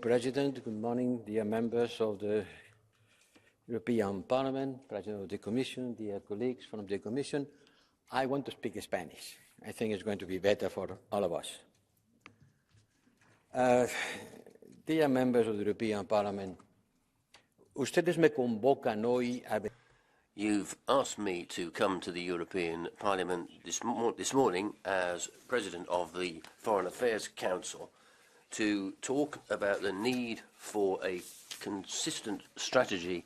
President. Good morning, dear members of the European Parliament, President of the Commission, dear colleagues from the Commission. I want to speak Spanish. I think it's going to be better for all of us. Dear members of the European Parliament, ustedes me convocan hoy a... You've asked me to come to the European Parliament this morning as President of the Foreign Affairs Council to talk about the need for a consistent strategy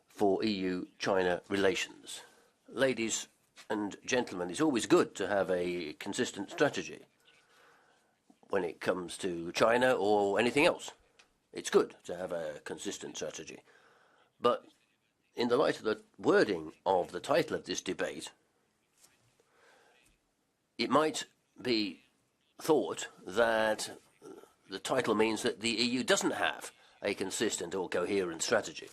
for EU-China relations. Ladies and gentlemen, it's always good to have a consistent strategy when it comes to China or anything else. It's good to have a consistent strategy. But in the light of the wording of the title of this debate, it might be thought that the title means that the EU doesn't have a consistent or coherent strategy.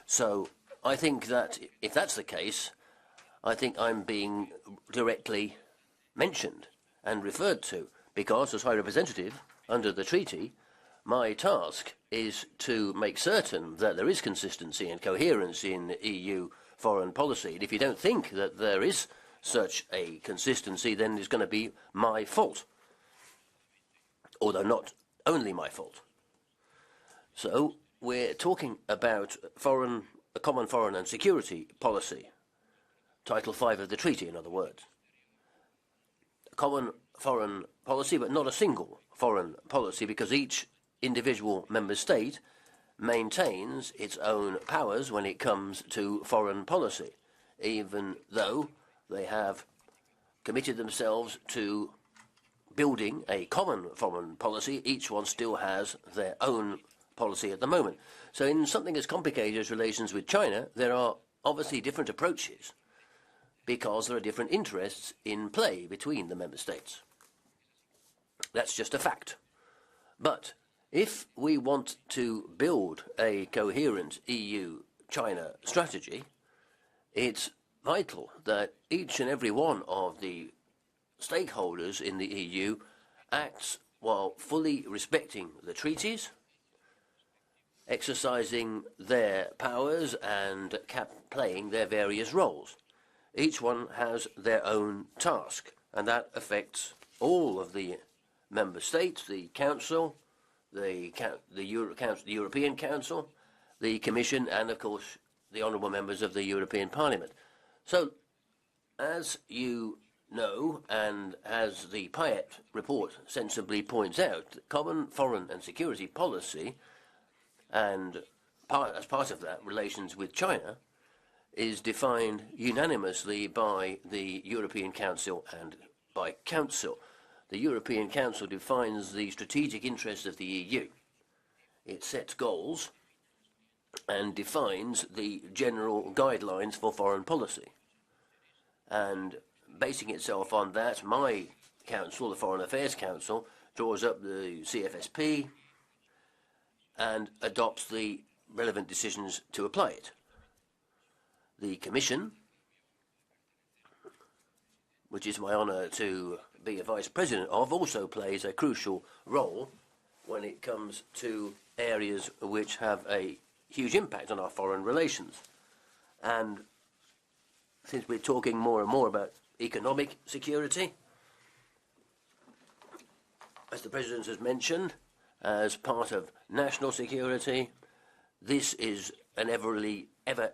So I think that if that's the case, I think I'm being directly mentioned and referred to, because as High Representative under the treaty, my task is to make certain that there is consistency and coherence in EU foreign policy. And if you don't think that there is such a consistency, then it's going to be my fault. Although not only my fault. So we're talking about a common foreign and security policy, Title V of the treaty, in other words. A common foreign policy, but not a single foreign policy, because each individual member state maintains its own powers when it comes to foreign policy, even though they have committed themselves to building a common foreign policy. Each one still has their own policy at the moment. So in something as complicated as relations with China, there are obviously different approaches because there are different interests in play between the member states. That's just a fact. But if we want to build a coherent EU-China strategy, it's vital that each and every one of the stakeholders in the EU acts while fully respecting the treaties, exercising their powers and playing their various roles. Each one has their own task, and that affects all of the member states, the Council, the European Council, the Commission, and of course the honourable members of the European Parliament. So, as you know, and as the Payet report sensibly points out, common foreign and security policy, and as part of that, relations with China, is defined unanimously by the European Council and by Council. The European Council defines the strategic interests of the EU. It sets goals and defines the general guidelines for foreign policy. And basing itself on that, my council, the Foreign Affairs Council, draws up the CFSP and adopts the relevant decisions to apply it. The Commission, which is my honour to be a Vice President of, also plays a crucial role when it comes to areas which have a huge impact on our foreign relations. And since we're talking more and more about economic security, as the President has mentioned, as part of national security, this is an ever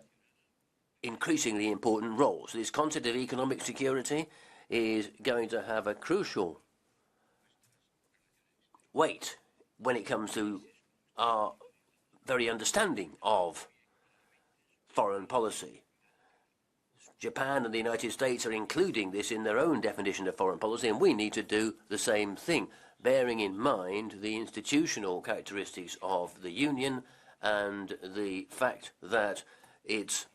increasingly important role. So this concept of economic security is going to have a crucial weight when it comes to our very understanding of foreign policy. Japan and the United States are including this in their own definition of foreign policy, and we need to do the same thing, bearing in mind the institutional characteristics of the Union and the fact that it's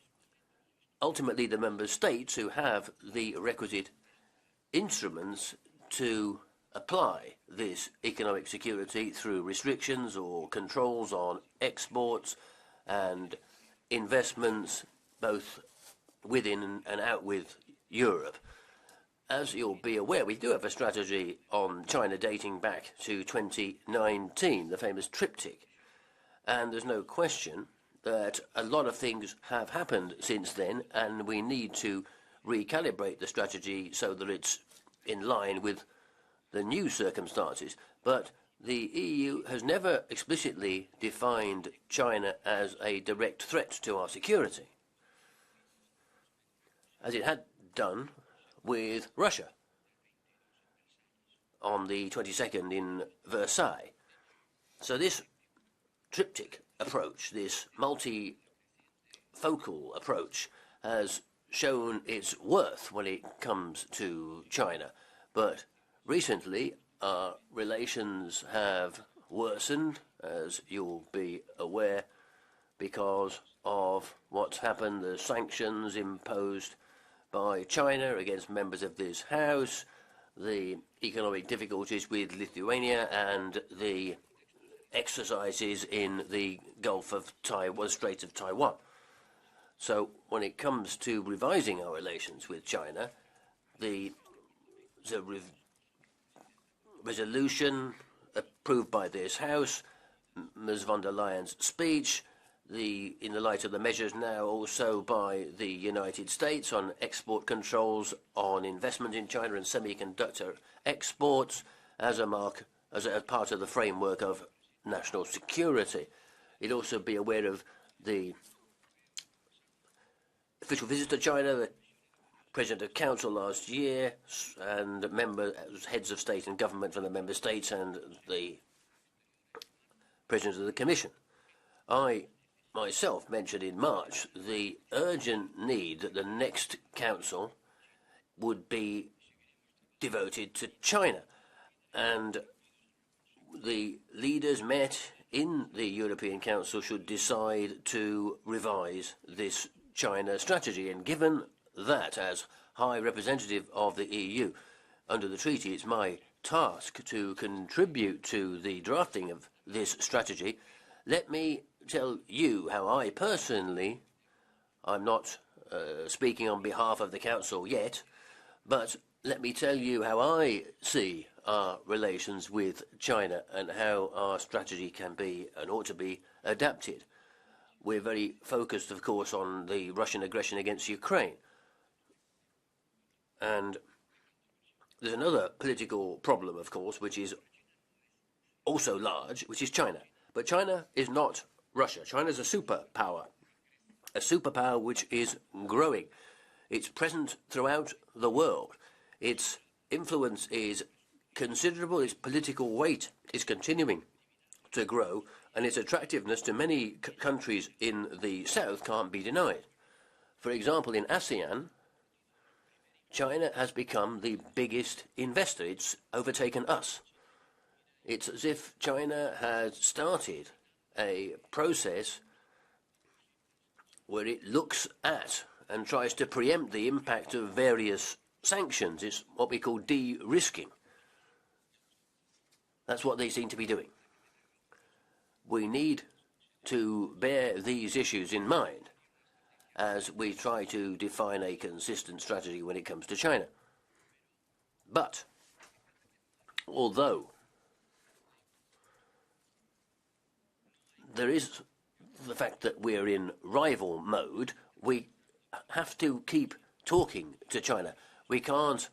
ultimately the member states who have the requisite instruments to apply this economic security through restrictions or controls on exports and investments, both within and out with Europe. as you'll be aware, we do have a strategy on China dating back to 2019, the famous triptych. And there's no question that a lot of things have happened since then, and we need to recalibrate the strategy so that it's in line with the new circumstances. But the EU has never explicitly defined China as a direct threat to our security, as it had done with Russia on the 22nd in Versailles. So this triptych approach, this multifocal approach, has shown its worth when it comes to China. But recently, our relations have worsened, as you'll be aware, because of what's happened, the sanctions imposed by China against members of this House, the economic difficulties with Lithuania, and the exercises in the Gulf of Taiwan, Strait of Taiwan. So when it comes to revising our relations with China, the resolution approved by this House, Ms. von der Leyen's speech, in the light of the measures now also by the United States on export controls on investment in China and semiconductor exports as a part of the framework of national security. You'd also be aware of the official visit to China, the President of Council last year, and heads of state and government from the member states and the President of the Commission. I myself mentioned in March the urgent need that the next Council would be devoted to China, and the leaders met in the European Council should decide to revise this China strategy. And given that, as High Representative of the EU under the treaty, it's my task to contribute to the drafting of this strategy, let me tell you how I personally, I'm not speaking on behalf of the Council yet, but let me tell you how I see our relations with China and how our strategy can be and ought to be adapted. We're very focused, of course, on the Russian aggression against Ukraine. And there's another political problem, of course, which is also large, which is China. But China is not Russia. China is a superpower which is growing. It's present throughout the world. Its influence is considerable, its political weight is continuing to grow, and its attractiveness to many countries in the South can't be denied. For example, in ASEAN, China has become the biggest investor. It's overtaken us. It's as if China has started a process where it looks at and tries to preempt the impact of various sanctions. It's what we call de-risking. That's what they seem to be doing. We need to bear these issues in mind as we try to define a consistent strategy when it comes to China. But although there is the fact that we're in rival mode, we have to keep talking to China. We can't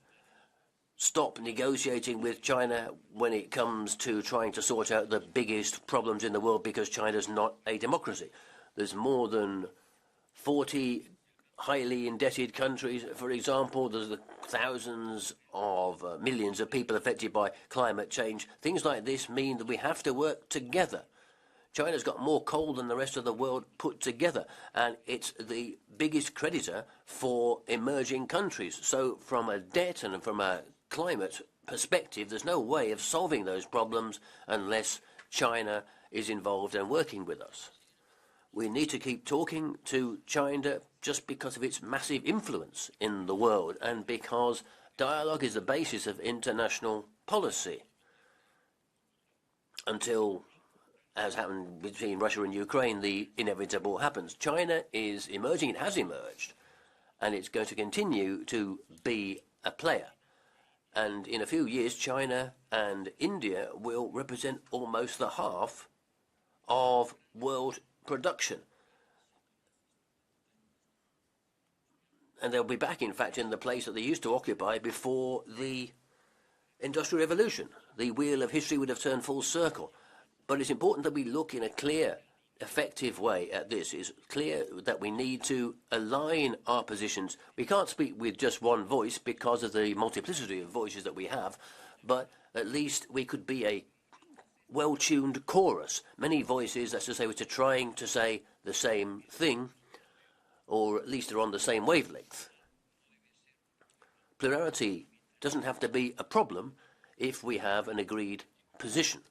stop negotiating with China when it comes to trying to sort out the biggest problems in the world because China's not a democracy. There's more than 40 highly indebted countries, for example. There's the thousands of millions of people affected by climate change. Things like this mean that we have to work together. China's got more coal than the rest of the world put together, and it's the biggest creditor for emerging countries. So from a debt and from a climate perspective, there's no way of solving those problems unless China is involved and working with us. We need to keep talking to China just because of its massive influence in the world and because dialogue is the basis of international policy. Until, as happened between Russia and Ukraine, the inevitable happens. China is emerging, it has emerged, and it's going to continue to be a player. And in a few years, China and India will represent almost the half of world production. And they'll be back, in fact, in the place that they used to occupy before the Industrial Revolution. The wheel of history would have turned full circle. But it's important that we look in a clear, effective way at this. It's clear that we need to align our positions. We can't speak with just one voice because of the multiplicity of voices that we have, but at least we could be a well-tuned chorus. Many voices, that's to say, which are trying to say the same thing, or at least are on the same wavelength. Plurality doesn't have to be a problem if we have an agreed position.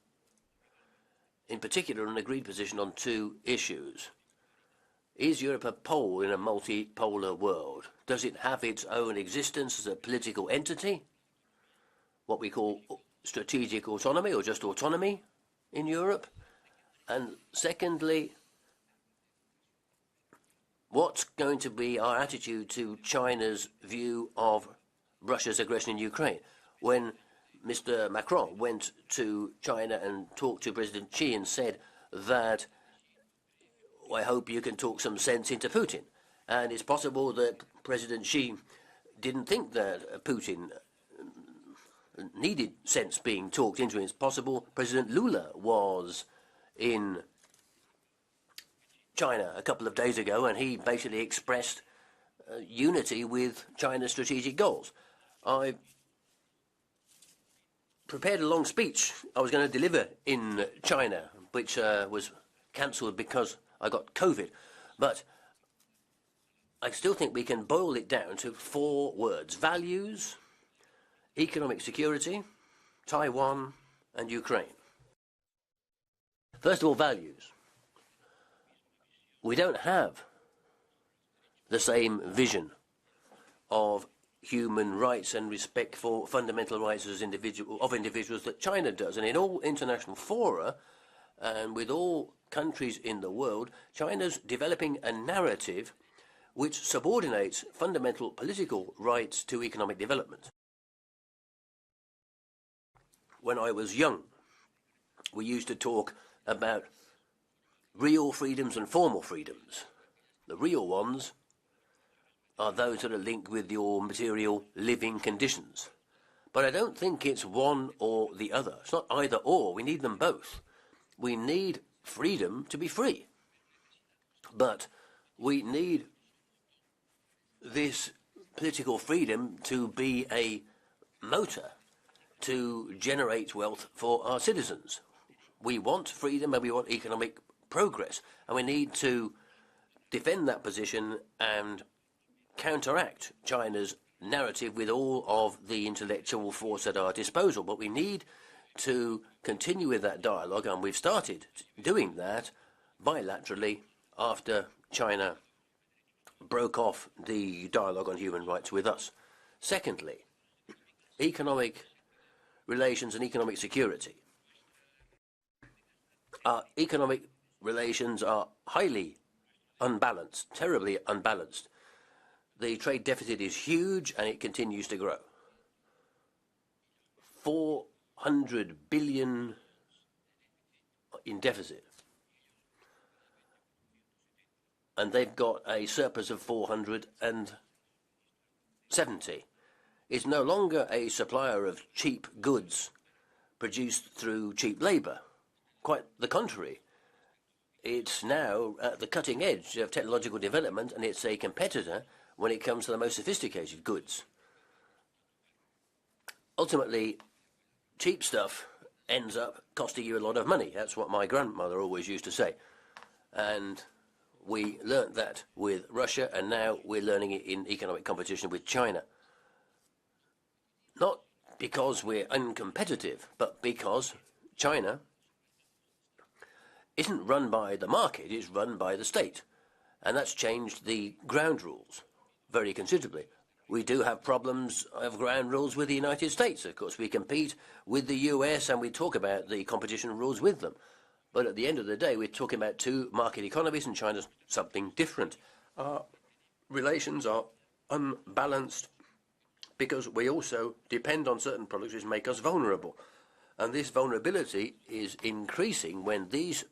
In particular, an agreed position on two issues. Is Europe a pole in a multipolar world? Does it have its own existence as a political entity? What we call strategic autonomy or just autonomy in Europe? And secondly, what's going to be our attitude to China's view of Russia's aggression in Ukraine? When Mr. Macron went to China and talked to President Xi and said that, I hope you can talk some sense into Putin. And it's possible that President Xi didn't think that Putin needed sense being talked into. It's possible President Lula was in China a couple of days ago and he basically expressed unity with China's strategic goals. I prepared a long speech I was going to deliver in China, which was cancelled because I got COVID. But I still think we can boil it down to 4 words: values, economic security, Taiwan, and Ukraine. First of all, values. We don't have the same vision of human rights and respect for fundamental rights as individuals that China does. And in all international fora and with all countries in the world, China's developing a narrative which subordinates fundamental political rights to economic development. When I was young, we used to talk about real freedoms and formal freedoms. The real ones are those that are linked with your material living conditions. But I don't think it's one or the other. It's not either or. We need them both. We need freedom to be free. But we need this political freedom to be a motor to generate wealth for our citizens. We want freedom and we want economic progress. And we need to defend that position and counteract China's narrative with all of the intellectual force at our disposal. But we need to continue with that dialogue, and we've started doing that bilaterally after China broke off the dialogue on human rights with us. Secondly, economic relations and economic security. Our economic relations are highly unbalanced, terribly unbalanced. The trade deficit is huge and it continues to grow. 400 billion in deficit. And they've got a surplus of 470. It's no longer a supplier of cheap goods produced through cheap labour. Quite the contrary. It's now at the cutting edge of technological development, and it's a competitor when it comes to the most sophisticated goods. Ultimately, cheap stuff ends up costing you a lot of money. That's what my grandmother always used to say. And we learnt that with Russia, and now we're learning it in economic competition with China. Not because we're uncompetitive, but because China isn't run by the market, it's run by the state. And that's changed the ground rules very considerably. We do have problems of ground rules with the United States. Of course, we compete with the US and we talk about the competition rules with them. But at the end of the day, we're talking about two market economies, and China's something different. Our relations are unbalanced because we also depend on certain products which make us vulnerable. And this vulnerability is increasing when these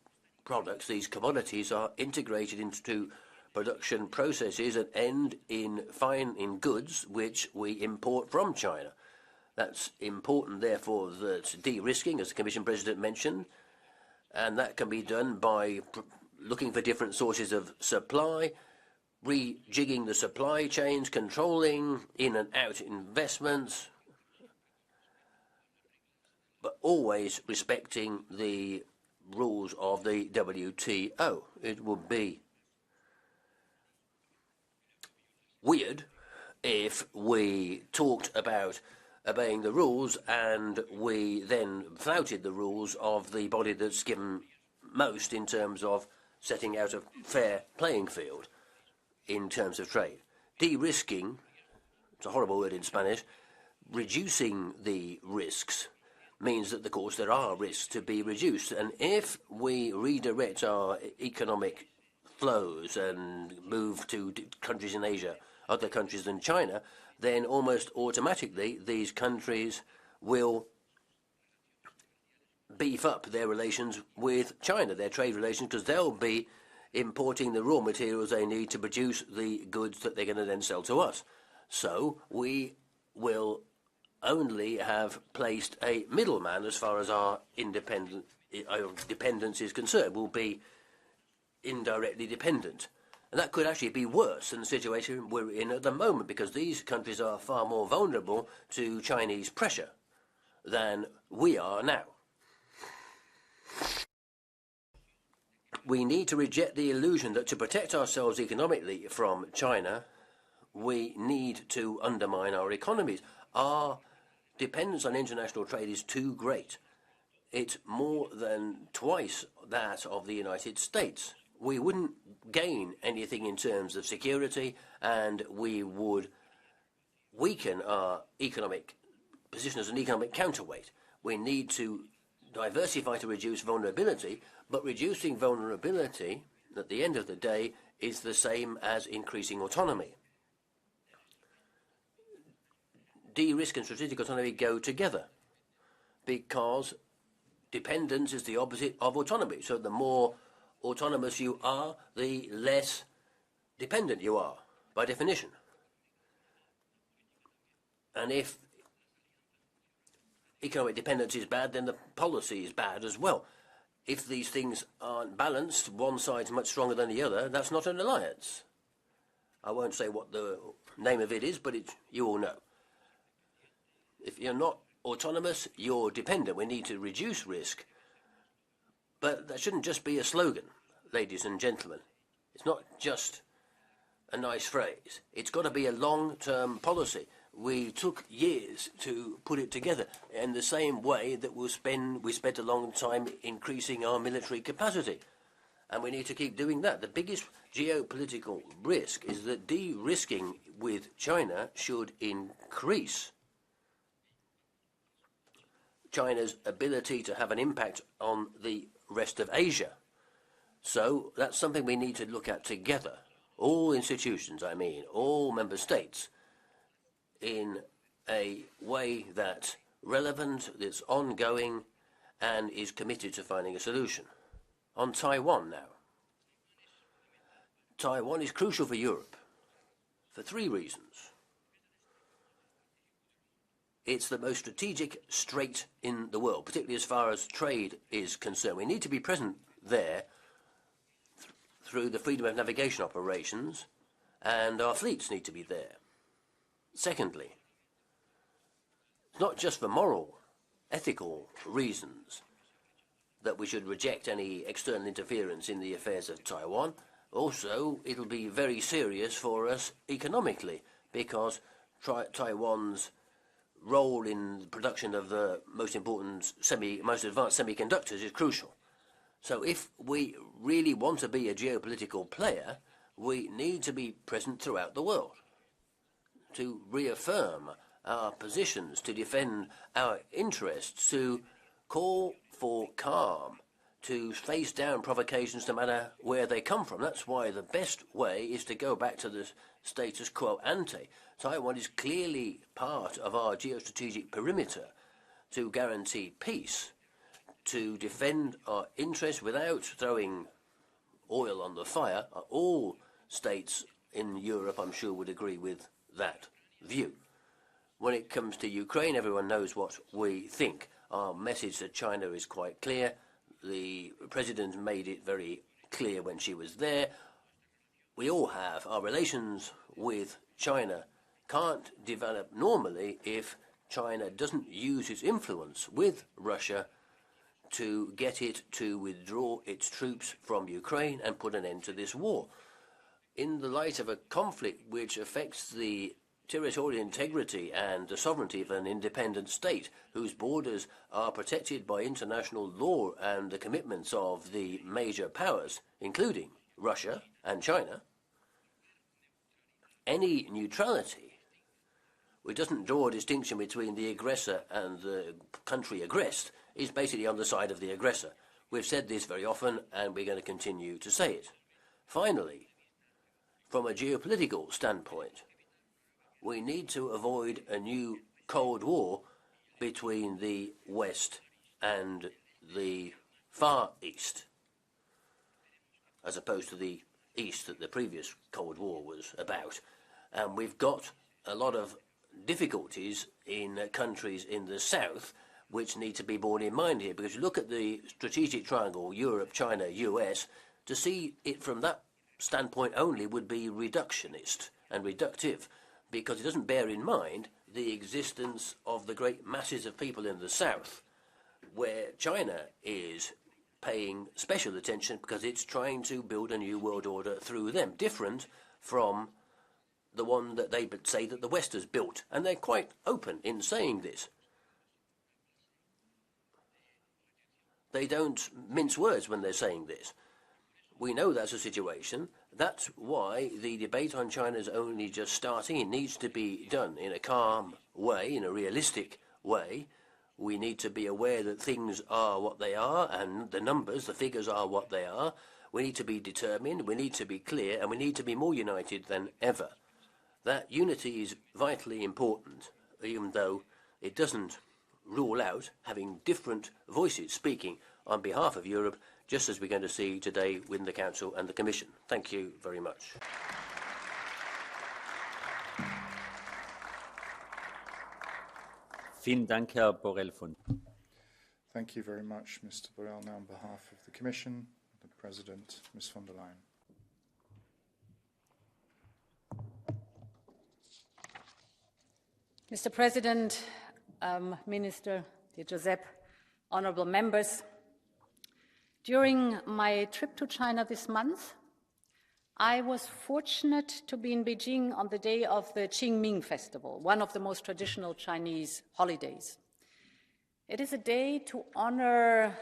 products, these commodities, are integrated into production processes and end in goods which we import from China. That's important, therefore, that de-risking, as the Commission President mentioned, and that can be done by looking for different sources of supply, rejigging the supply chains, controlling in and out investments, but always respecting the rules of the WTO. It would be weird if we talked about obeying the rules and we then flouted the rules of the body that's given most in terms of setting out a fair playing field in terms of trade. De-risking, it's a horrible word in Spanish, reducing the risks means that, of course, there are risks to be reduced. And if we redirect our economic flows and move to countries in Asia, other countries than China, then almost automatically these countries will beef up their relations with China, their trade relations, because they'll be importing the raw materials they need to produce the goods that they're going to then sell to us. So we will only have placed a middleman as far as our dependence is concerned. We'll be indirectly dependent. And that could actually be worse than the situation we're in at the moment, because these countries are far more vulnerable to Chinese pressure than we are now. We need to reject the illusion that to protect ourselves economically from China, we need to undermine our economies. Our dependence on international trade is too great. It's more than twice that of the United States. We wouldn't gain anything in terms of security, and we would weaken our economic position as an economic counterweight. We need to diversify to reduce vulnerability, but reducing vulnerability, at the end of the day, is the same as increasing autonomy. De-risk and strategic autonomy go together, because dependence is the opposite of autonomy. So the more autonomous you are, the less dependent you are, by definition. And if economic dependence is bad, then the policy is bad as well. If these things aren't balanced, one side's much stronger than the other, that's not an alliance. I won't say what the name of it is, but you all know. If you're not autonomous, you're dependent. We need to reduce risk. But that shouldn't just be a slogan, ladies and gentlemen. It's not just a nice phrase. It's got to be a long-term policy. We took years to put it together in the same way that we spent a long time increasing our military capacity. And we need to keep doing that. The biggest geopolitical risk is that de-risking with China should increase China's ability to have an impact on the rest of Asia. So that's something we need to look at together. All institutions, all member states, in a way that's relevant, that's ongoing, and is committed to finding a solution. On Taiwan now. Taiwan is crucial for Europe for 3 reasons. It's the most strategic strait in the world, particularly as far as trade is concerned. We need to be present there through the freedom of navigation operations, and our fleets need to be there. Secondly, not just for moral, ethical reasons that we should reject any external interference in the affairs of Taiwan. Also, it'll be very serious for us economically, because Taiwan's role in the production of the most important, most advanced semiconductors is crucial. So if we really want to be a geopolitical player, we need to be present throughout the world to reaffirm our positions, to defend our interests, to call for calm, to face down provocations no matter where they come from. That's why the best way is to go back to the status quo ante. Taiwan is clearly part of our geostrategic perimeter to guarantee peace, to defend our interests without throwing oil on the fire. All states in Europe, I'm sure, would agree with that view. When it comes to Ukraine, everyone knows what we think. Our message to China is quite clear. The President made it very clear when she was there. We all have. Our relations with China can't develop normally if China doesn't use its influence with Russia to get it to withdraw its troops from Ukraine and put an end to this war. In the light of a conflict which affects the territorial integrity and the sovereignty of an independent state whose borders are protected by international law and the commitments of the major powers, including Russia and China, any neutrality which doesn't draw a distinction between the aggressor and the country aggressed is basically on the side of the aggressor. We've said this very often and we're going to continue to say it. Finally, from a geopolitical standpoint, we need to avoid a new Cold War between the West and the Far East, as opposed to the East that the previous Cold War was about. And we've got a lot of difficulties in countries in the South which need to be borne in mind here, because you look at the strategic triangle, Europe, China, US, to see it from that standpoint only would be reductionist and reductive, because it doesn't bear in mind the existence of the great masses of people in the South, where China is paying special attention because it's trying to build a new world order through them, different from the one that they say that the West has built. And they're quite open in saying this. They don't mince words when they're saying this. We know that's a situation. That's why the debate on China is only just starting. It needs to be done in a calm way, in a realistic way. We need to be aware that things are what they are and the numbers, the figures are what they are. We need to be determined, we need to be clear, and we need to be more united than ever. That unity is vitally important, even though it doesn't rule out having different voices speaking on behalf of Europe, just as we're going to see today with the Council and the Commission. Thank you very much. Vielen Dank, Herr Borrell. Thank you very much, Mr. Borrell. Now on behalf of the Commission, the President, Ms. von der Leyen. Mr. President, Minister, dear Josep, honourable members, during my trip to China this month, I was fortunate to be in Beijing on the day of the Qingming Festival, one of the most traditional Chinese holidays. It is a day to honour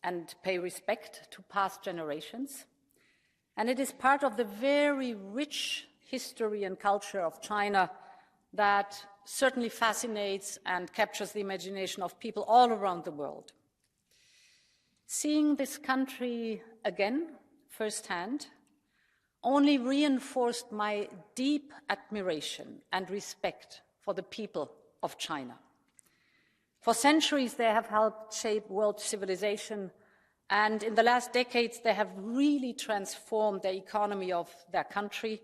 and pay respect to past generations, and it is part of the very rich history and culture of China that certainly fascinates and captures the imagination of people all around the world. Seeing this country again, firsthand, only reinforced my deep admiration and respect for the people of China. For centuries, they have helped shape world civilization, and in the last decades, they have really transformed the economy of their country,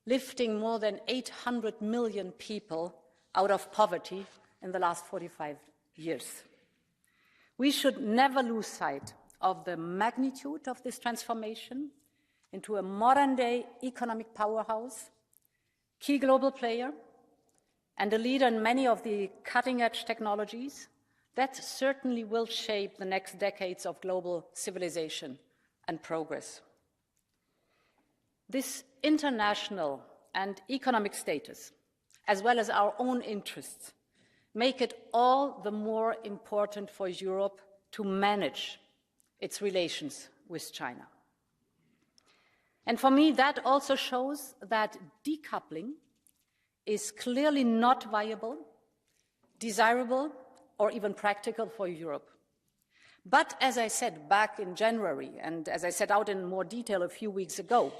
lifting more than 800 million people out of poverty in the last 45 years. We should never lose sight of the magnitude of this transformation into a modern-day economic powerhouse, key global player, and a leader in many of the cutting-edge technologies that certainly will shape the next decades of global civilization and progress. This international and economic status, as well as our own interests, make it all the more important for Europe to manage its relations with China. And for me, that also shows that decoupling is clearly not viable, desirable, or even practical for Europe. But as I said back in January, and as I set out in more detail a few weeks ago,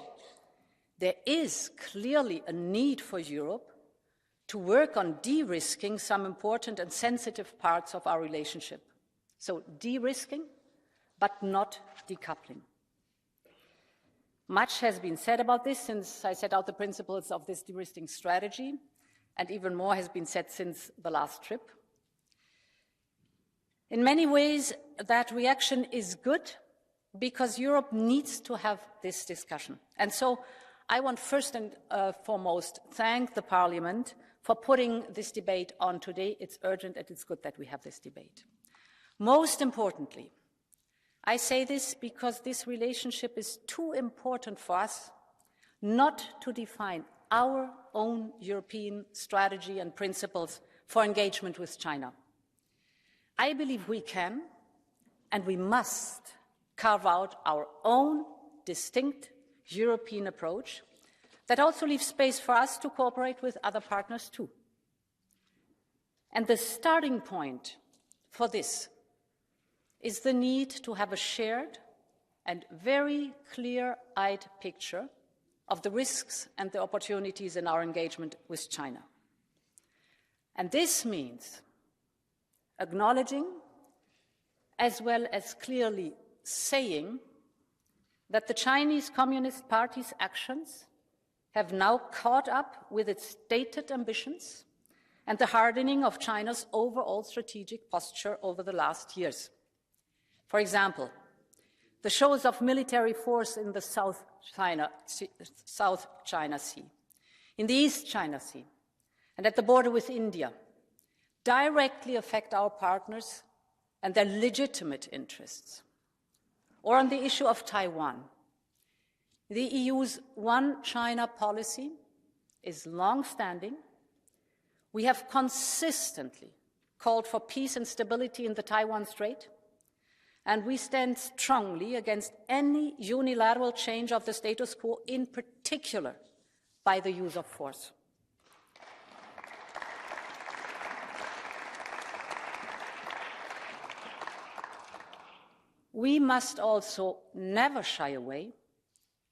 there is clearly a need for Europe to work on de-risking some important and sensitive parts of our relationship. So de-risking, but not decoupling. Much has been said about this since I set out the principles of this de-risking strategy, and even more has been said since the last trip. In many ways, that reaction is good because Europe needs to have this discussion. And so I want first and foremost thank the Parliament for putting this debate on today. It's urgent and it's good that we have this debate. Most importantly, I say this because this relationship is too important for us not to define our own European strategy and principles for engagement with China. I believe we can and we must carve out our own distinct European approach that also leaves space for us to cooperate with other partners too. And the starting point for this is the need to have a shared and very clear-eyed picture of the risks and the opportunities in our engagement with China. And this means acknowledging, as well as clearly saying, that the Chinese Communist Party's actions have now caught up with its stated ambitions and the hardening of China's overall strategic posture over the last years. For example, the shows of military force in the South China Sea, in the East China Sea, and at the border with India directly affect our partners and their legitimate interests. Or on the issue of Taiwan, the EU's One China policy is long-standing. We have consistently called for peace and stability in the Taiwan Strait, and we stand strongly against any unilateral change of the status quo, in particular by the use of force. We must also never shy away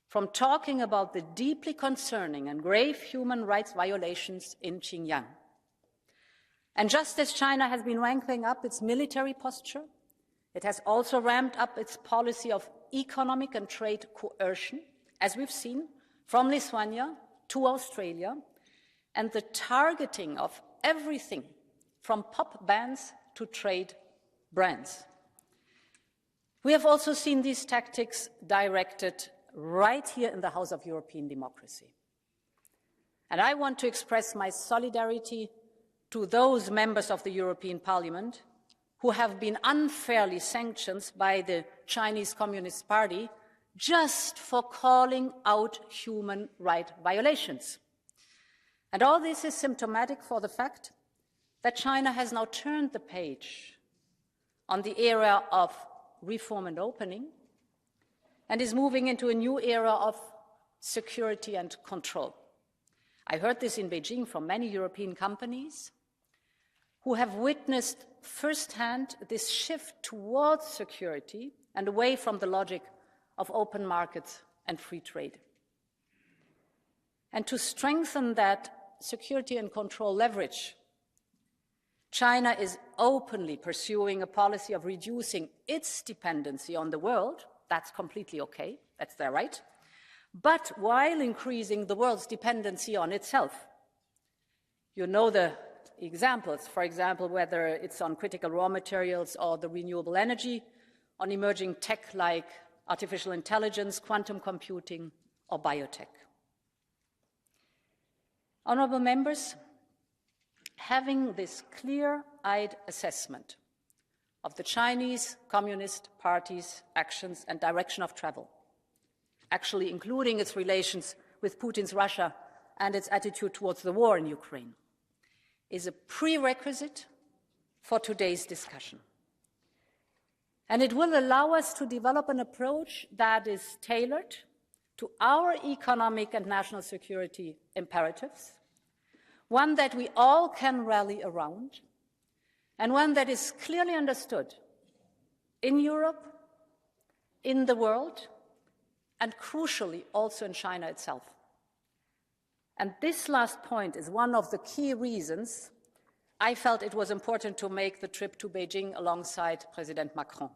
from talking about the deeply concerning and grave human rights violations in Xinjiang. And just as China has been ramping up its military posture, it has also ramped up its policy of economic and trade coercion, as we've seen, from Lithuania to Australia, and the targeting of everything from pop bans to trade brands. We have also seen these tactics directed right here in the House of European Democracy. And I want to express my solidarity to those members of the European Parliament who have been unfairly sanctioned by the Chinese Communist Party just for calling out human rights violations. And all this is symptomatic for the fact that China has now turned the page on the era of reform and opening and is moving into a new era of security and control. I heard this in Beijing from many European companies who have witnessed firsthand this shift towards security and away from the logic of open markets and free trade. And to strengthen that security and control leverage, China is openly pursuing a policy of reducing its dependency on the world. That's completely okay, that's their right, but while increasing the world's dependency on itself. You know the examples, for example, whether it's on critical raw materials or the renewable energy, on emerging tech like artificial intelligence, quantum computing, or biotech. Honourable members, having this clear-eyed assessment of the Chinese Communist Party's actions and direction of travel, actually including its relations with Putin's Russia and its attitude towards the war in Ukraine, is a prerequisite for today's discussion. And it will allow us to develop an approach that is tailored to our economic and national security imperatives, one that we all can rally around, and one that is clearly understood in Europe, in the world, and crucially also in China itself. And this last point is one of the key reasons I felt it was important to make the trip to Beijing alongside President Macron.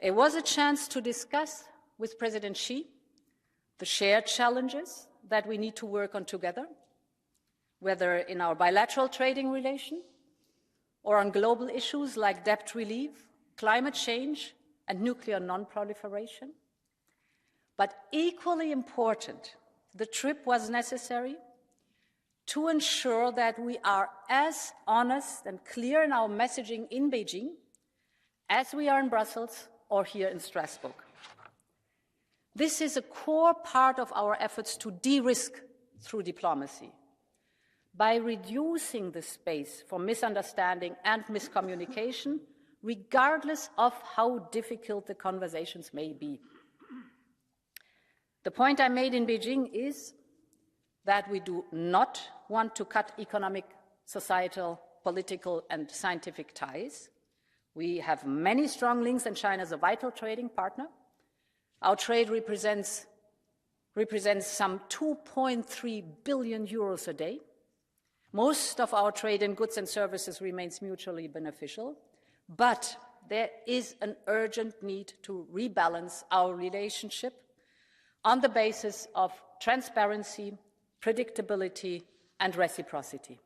It was a chance to discuss with President Xi the shared challenges that we need to work on together, whether in our bilateral trading relation or on global issues like debt relief, climate change, and nuclear non-proliferation. But equally important, the trip was necessary to ensure that we are as honest and clear in our messaging in Beijing as we are in Brussels or here in Strasbourg. This is a core part of our efforts to de-risk through diplomacy, by reducing the space for misunderstanding and miscommunication, regardless of how difficult the conversations may be. The point I made in Beijing is that we do not want to cut economic, societal, political, and scientific ties. We have many strong links, and China is a vital trading partner. Our trade represents some 2.3 billion euros a day. Most of our trade in goods and services remains mutually beneficial, but there is an urgent need to rebalance our relationship on the basis of transparency, predictability, and reciprocity.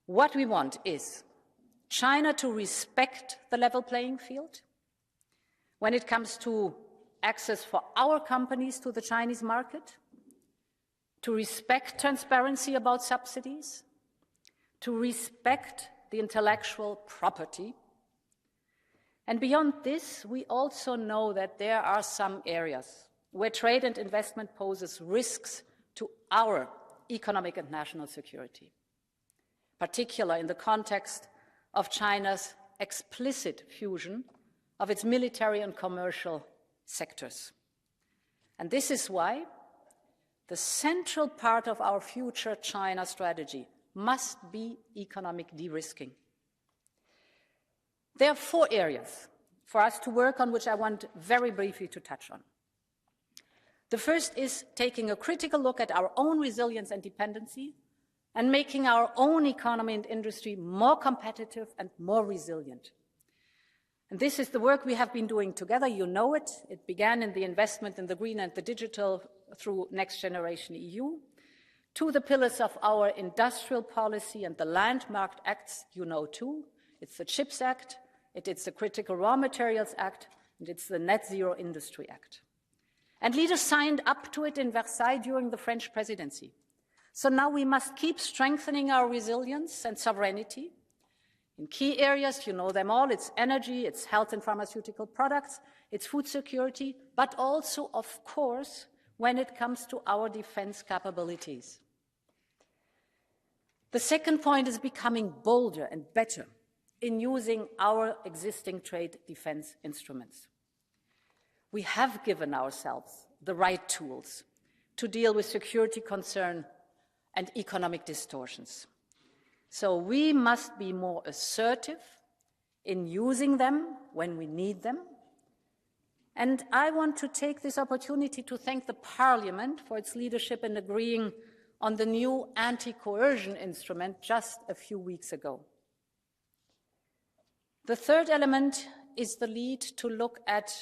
What we want is China to respect the level playing field when it comes to access for our companies to the Chinese market, to respect transparency about subsidies, to respect the intellectual property. And beyond this, we also know that there are some areas where trade and investment poses risks to our economic and national security, particularly in the context of China's explicit fusion of its military and commercial sectors. And this is why the central part of our future China strategy must be economic de-risking. There are 4 areas for us to work on, which I want very briefly to touch on. The first is taking a critical look at our own resilience and dependency and making our own economy and industry more competitive and more resilient. And this is the work we have been doing together. You know it. It began in the investment in the green and the digital through Next Generation EU, to the pillars of our industrial policy and the landmark acts, you know too. It's the CHIPS Act, it's the Critical Raw Materials Act, and it's the Net Zero Industry Act. And leaders signed up to it in Versailles during the French presidency. So now we must keep strengthening our resilience and sovereignty in key areas. You know them all. It's energy, it's health and pharmaceutical products, it's food security, but also, of course, when it comes to our defense capabilities. The second point is becoming bolder and better in using our existing trade defense instruments. We have given ourselves the right tools to deal with security concern and economic distortions. So we must be more assertive in using them when we need them. And I want to take this opportunity to thank the Parliament for its leadership in agreeing on the new anti-coercion instrument just a few weeks ago. The third element is the lead to look at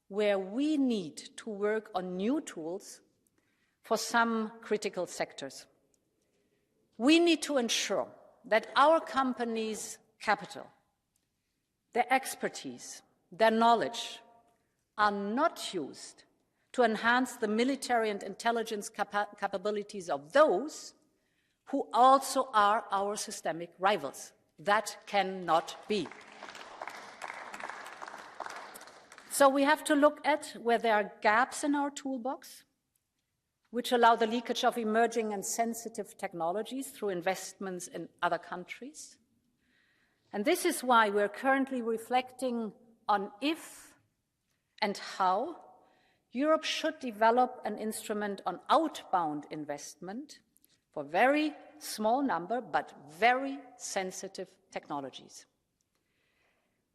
where we need to work on new tools for some critical sectors. We need to ensure that our companies' capital, their expertise, their knowledge are not used to enhance the military and intelligence capabilities of those who also are our systemic rivals. That cannot be. So we have to look at where there are gaps in our toolbox, which allow the leakage of emerging and sensitive technologies through investments in other countries. And this is why we're currently reflecting on if and how Europe should develop an instrument on outbound investment for very small number but very sensitive technologies.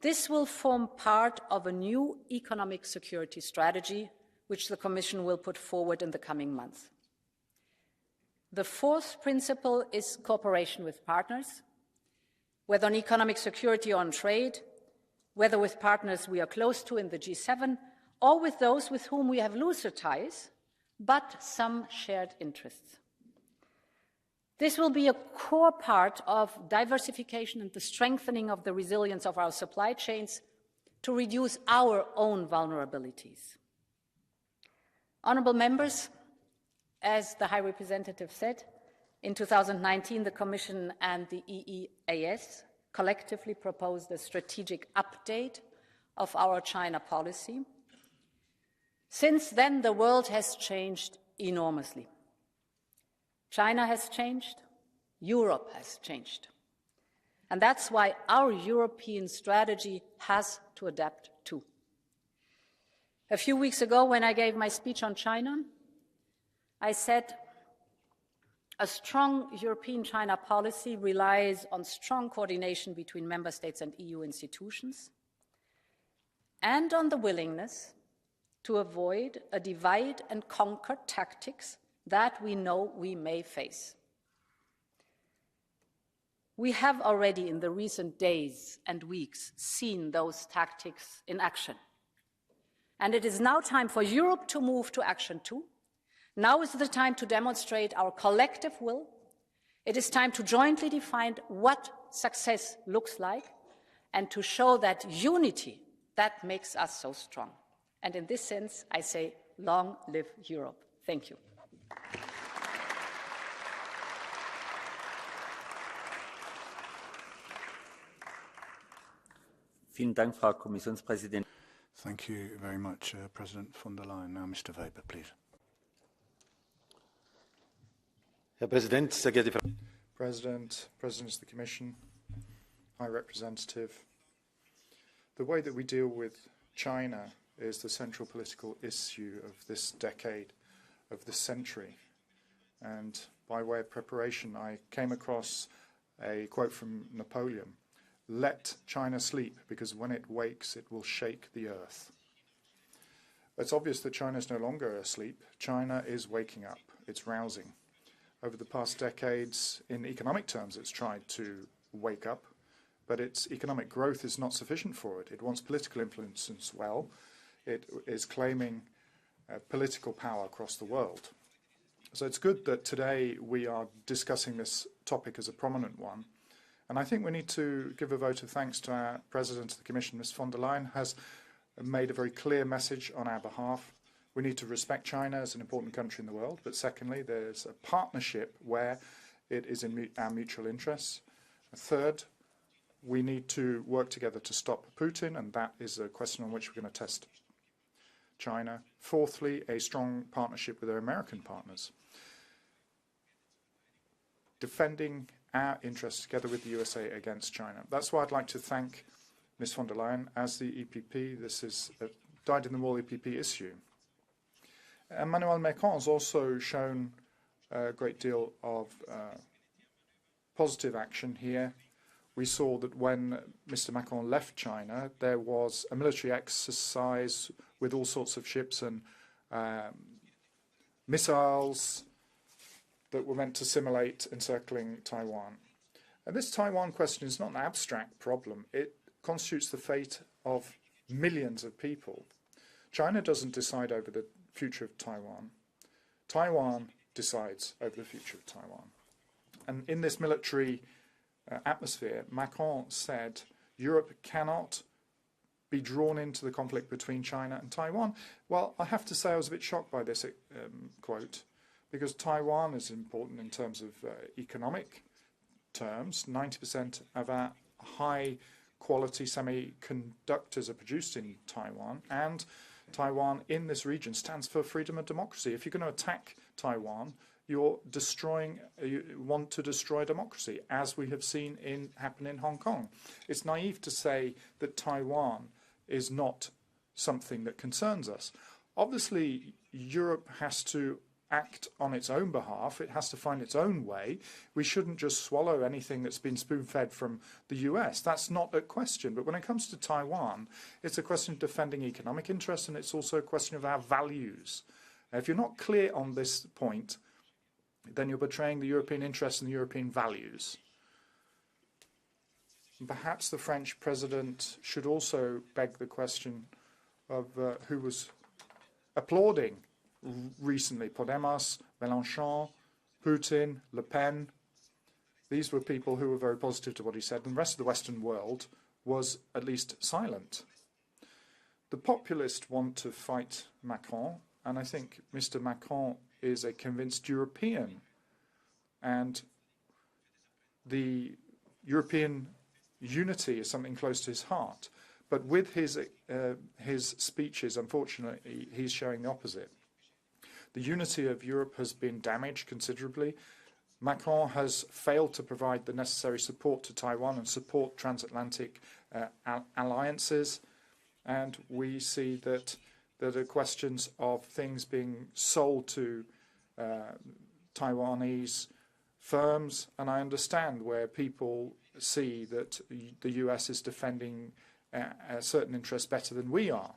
This will form part of a new economic security strategy, which the Commission will put forward in the coming months. The fourth principle is cooperation with partners, whether on economic security or on trade, whether with partners we are close to in the G7 or with those with whom we have looser ties, but some shared interests. This will be a core part of diversification and the strengthening of the resilience of our supply chains to reduce our own vulnerabilities. Honourable members, as the High Representative said, in 2019 the Commission and the EEAS collectively proposed a strategic update of our China policy. Since then, the world has changed enormously. China has changed, Europe has changed. And that's why our European strategy has to adapt too. A few weeks ago, when I gave my speech on China, I said a strong European China policy relies on strong coordination between member states and EU institutions, and on the willingness to avoid a divide and conquer tactics that we know we may face. We have already in the recent days and weeks seen those tactics in action. And it is now time for Europe to move to action too. Now is the time to demonstrate our collective will. It is time to jointly define what success looks like and to show that unity that makes us so strong. And in this sense, I say, long live Europe. Thank you. Vielen Dank, Frau Kommissionspräsidentin. Thank you very much, President von der Leyen. Now, Mr. Weber, please. Herr Präsident, sehr geehrte Frau President, Presidents of the Commission, High Representative, the way that we deal with China is the central political issue of this decade, of this century. And by way of preparation, I came across a quote from Napoleon: "Let China sleep, because when it wakes, it will shake the earth." It's obvious that China is no longer asleep. China is waking up. It's rousing. Over the past decades, in economic terms, it's tried to wake up, but its economic growth is not sufficient for it. It wants political influence as well. It is claiming political power across the world. So it's good that today we are discussing this topic as a prominent one. And I think we need to give a vote of thanks to our President of the Commission, Ms. von der Leyen, has made a very clear message on our behalf. We need to respect China as an important country in the world, but secondly, there's a partnership where it is in our mutual interests. Third, we need to work together to stop Putin, and that is a question on which we're going to test China. Fourthly, a strong partnership with our American partners, defending our interests together with the USA against China. That's why I'd like to thank Ms. von der Leyen. As the EPP, this is a dyed-in-the-wool EPP issue. Emmanuel Macron has also shown a great deal of positive action here. We saw that when Mr. Macron left China, there was a military exercise with all sorts of ships and missiles that were meant to simulate encircling Taiwan. And this Taiwan question is not an abstract problem. It constitutes the fate of millions of people. China doesn't decide over the future of Taiwan. Taiwan decides over the future of Taiwan. And in this military atmosphere, Macron said Europe cannot be drawn into the conflict between China and Taiwan. Well, I have to say I was a bit shocked by this quote, because Taiwan is important in terms of economic terms. 90% of our high-quality semiconductors are produced in Taiwan, and Taiwan in this region stands for freedom and democracy. If you're going to attack Taiwan, you want to destroy democracy, as we have seen happen in Hong Kong. It's naive to say that Taiwan is not something that concerns us. Obviously, Europe has to act on its own behalf. It has to find its own way. We shouldn't just swallow anything that's been spoon-fed from the US. That's not a question. But when it comes to Taiwan, it's a question of defending economic interests, and it's also a question of our values. If you're not clear on this point, then you're betraying the European interests and the European values. And perhaps the French president should also beg the question of who was applauding recently. Podemos, Mélenchon, Putin, Le Pen. These were people who were very positive to what he said, and the rest of the Western world was at least silent. The populists want to fight Macron, and I think Mr. Macron is a convinced European, and the European unity is something close to his heart. But with his speeches, unfortunately, he's showing the opposite. The unity of Europe has been damaged considerably. Macron has failed to provide the necessary support to Taiwan and support transatlantic alliances. And we see that there are questions of things being sold to Taiwanese firms. And I understand where people see that the US is defending a certain interest better than we are.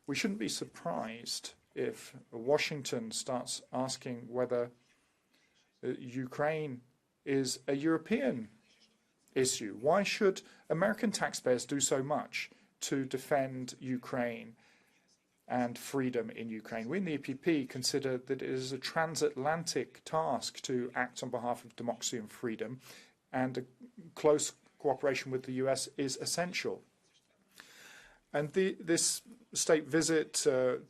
We shouldn't be surprised if Washington starts asking whether Ukraine is a European issue. Why should American taxpayers do so much to defend Ukraine and freedom in Ukraine? We in the EPP consider that it is a transatlantic task to act on behalf of democracy and freedom, and a close cooperation with the US is essential. And this state visit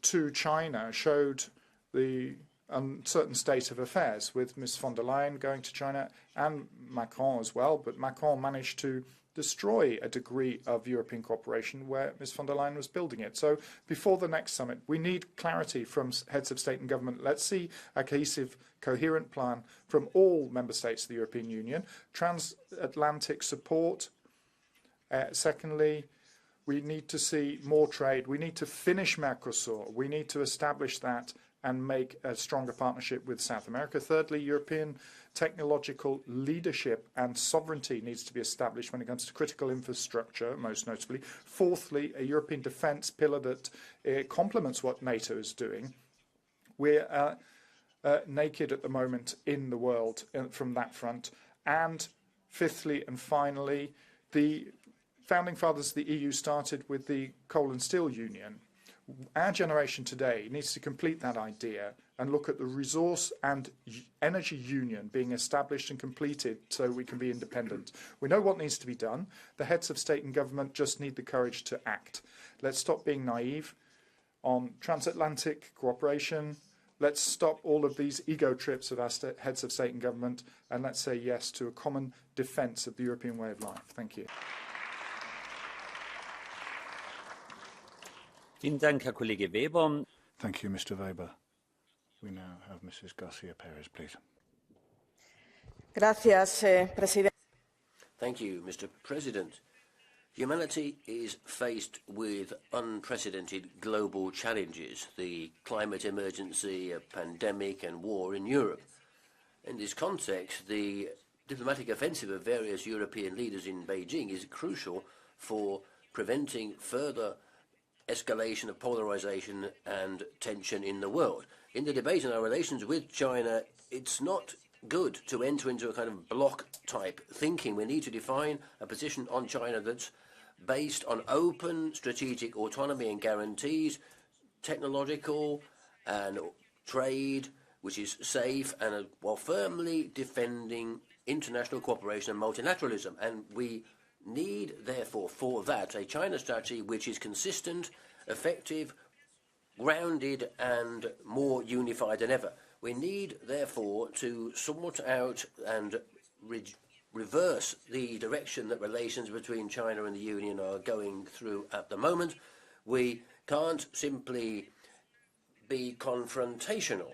to China showed the uncertain state of affairs, with Ms. von der Leyen going to China and Macron as well. But Macron managed to destroy a degree of European cooperation where Ms. von der Leyen was building it. So before the next summit, we need clarity from heads of state and government. Let's see a cohesive, coherent plan from all member states of the European Union. Transatlantic support. Secondly, we need to see more trade. We need to finish Mercosur. We need to establish that and make a stronger partnership with South America. Thirdly, European technological leadership and sovereignty needs to be established when it comes to critical infrastructure, most notably. Fourthly, a European defence pillar that complements what NATO is doing. We're naked at the moment in the world from that front. And fifthly and finally, the founding fathers of the EU started with the coal and steel union. Our generation today needs to complete that idea and look at the resource and energy union being established and completed so we can be independent. We know what needs to be done. The heads of state and government just need the courage to act. Let's stop being naive on transatlantic cooperation. Let's stop all of these ego trips of our heads of state and government, and let's say yes to a common defence of the European way of life. Thank you. Vielen Dank, Herr Kollege Weber. Thank you, Mr. Weber. We now have Mrs. Garcia Perez, please. Gracias, Presidente. Thank you, Mr. President. Humanity is faced with unprecedented global challenges, the climate emergency, a pandemic and war in Europe. In this context, the diplomatic offensive of various European leaders in Beijing is crucial for preventing further escalation of polarization and tension in the world. In the debate on our relations with China, it's not good to enter into a kind of bloc-type thinking. We need to define a position on China that's based on open strategic autonomy and guarantees, technological and trade, which is safe, and while firmly defending international cooperation and multilateralism. And we need, therefore, for that, a China strategy which is consistent, effective, grounded, and more unified than ever. We need, therefore, to sort out and reverse the direction that relations between China and the Union are going through at the moment. We can't simply be confrontational.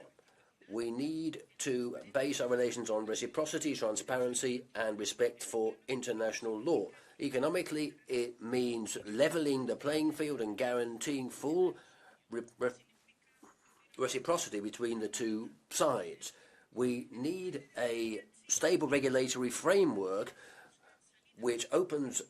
We need to base our relations on reciprocity, transparency, and respect for international law. Economically, it means leveling the playing field and guaranteeing full reciprocity between the two sides. We need a stable regulatory framework which opens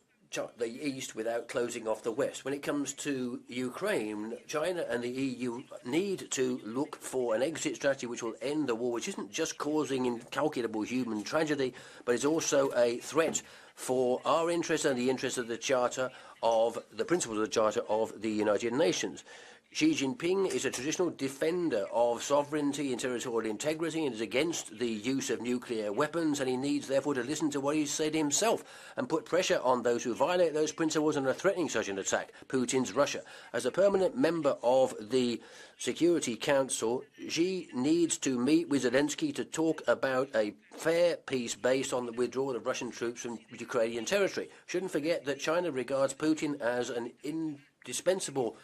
the East without closing off the West. When it comes to Ukraine, China and the EU need to look for an exit strategy which will end the war, which isn't just causing incalculable human tragedy, but is also a threat for our interests and the interests of the Charter of the principles of the Charter of the United Nations. Xi Jinping is a traditional defender of sovereignty and territorial integrity and is against the use of nuclear weapons, and he needs, therefore, to listen to what he's said himself and put pressure on those who violate those principles and are threatening such an attack, Putin's Russia. As a permanent member of the Security Council, Xi needs to meet with Zelensky to talk about a fair peace based on the withdrawal of Russian troops from Ukrainian territory. Shouldn't forget that China regards Putin as an indispensable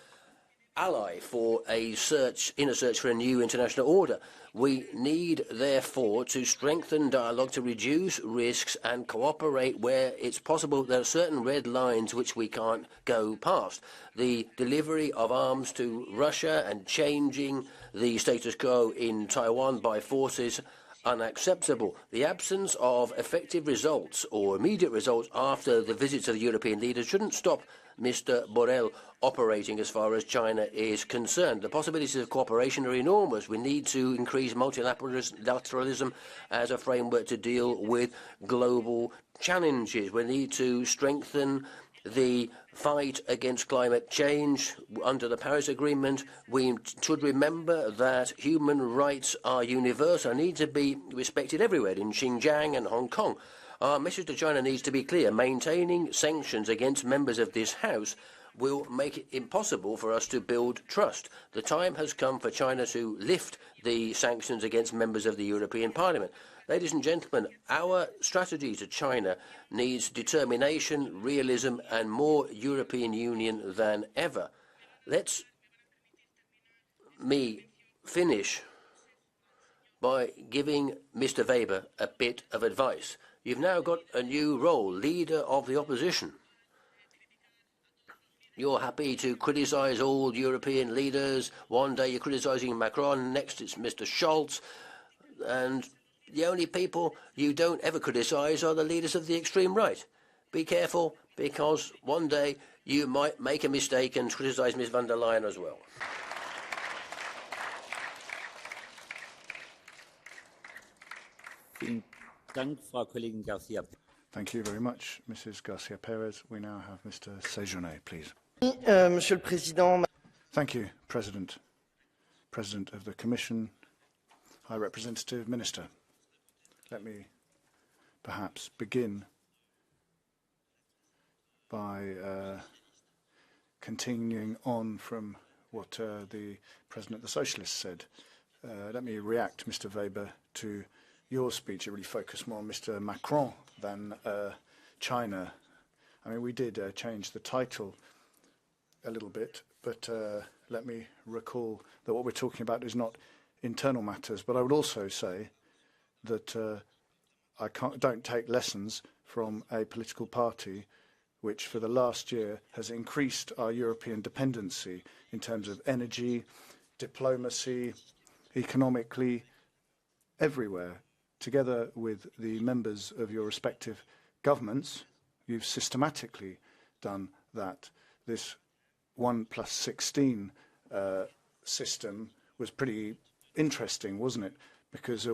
ally for in a search for a new international order. We need, therefore, to strengthen dialogue to reduce risks and cooperate where it's possible. There are certain red lines which we can't go past. The delivery of arms to Russia and changing the status quo in Taiwan by forces unacceptable. The absence of effective results or immediate results after the visits of the European leaders shouldn't stop Mr. Borrell operating as far as China is concerned. The possibilities of cooperation are enormous. We need to increase multilateralism as a framework to deal with global challenges. We need to strengthen the fight against climate change under the Paris Agreement. We should remember that human rights are universal and need to be respected everywhere, in Xinjiang and Hong Kong. Our message to China needs to be clear. Maintaining sanctions against members of this House will make it impossible for us to build trust. The time has come for China to lift the sanctions against members of the European Parliament. Ladies and gentlemen, our strategy to China needs determination, realism, and more European Union than ever. Let me finish by giving Mr. Weber a bit of advice. You've now got a new role, leader of the opposition. You're happy to criticise all European leaders. One day you're criticising Macron, next it's Mr. Scholz, and the only people you don't ever criticise are the leaders of the extreme right. Be careful, because one day you might make a mistake and criticise Ms. von der Leyen as well. Thank you very much, Mrs. Garcia Perez. We now have Mr. Séjourné, please. Monsieur le Président. Thank you, President. President of the Commission, High Representative, Minister. Let me perhaps begin by continuing on from what the President of the Socialists said. Let me react, Mr. Weber, to your speech. It really focused more on Mr. Macron than China. I mean, we did change the title a little bit, but let me recall that what we're talking about is not internal matters. But I would also say that I don't take lessons from a political party which for the last year has increased our European dependency in terms of energy, diplomacy, economically, everywhere. Together with the members of your respective governments, you've systematically done that. This 1+16 system was pretty interesting, wasn't it? Because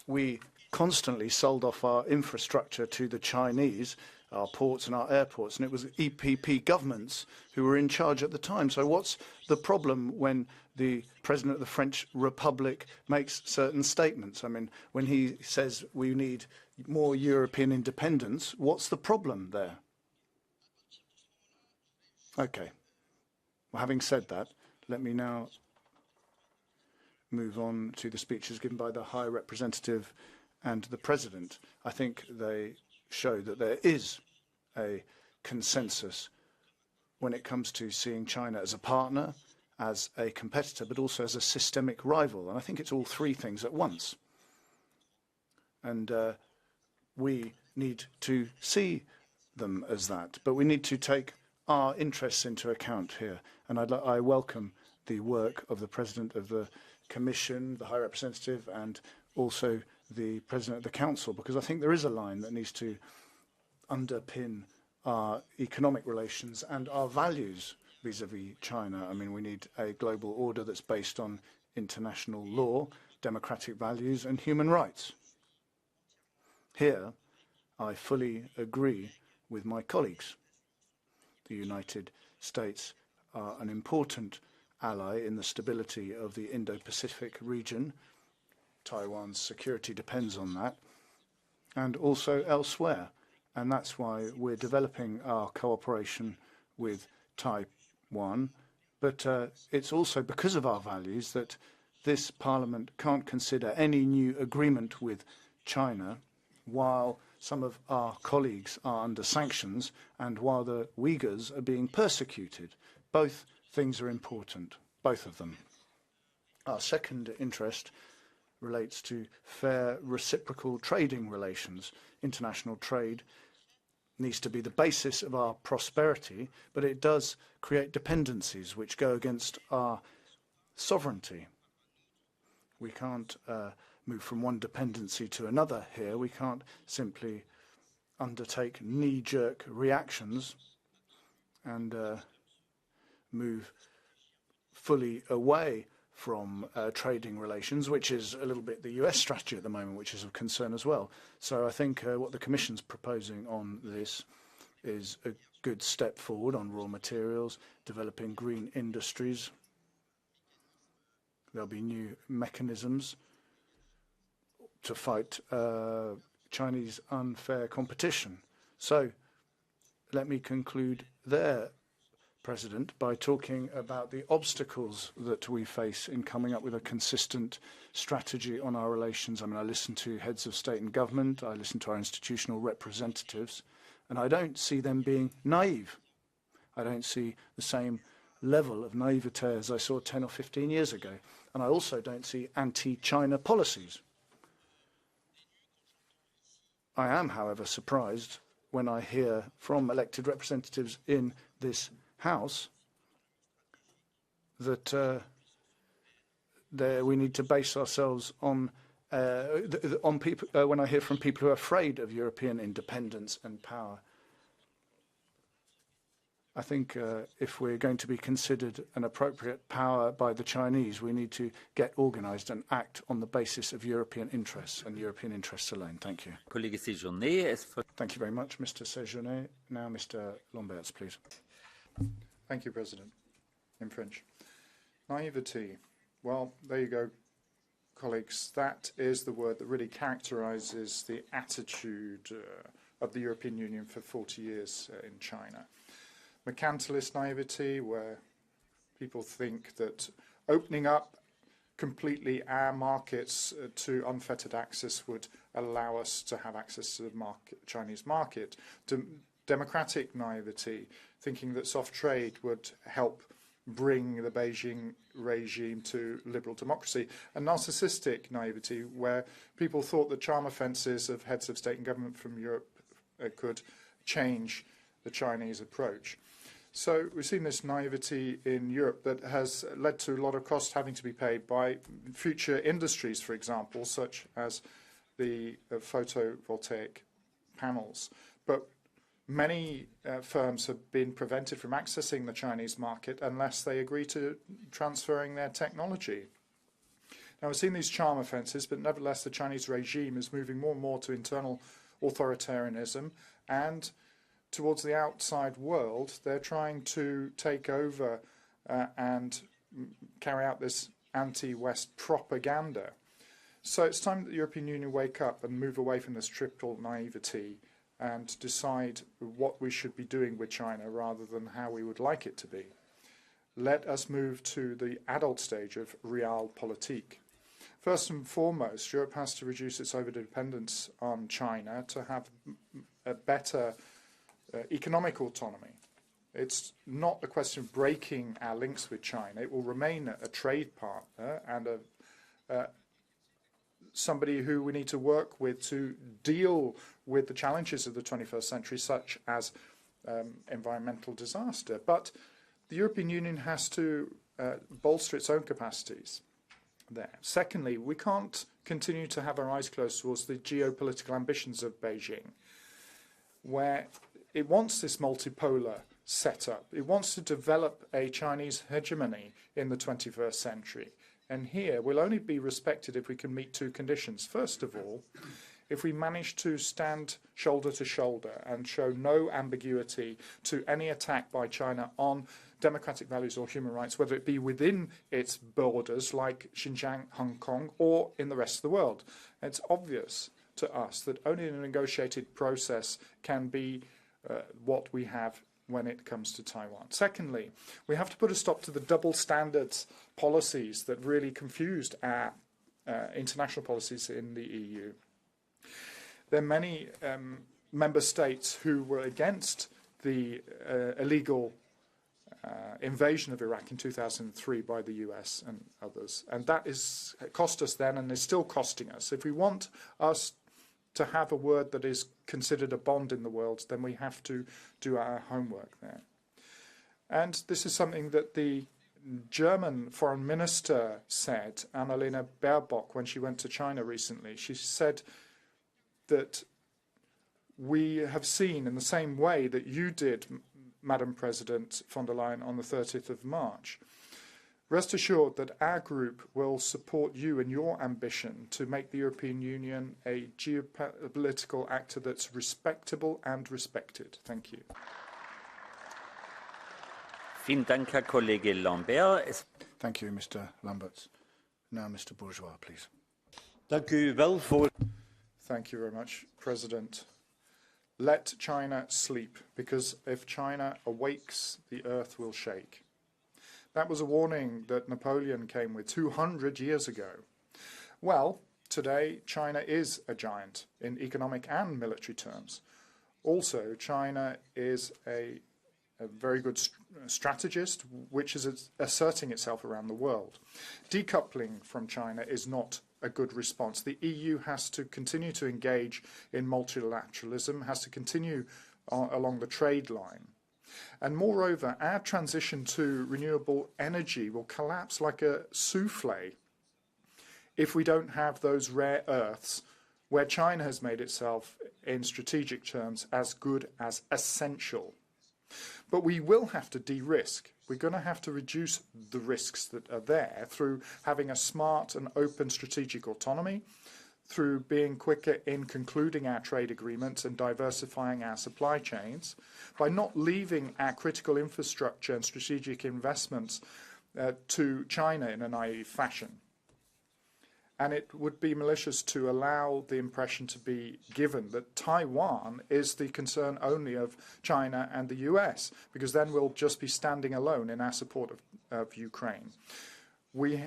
we constantly sold off our infrastructure to the Chinese, our ports and our airports, and it was EPP governments who were in charge at the time. So what's the problem when the President of the French Republic makes certain statements? I mean, when he says we need more European independence, what's the problem there? Okay. Well, having said that, let me now move on to the speeches given by the High Representative and the President. I think they show that there is a consensus when it comes to seeing China as a partner, as a competitor, but also as a systemic rival. And I think it's all three things at once. And we need to see them as that. But we need to take our interests into account here. And I welcome the work of the President of the Commission, the High Representative, and also the President of the Council, because I think there is a line that needs to underpin our economic relations and our values vis-à-vis China. I mean, we need a global order that's based on international law, democratic values, and human rights. Here, I fully agree with my colleagues. The United States are an important ally in the stability of the Indo-Pacific region. Taiwan's security depends on that, and also elsewhere. And that's why we're developing our cooperation with Taiwan. But it's also because of our values that this Parliament can't consider any new agreement with China while some of our colleagues are under sanctions and while the Uyghurs are being persecuted. Both things are important, both of them. Our second interest relates to fair reciprocal trading relations. International trade needs to be the basis of our prosperity, but it does create dependencies which go against our sovereignty. We can't move from one dependency to another here. We can't simply undertake knee-jerk reactions and move fully away from trading relations, which is a little bit the US strategy at the moment, which is of concern as well. So I think what the Commission's proposing on this is a good step forward on raw materials, developing green industries. There'll be new mechanisms to fight Chinese unfair competition. So let me conclude there, President, by talking about the obstacles that we face in coming up with a consistent strategy on our relations. I mean, I listen to heads of state and government, I listen to our institutional representatives, and I don't see them being naive. I don't see the same level of naivete as I saw 10 or 15 years ago. And I also don't see anti-China policies. I am, however, surprised when I hear from elected representatives in this House that we need to base ourselves on people. When I hear from people who are afraid of European independence and power, I think if we're going to be considered an appropriate power by the Chinese, we need to get organised and act on the basis of European interests and European interests alone. Thank you. Thank you very much, Mr. Séjourné. Now, Mr. Lamberts, please. Thank you, President. In French. Naivety. Well, there you go, colleagues. That is the word that really characterises the attitude of the European Union for 40 years in China. Mercantilist naivety, where people think that opening up completely our markets to unfettered access would allow us to have access to the Chinese market. Democratic naivety, thinking that soft trade would help bring the Beijing regime to liberal democracy. And narcissistic naivety, where people thought that charm offences of heads of state and government from Europe could change the Chinese approach. So we've seen this naivety in Europe that has led to a lot of costs having to be paid by future industries, for example, such as the photovoltaic panels. But many firms have been prevented from accessing the Chinese market unless they agree to transferring their technology. Now, we've seen these charm offences, but nevertheless the Chinese regime is moving more and more to internal authoritarianism, and towards the outside world, they're trying to take over and carry out this anti-West propaganda. So it's time that the European Union wake up and move away from this triple naivety and decide what we should be doing with China rather than how we would like it to be. Let us move to the adult stage of realpolitik. First and foremost, Europe has to reduce its overdependence on China to have a better economic autonomy. It's not a question of breaking our links with China. It will remain a trade partner and somebody who we need to work with to deal with the challenges of the 21st century, such as environmental disaster. But the European Union has to bolster its own capacities there. Secondly, we can't continue to have our eyes closed towards the geopolitical ambitions of Beijing, where it wants this multipolar setup. It wants to develop a Chinese hegemony in the 21st century. And here we'll only be respected if we can meet two conditions. First of all, if we manage to stand shoulder to shoulder and show no ambiguity to any attack by China on democratic values or human rights, whether it be within its borders like Xinjiang, Hong Kong, or in the rest of the world. It's obvious to us that only a negotiated process can be what we have when it comes to Taiwan. Secondly, we have to put a stop to the double standards policies that really confused our international policies in the EU. There are many member states who were against the illegal invasion of Iraq in 2003 by the US and others. And that cost us then and is still costing us. If we want us to have a word that is considered a bond in the world, then we have to do our homework there. And this is something that the German foreign minister said, Annalena Baerbock, when she went to China recently. She said that we have seen in the same way that you did, Madam President von der Leyen, on the 30th of March. Rest assured that our group will support you in your ambition to make the European Union a geopolitical actor that's respectable and respected. Thank you. Vielen Dank, Herr Kollege Lambert. Thank you, Mr. Lamberts. Now, Mr. Bourgeois, please. Dank u wel voor. Thank you very much, President. Let China sleep, because if China awakes, the earth will shake. That was a warning that Napoleon came with 200 years ago. Well, today China is a giant in economic and military terms. Also, China is a very good strategist, which is asserting itself around the world. Decoupling from China is not a good response. The EU has to continue to engage in multilateralism, has to continue along the trade line. And moreover, our transition to renewable energy will collapse like a souffle if we don't have those rare earths where China has made itself, in strategic terms, as good as essential. But we will have to de-risk. We're going to have to reduce the risks that are there through having a smart and open strategic autonomy, through being quicker in concluding our trade agreements and diversifying our supply chains, by not leaving our critical infrastructure and strategic investments to China in a naive fashion. And it would be malicious to allow the impression to be given that Taiwan is the concern only of China and the US, because then we'll just be standing alone in our support of Ukraine. We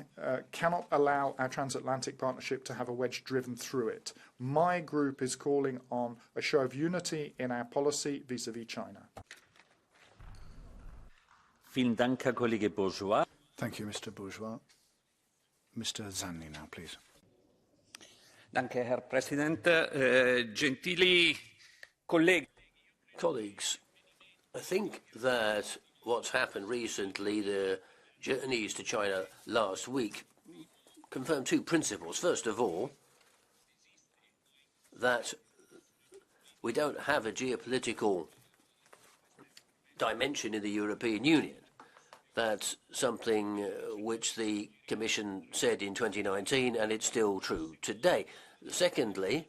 cannot allow our transatlantic partnership to have a wedge driven through it. My group is calling on a show of unity in our policy vis-à-vis China. Vielen Dank, Herr Kollege Bourgeois. Thank you, Mr. Bourgeois. Mr. Zanni now, please. Danke, Herr Präsident. Gentili colleghi. Colleagues, I think that what's happened recently, the journeys to China last week, confirmed two principles. First of all, that we don't have a geopolitical dimension in the European Union. That's something which the Commission said in 2019, and it's still true today. Secondly,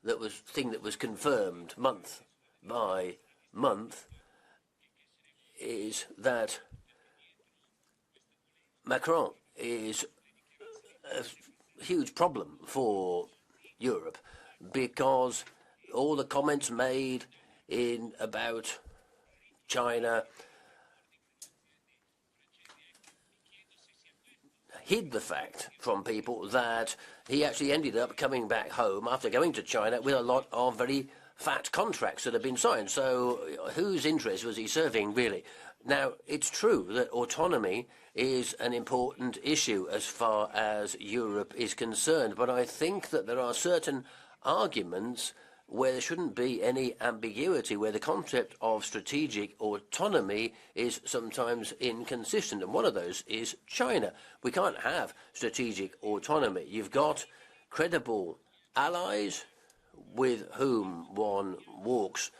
that was confirmed month by month is that Macron is a huge problem for Europe, because all the comments made about China hid the fact from people that he actually ended up coming back home after going to China with a lot of very fat contracts that have been signed. So whose interest was he serving, really? Now, it's true that autonomy is an important issue as far as Europe is concerned, but I think that there are certain arguments where there shouldn't be any ambiguity, where the concept of strategic autonomy is sometimes inconsistent. And one of those is China. We can't have strategic autonomy. You've got credible allies with whom one walks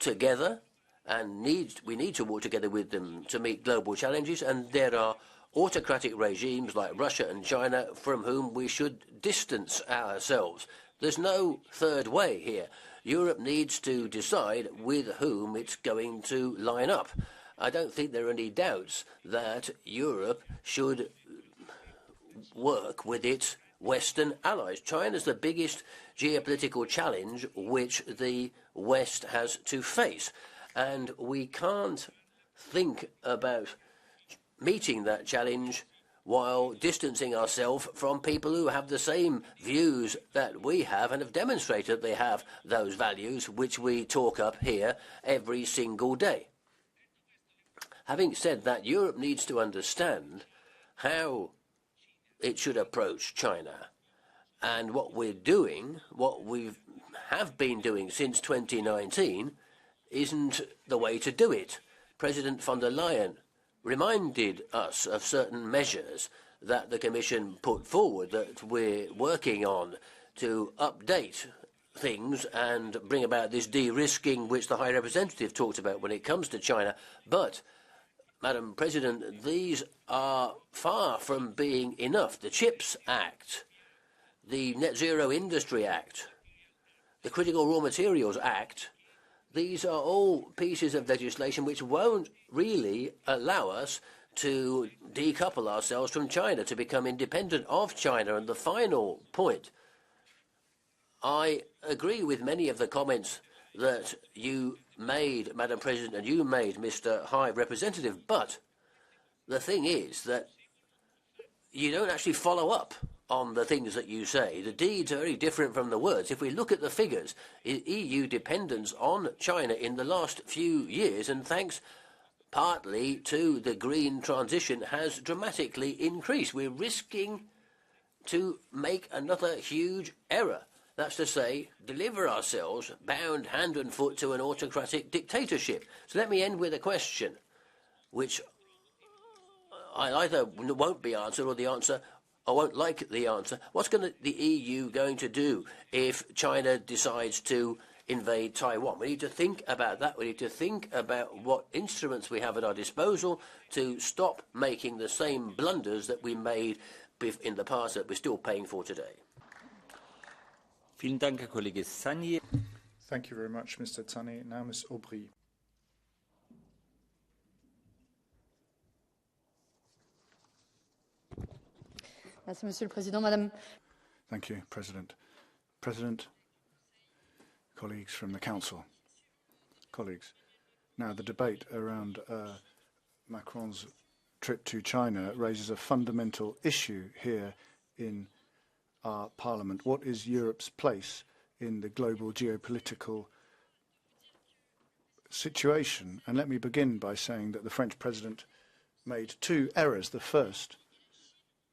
together, and we need to work together with them to meet global challenges, and there are autocratic regimes like Russia and China from whom we should distance ourselves. There's no third way here. Europe needs to decide with whom it's going to line up. I don't think there are any doubts that Europe should work with its Western allies. China's the biggest geopolitical challenge which the West has to face. And we can't think about meeting that challenge while distancing ourselves from people who have the same views that we have and have demonstrated they have those values which we talk up here every single day. Having said that, Europe needs to understand how it should approach China. And what we're doing, what we have been doing since 2019, isn't the way to do it. President von der Leyen reminded us of certain measures that the Commission put forward that we're working on to update things and bring about this de-risking which the High Representative talked about when it comes to China. But, Madam President, these are far from being enough. The CHIPS Act, the Net Zero Industry Act, the Critical Raw Materials Act, these are all pieces of legislation which won't really allow us to decouple ourselves from China, to become independent of China. And the final point, I agree with many of the comments that you made, Madam President, and you made, Mr. High Representative, but the thing is that you don't actually follow up on the things that you say. The deeds are very different from the words. If we look at the figures, EU dependence on China in the last few years, and thanks partly to the green transition, has dramatically increased. We're risking to make another huge error. That's to say, deliver ourselves bound hand and foot to an autocratic dictatorship. So let me end with a question, which I either won't be answered, or the answer I won't like the answer. What's the EU going to do if China decides to invade Taiwan? We need to think about that. We need to think about what instruments we have at our disposal to stop making the same blunders that we made in the past that we're still paying for today. Vielen Dank, Herr Kollege Sagnier. Thank you very much, Mr. Tsani. Now, Ms. Aubry. Monsieur le Président, Madame. Thank you, President. President, colleagues from the Council, colleagues. Now, the debate around Macron's trip to China raises a fundamental issue here in our Parliament. What is Europe's place in the global geopolitical situation? And let me begin by saying that the French President made two errors. The first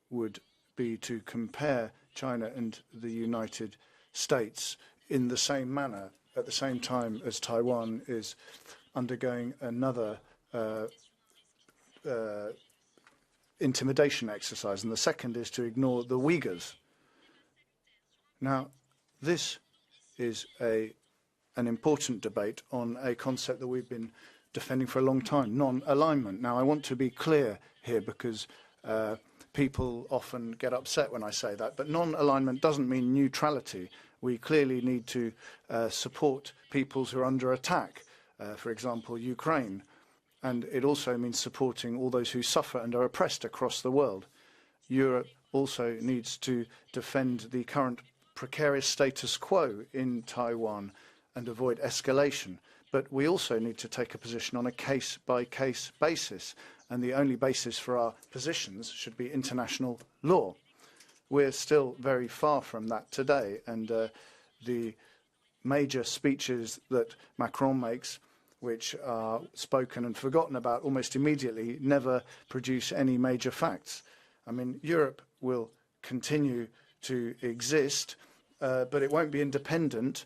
would be to compare China and the United States in the same manner at the same time as Taiwan is undergoing another intimidation exercise. And the second is to ignore the Uyghurs. Now, this is an important debate on a concept that we've been defending for a long time, non-alignment. Now, I want to be clear here because people often get upset when I say that, but non-alignment doesn't mean neutrality. We clearly need to support peoples who are under attack, for example, Ukraine. And it also means supporting all those who suffer and are oppressed across the world. Europe also needs to defend the current precarious status quo in Taiwan and avoid escalation. But we also need to take a position on a case-by-case basis. And the only basis for our positions should be international law. We're still very far from that today, and the major speeches that Macron makes, which are spoken and forgotten about almost immediately, never produce any major facts. I mean, Europe will continue to exist, but it won't be independent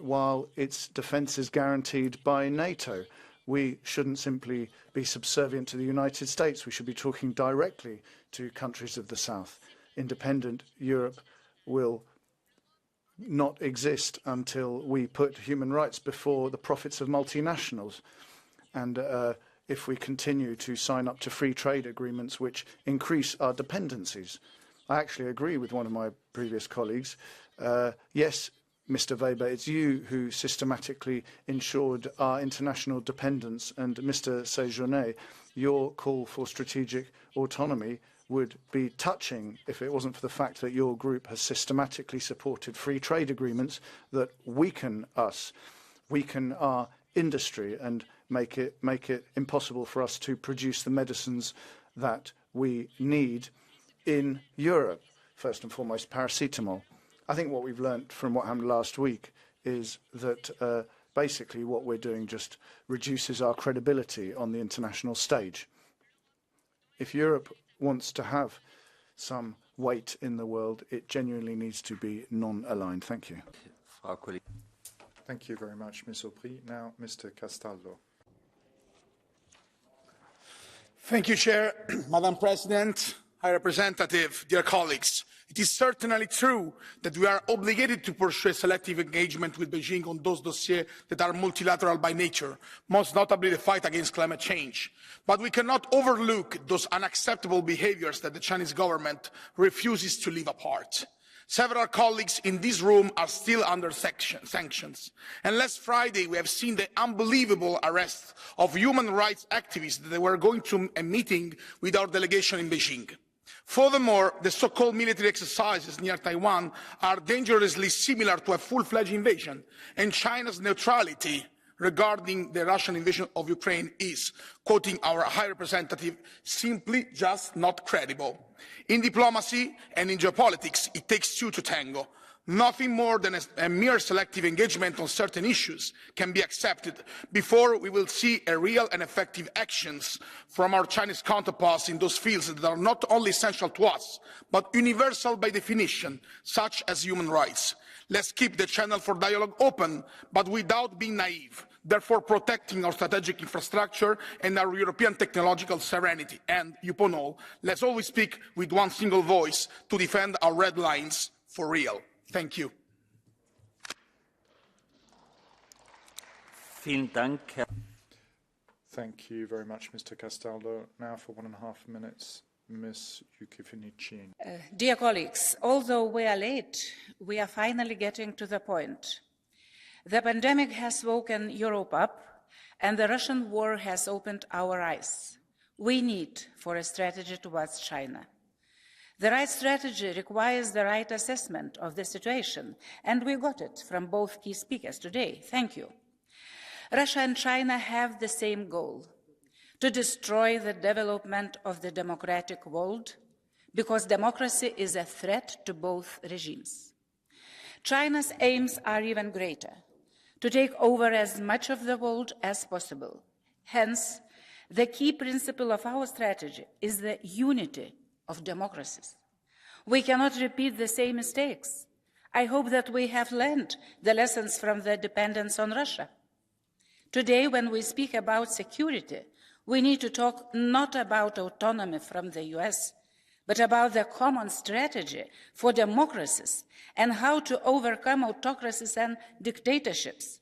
while its defence is guaranteed by NATO. We shouldn't simply be subservient to the United States. We should be talking directly to countries of the South. Independent Europe will not exist until we put human rights before the profits of multinationals. And if we continue to sign up to free trade agreements which increase our dependencies. I actually agree with one of my previous colleagues. Yes, Mr. Weber, it's you who systematically ensured our international dependence, and Mr. Séjourné, your call for strategic autonomy would be touching if it wasn't for the fact that your group has systematically supported free trade agreements that weaken us, weaken our industry, and make it impossible for us to produce the medicines that we need in Europe. First and foremost, paracetamol. I think what we've learnt from what happened last week is that basically what we're doing just reduces our credibility on the international stage. If Europe wants to have some weight in the world, it genuinely needs to be non-aligned. Thank you. Thank you very much, Ms. Aubry. Now, Mr. Castaldo. Thank you, Chair. Madam President, High Representative, dear colleagues. It is certainly true that we are obligated to pursue a selective engagement with Beijing on those dossiers that are multilateral by nature, most notably the fight against climate change. But we cannot overlook those unacceptable behaviors that the Chinese government refuses to leave apart. Several colleagues in this room are still under sanctions. And last Friday, we have seen the unbelievable arrest of human rights activists that were going to a meeting with our delegation in Beijing. Furthermore, the so-called military exercises near Taiwan are dangerously similar to a full-fledged invasion, and China's neutrality regarding the Russian invasion of Ukraine is, quoting our High Representative, simply just not credible. In diplomacy and in geopolitics, it takes two to tango. Nothing more than a mere selective engagement on certain issues can be accepted before we will see a real and effective actions from our Chinese counterparts in those fields that are not only essential to us, but universal by definition, such as human rights. Let's keep the channel for dialogue open, but without being naive, therefore protecting our strategic infrastructure and our European technological serenity. And, upon all, let's always speak with one single voice to defend our red lines for real. Thank you. Thank you very much, Mr. Castaldo. Now for 1.5 minutes, Ms. Ukifinichien. Dear colleagues, although we are late, we are finally getting to the point. The pandemic has woken Europe up, and the Russian war has opened our eyes. We need for a strategy towards China. The right strategy requires the right assessment of the situation, and we got it from both key speakers today. Thank you. Russia and China have the same goal: to destroy the development of the democratic world, because democracy is a threat to both regimes. China's aims are even greater: to take over as much of the world as possible. Hence, the key principle of our strategy is the unity of democracies. We cannot repeat the same mistakes. I hope that we have learned the lessons from the dependence on Russia. Today, when we speak about security, we need to talk not about autonomy from the US, but about the common strategy for democracies and how to overcome autocracies and dictatorships.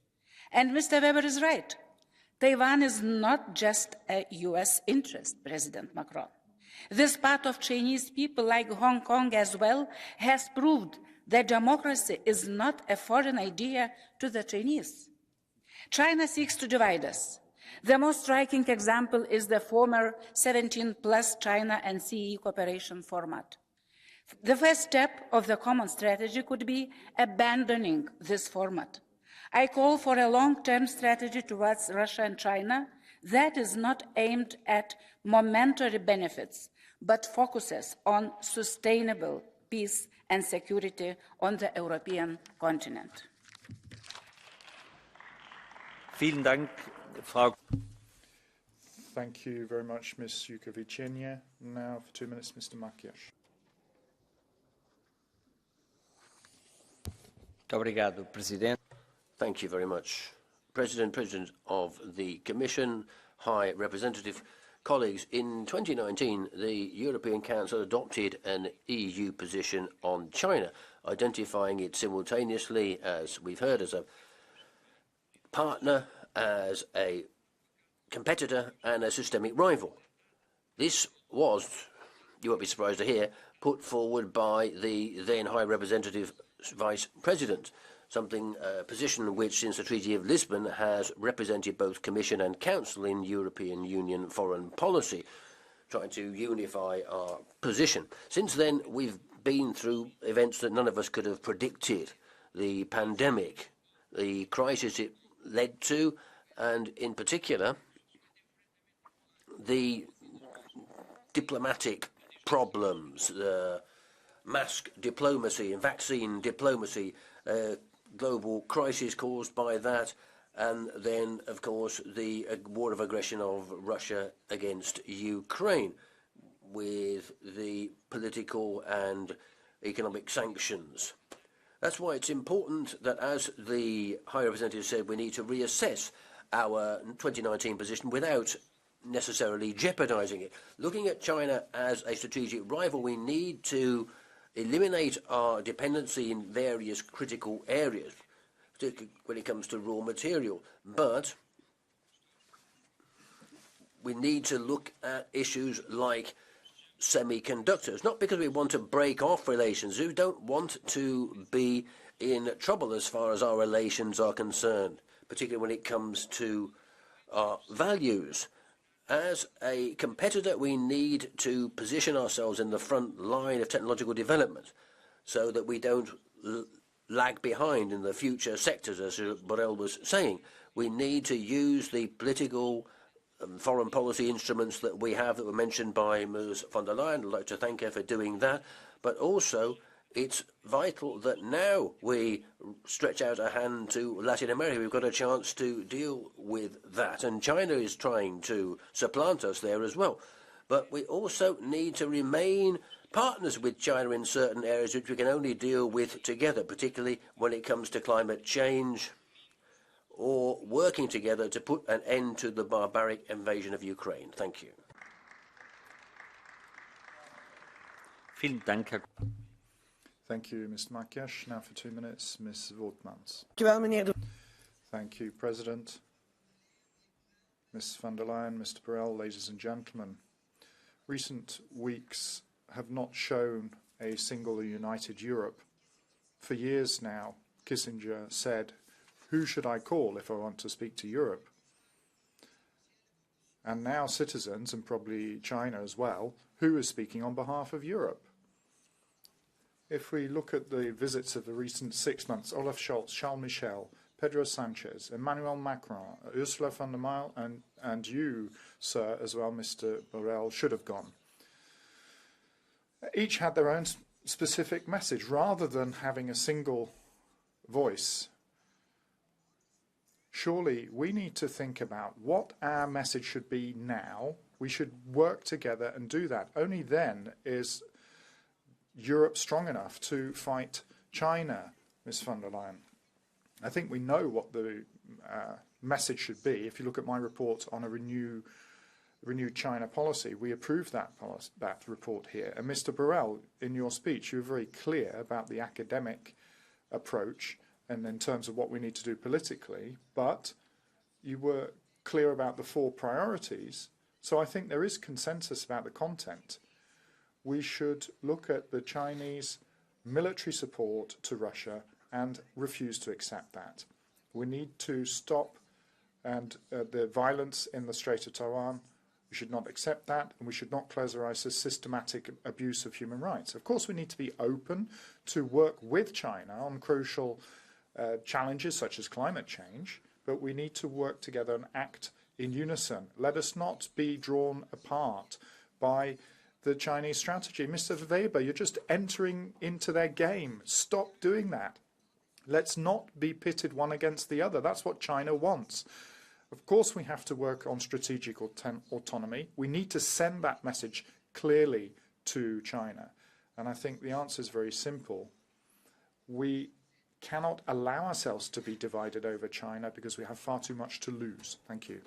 And Mr. Weber is right. Taiwan is not just a US interest, President Macron. This part of Chinese people, like Hong Kong as well, has proved that democracy is not a foreign idea to the Chinese. China seeks to divide us. The most striking example is the former 17+ China and CE cooperation format. The first step of the common strategy could be abandoning this format. I call for a long-term strategy towards Russia and China that is not aimed at momentary benefits, but focuses on sustainable peace and security on the European continent. Vielen Dank, Frau. Thank you very much, Ms. Ukifinichien. Now for 2 minutes, Mr. Makiash. Thank Thank you very much. President of the Commission, High Representative, colleagues, in 2019, the European Council adopted an EU position on China, identifying it simultaneously, as we've heard, as a partner, as a competitor, and a systemic rival. This was, you won't be surprised to hear, put forward by the then High Representative Vice President, a position which, since the Treaty of Lisbon, has represented both Commission and Council in European Union foreign policy, trying to unify our position. Since then, we've been through events that none of us could have predicted. The pandemic, the crisis it led to, and in particular, the diplomatic problems, the mask diplomacy and vaccine diplomacy, global crisis caused by that, and then, of course, the war of aggression of Russia against Ukraine, with the political and economic sanctions. That's why it's important that, as the High Representative said, we need to reassess our 2019 position without necessarily jeopardizing it. Looking at China as a strategic rival, we need to eliminate our dependency in various critical areas, particularly when it comes to raw material. But we need to look at issues like semiconductors, not because we want to break off relations. We don't want to be in trouble as far as our relations are concerned, particularly when it comes to our values. As a competitor, we need to position ourselves in the front line of technological development so that we don't lag behind in the future sectors, as Borrell was saying. We need to use the political foreign policy instruments that we have that were mentioned by Ms. von der Leyen. I'd like to thank her for doing that. But also, it's vital that now we stretch out a hand to Latin America. We've got a chance to deal with that. And China is trying to supplant us there as well. But we also need to remain partners with China in certain areas which we can only deal with together, particularly when it comes to climate change or working together to put an end to the barbaric invasion of Ukraine. Thank you. Vielen Dank, Herr Thank you, Mr. Makiash. Now for 2 minutes, Ms. Wortmans. Thank you, President. Ms. von der Leyen, Mr. Borrell, ladies and gentlemen. Recent weeks have not shown a single united Europe. For years now, Kissinger said, "Who should I call if I want to speak to Europe?" And now citizens, and probably China as well, who is speaking on behalf of Europe? If we look at the visits of the recent 6 months, Olaf Scholz, Charles Michel, Pedro Sanchez, Emmanuel Macron, Ursula von der Leyen, and you, sir, as well, Mr. Borrell, should have gone. Each had their own specific message, rather than having a single voice. Surely we need to think about what our message should be now. We should work together and do that. Only then is Europe strong enough to fight China, Ms. von der Leyen. I think we know what the message should be. If you look at my report on a renewed China policy, we approved that report here. And Mr. Borrell, in your speech, you were very clear about the academic approach and in terms of what we need to do politically, but you were clear about the 4 priorities. So I think there is consensus about the content. We should look at the Chinese military support to Russia and refuse to accept that. We need to stop the violence in the Strait of Taiwan. We should not accept that, and we should not close our eyes to systematic abuse of human rights. Of course, we need to be open to work with China on crucial challenges such as climate change, but we need to work together and act in unison. Let us not be drawn apart by the Chinese strategy. Mr. Weber, you're just entering into their game. Stop doing that. Let's not be pitted one against the other. That's what China wants. Of course, we have to work on strategic autonomy. We need to send that message clearly to China. And I think the answer is very simple. We cannot allow ourselves to be divided over China because we have far too much to lose. Thank you.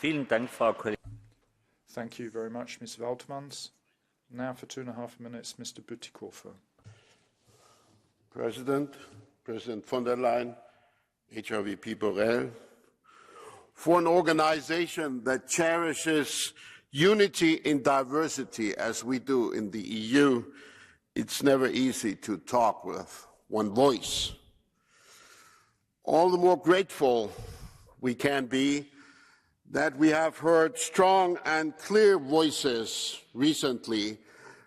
Vielen Dank, Frau Kollegin. Thank you very much, Ms. Weltmans. Now for 2.5 minutes, Mr. Bütikofer. President von der Leyen, HRVP Borrell, for an organization that cherishes unity in diversity as we do in the EU, it's never easy to talk with one voice. All the more grateful we can be that we have heard strong and clear voices recently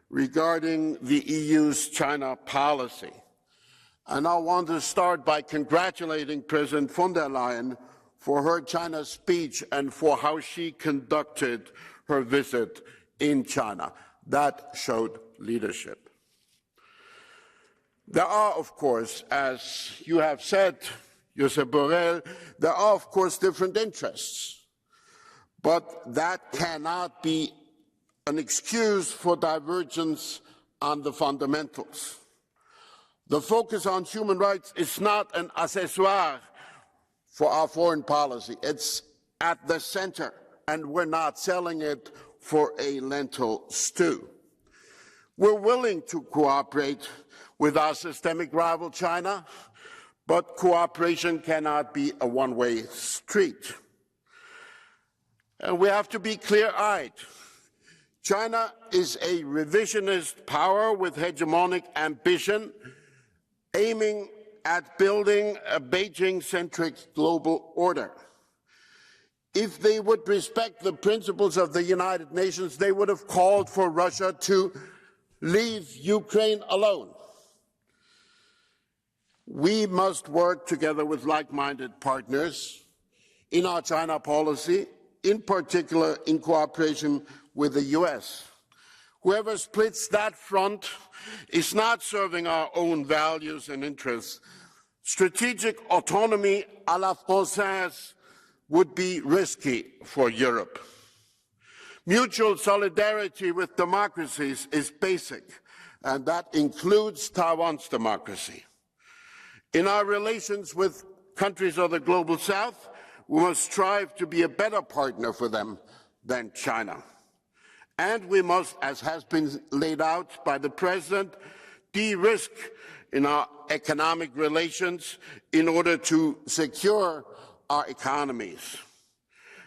regarding the EU's China policy. And I want to start by congratulating President von der Leyen for her China speech and for how she conducted her visit in China. That showed leadership. There are, of course, as you have said, Josep Borrell, there are, of course, different interests. But that cannot be an excuse for divergence on the fundamentals. The focus on human rights is not an accessoire for our foreign policy. It's at the center, and we're not selling it for a lentil stew. We're willing to cooperate with our systemic rival China, but cooperation cannot be a one-way street. And we have to be clear-eyed. China is a revisionist power with hegemonic ambition, aiming at building a Beijing-centric global order. If they would respect the principles of the United Nations, they would have called for Russia to leave Ukraine alone. We must work together with like-minded partners in our China policy, in particular in cooperation with the US. Whoever splits that front is not serving our own values and interests. Strategic autonomy à la française would be risky for Europe. Mutual solidarity with democracies is basic, and that includes Taiwan's democracy. In our relations with countries of the Global South, we must strive to be a better partner for them than China. And we must, as has been laid out by the President, de-risk in our economic relations in order to secure our economies.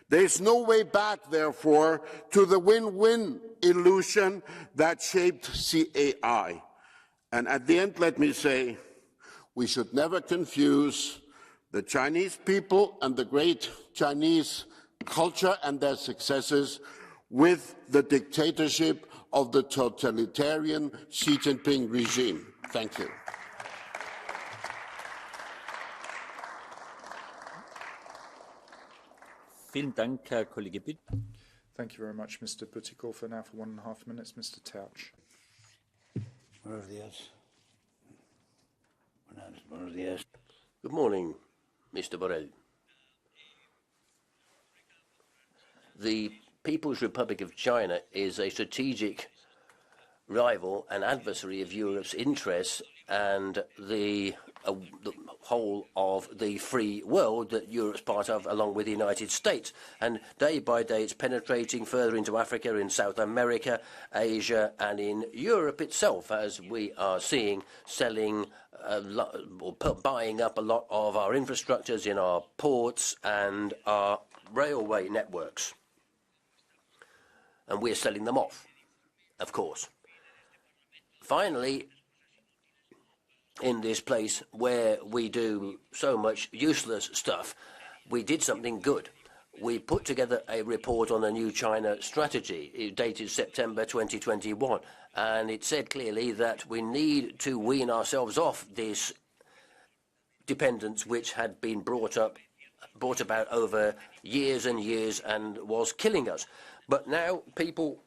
There is no way back, therefore, to the win-win illusion that shaped CAI. And at the end, let me say, we should never confuse the Chinese people and the great Chinese culture and their successes with the dictatorship of the totalitarian Xi Jinping regime. Thank you. Thank you very much, Mr. Bütikofer. Now for 1.5 minutes, Mr. Tauch. Buenos días. Buenos días. Good morning, Mr. Borrell. The People's Republic of China is a strategic rival and adversary of Europe's interests and the whole of the free world that Europe's part of, along with the United States. And day by day, it's penetrating further into Africa, in South America, Asia, and in Europe itself, as we are seeing, selling or buying up a lot of our infrastructures in our ports and our railway networks. And we're selling them off, of course. Finally, in this place where we do so much useless stuff, we did something good. We put together a report on a new China strategy, dated September 2021, and it said clearly that we need to wean ourselves off this dependence which had been brought about over years and years and was killing us. But now people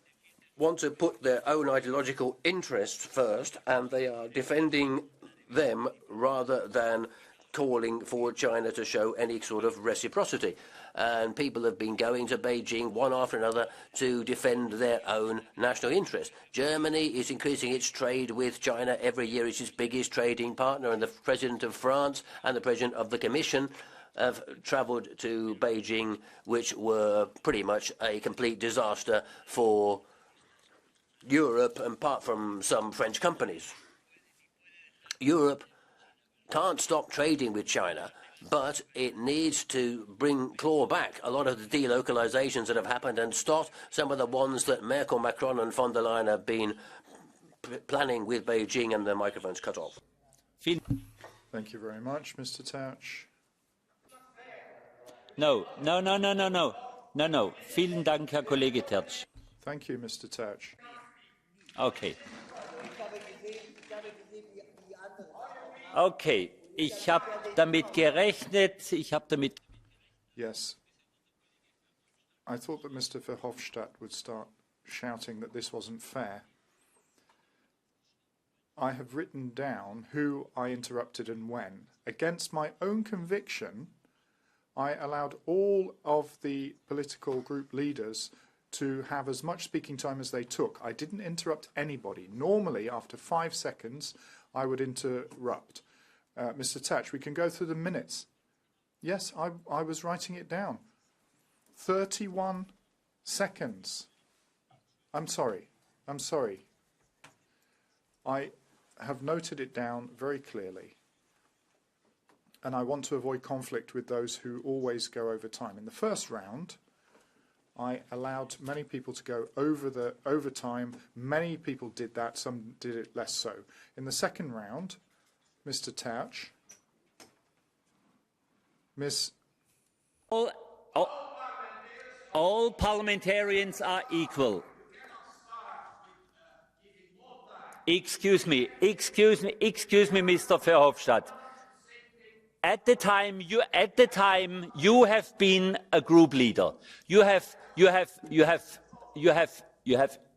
want to put their own ideological interests first, and they are defending them rather than calling for China to show any sort of reciprocity. and people have been going to Beijing one after another to defend their own national interest. Germany is increasing its trade with China every year. It's its biggest trading partner, and the President of France and the President of the Commission have travelled to Beijing, which were pretty much a complete disaster for Europe, apart from some French companies. Europe can't stop trading with China, but it needs to claw back a lot of the delocalizations that have happened and stop some of the ones that Merkel, Macron and von der Leyen have been planning with Beijing, and the microphone's cut off. Thank you very much, Mr. Tauch. No. Vielen Dank, Herr Kollege Tertsch. Thank you, Mr. Tauch. Okay. Okay, ich habe damit gerechnet, Yes. I thought that Mr. Verhofstadt would start shouting that this wasn't fair. I have written down who I interrupted and when. Against my own conviction, I allowed all of the political group leaders to have as much speaking time as they took. I didn't interrupt anybody. Normally, after 5 seconds, I would interrupt. Mr. Tauch, we can go through the minutes. Yes, I was writing it down. 31 seconds. I'm sorry. I have noted it down very clearly. And I want to avoid conflict with those who always go over time. In the first round, I allowed many people to go over time. Many people did that. Some did it less so. In the second round, Mr. Tauch, Ms. all parliamentarians are equal. Excuse me, Mr. Verhofstadt. At the time, you have been a group leader. You have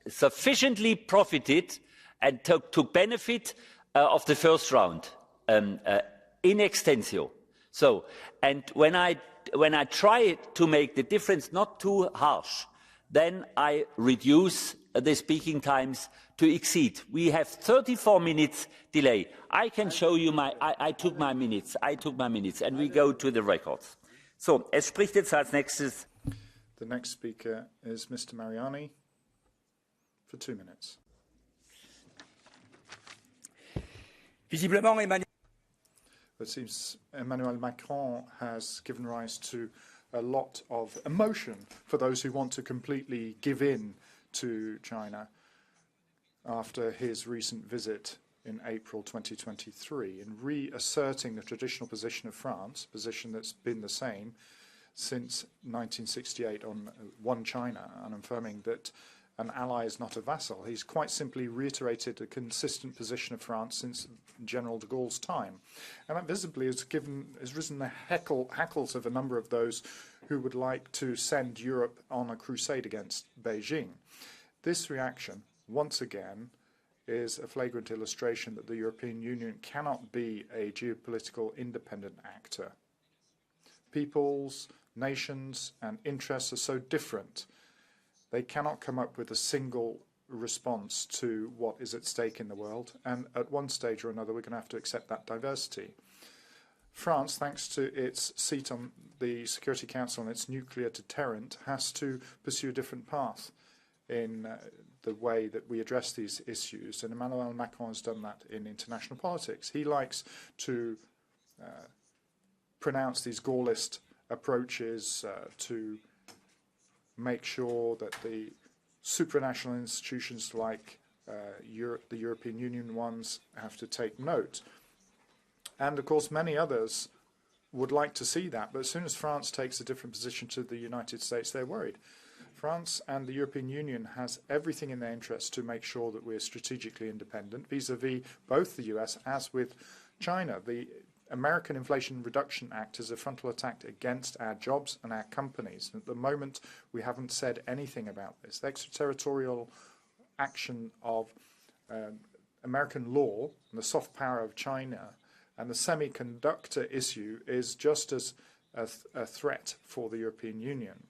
sufficiently profited and took benefit of the first round in extensio. So, and when I try to make the difference not too harsh, then I reduce the speaking times to exceed. We have 34 minutes delay. I can show you I took my minutes, and we go to the records. So, es spricht jetzt als nächstes. The next speaker is Mr. Mariani for 2 minutes. It seems Emmanuel Macron has given rise to a lot of emotion for those who want to completely give in to China after his recent visit in April 2023, in reasserting the traditional position of France, a position that's been the same since 1968 on One China, and affirming that an ally is not a vassal. He's quite simply reiterated a consistent position of France since General de Gaulle's time. And that visibly has risen the hackles of a number of those who would like to send Europe on a crusade against Beijing. This reaction, once again, is a flagrant illustration that the European Union cannot be a geopolitical independent actor. Peoples, nations, and interests are so different. They cannot come up with a single response to what is at stake in the world, and at one stage or another we're going to have to accept that diversity. France, thanks to its seat on the Security Council and its nuclear deterrent, has to pursue a different path in the way that we address these issues, and Emmanuel Macron has done that in international politics. He likes to pronounce these Gaullist approaches to make sure that the supranational institutions like the European Union ones have to take note. And of course many others would like to see that, but as soon as France takes a different position to the United States, they're worried. France and the European Union has everything in their interest to make sure that we're strategically independent vis-à-vis both the US as with China. The American Inflation Reduction Act is a frontal attack against our jobs and our companies. At the moment, we haven't said anything about this. The extraterritorial action of American law and the soft power of China and the semiconductor issue is just as a threat for the European Union.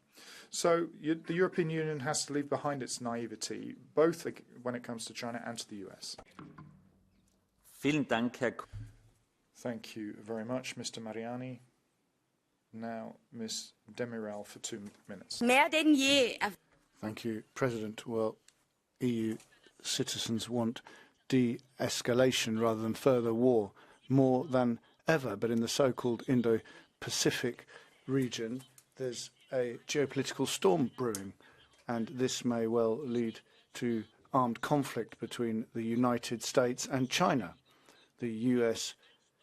So the European Union has to leave behind its naivety, both when it comes to China and to the US. Thank you very much, Mr. Mariani. Now, Ms. Demirel for 2 minutes. Thank you, President. Well, EU citizens want de-escalation rather than further war more than ever. But in the so-called Indo-Pacific region, there's a geopolitical storm brewing, and this may well lead to armed conflict between the United States and China. The US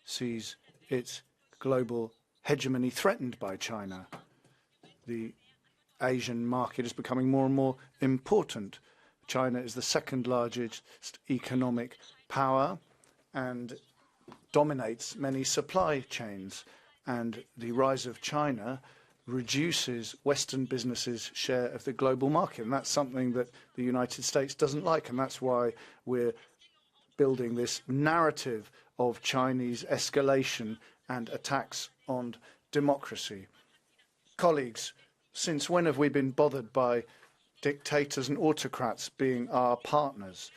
sees its global hegemony threatened by China. The Asian market is becoming more and more important. China is the second largest economic power and dominates many supply chains. And the rise of China reduces Western businesses' share of the global market. And that's something that the United States doesn't like. And that's why we're building this narrative of Chinese escalation and attacks on democracy. Colleagues, since when have we been bothered by dictators and autocrats being our partners?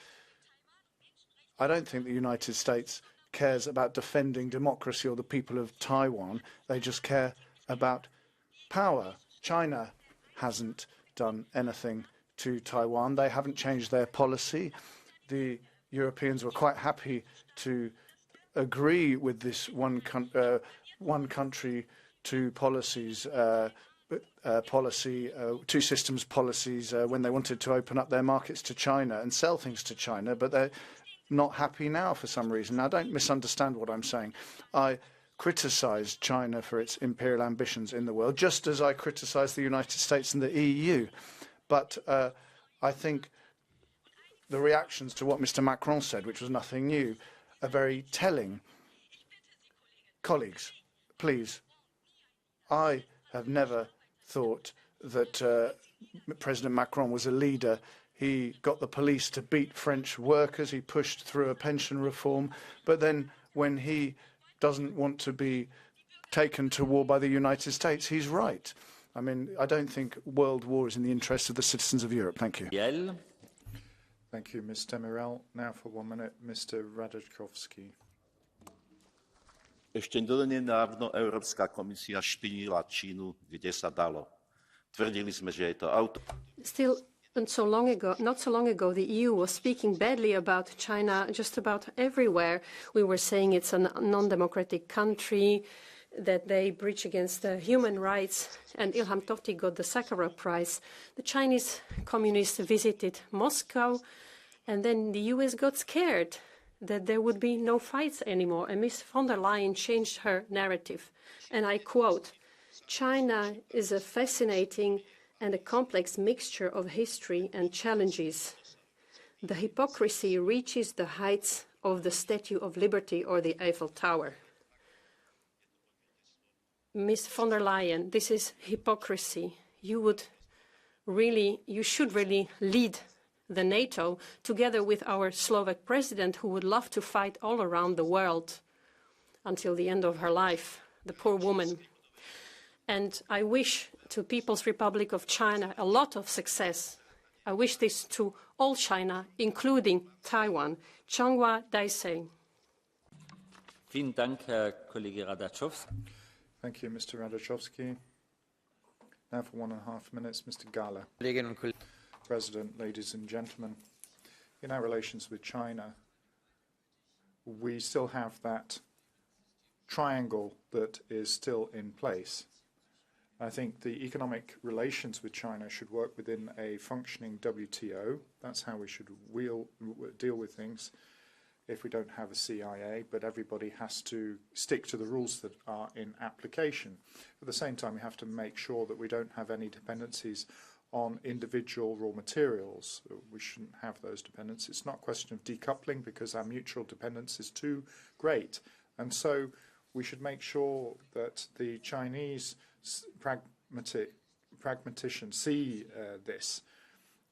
I don't think the United States cares about defending democracy or the people of Taiwan. They just care about power. China hasn't done anything to Taiwan. They haven't changed their policy. The Europeans were quite happy to agree with this one country, two policies two systems policies when they wanted to open up their markets to China and sell things to China, but they're not happy now for some reason. Now, don't misunderstand what I'm saying. I criticise China for its imperial ambitions in the world, just as I criticise the United States and the EU. But I think the reactions to what Mr. Macron said, which was nothing new, are very telling. Colleagues, please, I have never thought that President Macron was a leader. He got the police to beat French workers. He pushed through a pension reform. But then when he doesn't want to be taken to war by the United States, he's right. I mean, I don't think world war is in the interest of the citizens of Europe. Thank you. Thank you, Ms. Demirel. Now for 1 minute, Mr. Radeczkowski. Ešte nedávno Európska komisia špinila Čínu, kde sa dalo. Tvrdili sme, že je to auto. Still, not so long ago, the EU was speaking badly about China just about everywhere. We were saying it's a non-democratic country, that they breach against human rights, and Ilham Tohti got the Sakharov Prize. The Chinese communists visited Moscow, and then the US got scared that there would be no fights anymore. And Ms. von der Leyen changed her narrative. And I quote, "China is a fascinating and a complex mixture of history and challenges. The hypocrisy reaches the heights of the Statue of Liberty or the Eiffel Tower." Ms. von der Leyen, this is hypocrisy. You should really lead the NATO together with our Slovak president, who would love to fight all around the world until the end of her life, the poor woman. And I wish to People's Republic of China a lot of success. I wish this to all China, including Taiwan. Changhua Daisei. Vielen Dank, Herr Kollege Radeczkowski. Thank you, Mr. Radeczkowski. Now for 1.5 minutes, Mr. Gala. President, ladies and gentlemen, in our relations with China, we still have that triangle that is still in place. I think the economic relations with China should work within a functioning WTO. That's how we should deal with things if we don't have a CIA, but everybody has to stick to the rules that are in application. At the same time, we have to make sure that we don't have any dependencies on individual raw materials. We shouldn't have those dependencies. It's not a question of decoupling because our mutual dependence is too great. And so we should make sure that the Chinese pragmaticians see this,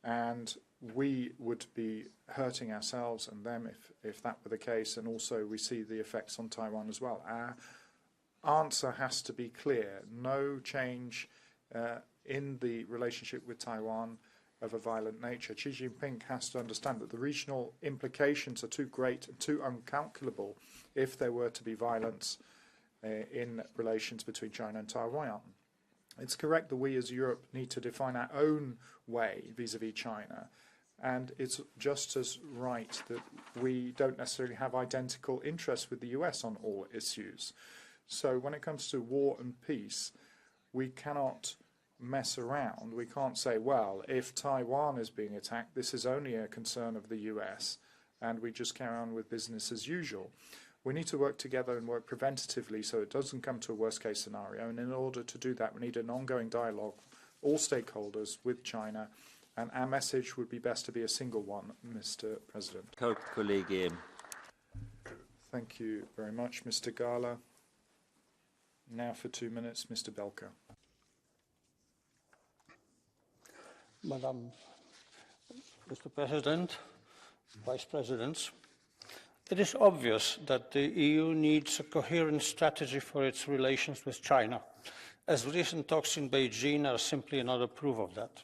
and we would be hurting ourselves and them if that were the case, and also we see the effects on Taiwan as well. Our answer has to be clear. No change in the relationship with Taiwan of a violent nature. Xi Jinping has to understand that the regional implications are too great and too uncalculable if there were to be violence in relations between China and Taiwan. It's correct that we as Europe need to define our own way vis-à-vis China, and it's just as right that we don't necessarily have identical interests with the US on all issues. So when it comes to war and peace, we cannot mess around. We can't say, well, if Taiwan is being attacked, this is only a concern of the US, and we just carry on with business as usual. We need to work together and work preventatively so it doesn't come to a worst-case scenario, and in order to do that, we need an ongoing dialogue, all stakeholders, with China, and our message would be best to be a single one, Mr. President. Thank you very much, Mr. Gala. Now for 2 minutes, Mr. Belka. Mr. President, Vice Presidents, it is obvious that the EU needs a coherent strategy for its relations with China, as recent talks in Beijing are simply another proof of that.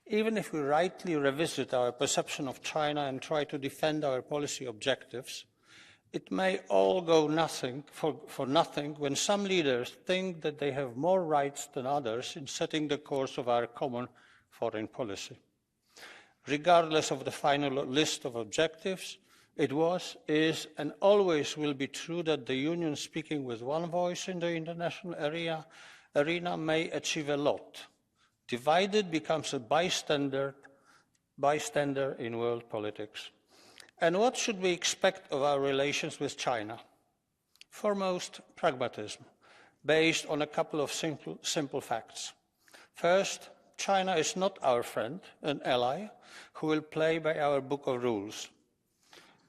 Even if we rightly revisit our perception of China and try to defend our policy objectives, it may all go for nothing when some leaders think that they have more rights than others in setting the course of our common foreign policy. Regardless of the final list of objectives, it was, is, and always will be true that the Union speaking with one voice in the international arena may achieve a lot. Divided becomes a bystander in world politics. And what should we expect of our relations with China? Foremost, pragmatism, based on a couple of simple facts. First, China is not our friend, an ally, who will play by our book of rules.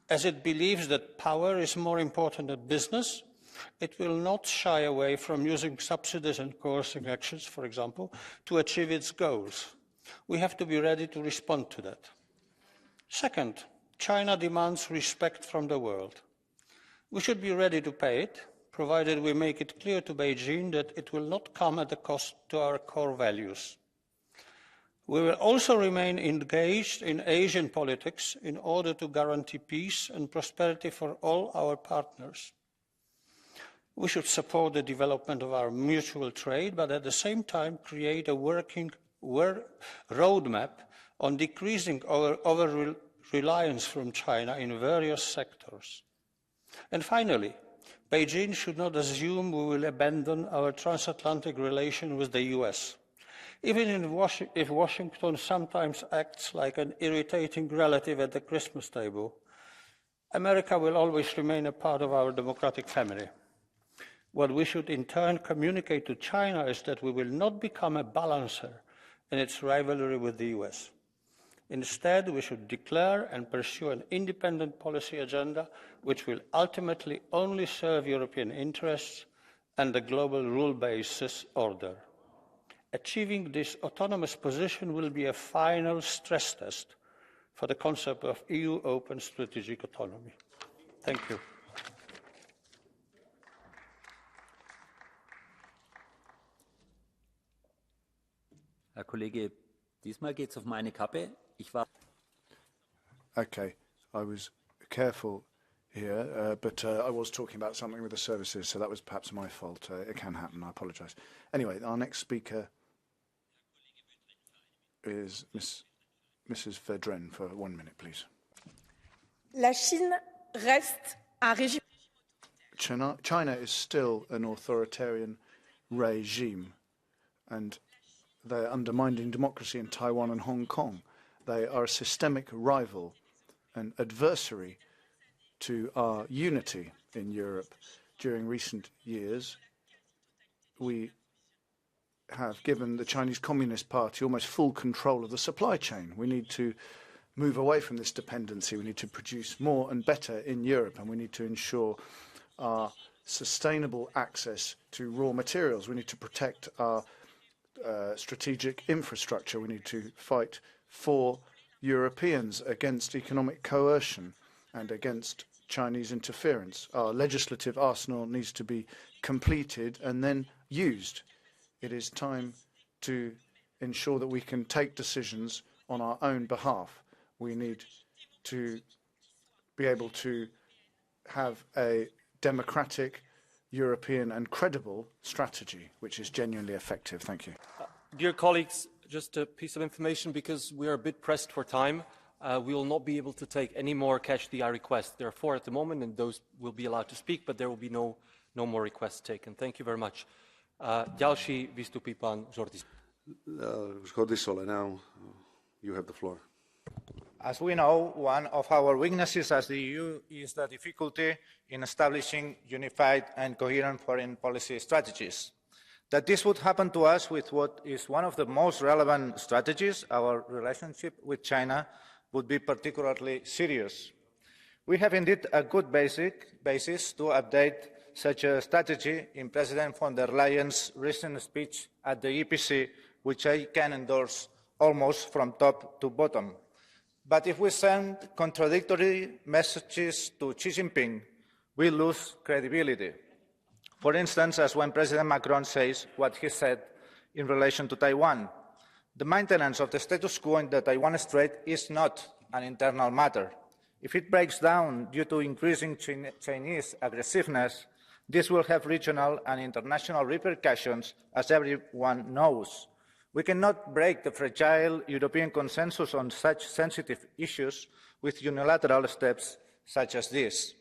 As it believes that power is more important than business, it will not shy away from using subsidies and coercing actions, for example, to achieve its goals. We have to be ready to respond to that. Second, China demands respect from the world. We should be ready to pay it, provided we make it clear to Beijing that it will not come at the cost to our core values. We will also remain engaged in Asian politics in order to guarantee peace and prosperity for all our partners. We should support the development of our mutual trade, but at the same time create a working roadmap on decreasing our over-reliance from China in various sectors. And finally, Beijing should not assume we will abandon our transatlantic relation with the US. Even if Washington sometimes acts like an irritating relative at the Christmas table, America will always remain a part of our democratic family. What we should in turn communicate to China is that we will not become a balancer in its rivalry with the US. Instead, we should declare and pursue an independent policy agenda which will ultimately only serve European interests and the global rule-based order. Achieving this autonomous position will be a final stress test for the concept of EU open strategic autonomy. Thank you. Herr Kollege, diesmal geht's auf meine Kappe. Okay, I was careful here, but I was talking about something with the services, so that was perhaps my fault. It can happen, I apologise. Anyway, our next speaker is Mrs. Verdren for 1 minute, please. La Chine reste un régime. China is still an authoritarian regime, and they're undermining democracy in Taiwan and Hong Kong. They are a systemic rival, an adversary to our unity in Europe. During recent years, we have given the Chinese Communist Party almost full control of the supply chain. We need to move away from this dependency. We need to produce more and better in Europe, and we need to ensure our sustainable access to raw materials. We need to protect our strategic infrastructure. We need to fight for Europeans against economic coercion and against Chinese interference. Our legislative arsenal needs to be completed and then used. It is time to ensure that we can take decisions on our own behalf. We need to be able to have a democratic, European and credible strategy, which is genuinely effective. Thank you. Dear colleagues, just a piece of information because we are a bit pressed for time. We will not be able to take any more catch the eye requests. There are 4 at the moment and those will be allowed to speak, but there will be no more requests taken. Thank you very much. Ďalší vystupí pán Žordis. Žordisole, now you have the floor. As we know, one of our weaknesses as the EU is the difficulty in establishing unified and coherent foreign policy strategies. That this would happen to us with what is one of the most relevant strategies, our relationship with China, would be particularly serious. We have indeed a good basis to update such a strategy in President von der Leyen's recent speech at the EPC, which I can endorse almost from top to bottom. But if we send contradictory messages to Xi Jinping, we lose credibility. For instance, as when President Macron says what he said in relation to Taiwan. The maintenance of the status quo in the Taiwan Strait is not an internal matter. If it breaks down due to increasing Chinese aggressiveness, this will have regional and international repercussions, as everyone knows. We cannot break the fragile European consensus on such sensitive issues with unilateral steps such as this.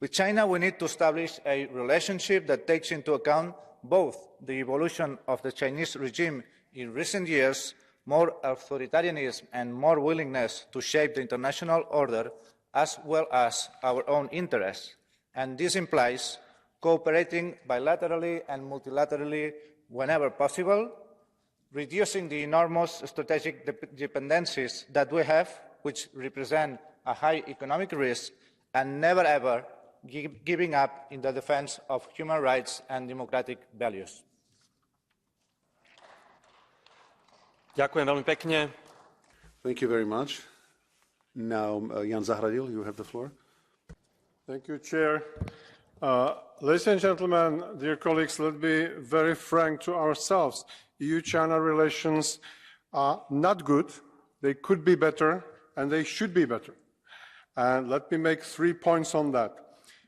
With China, we need to establish a relationship that takes into account both the evolution of the Chinese regime in recent years, more authoritarianism and more willingness to shape the international order, as well as our own interests. And this implies cooperating bilaterally and multilaterally whenever possible, reducing the enormous strategic dependencies that we have, which represent a high economic risk, and never ever giving up in the defense of human rights and democratic values. Ďakujem veľmi pekne. Thank you very much. Now, Jan Zahradil, you have the floor. Thank you, Chair. Ladies and gentlemen, dear colleagues, let's be very frank to ourselves. EU-China relations are not good. They could be better, and they should be better. And let me make 3 points on that.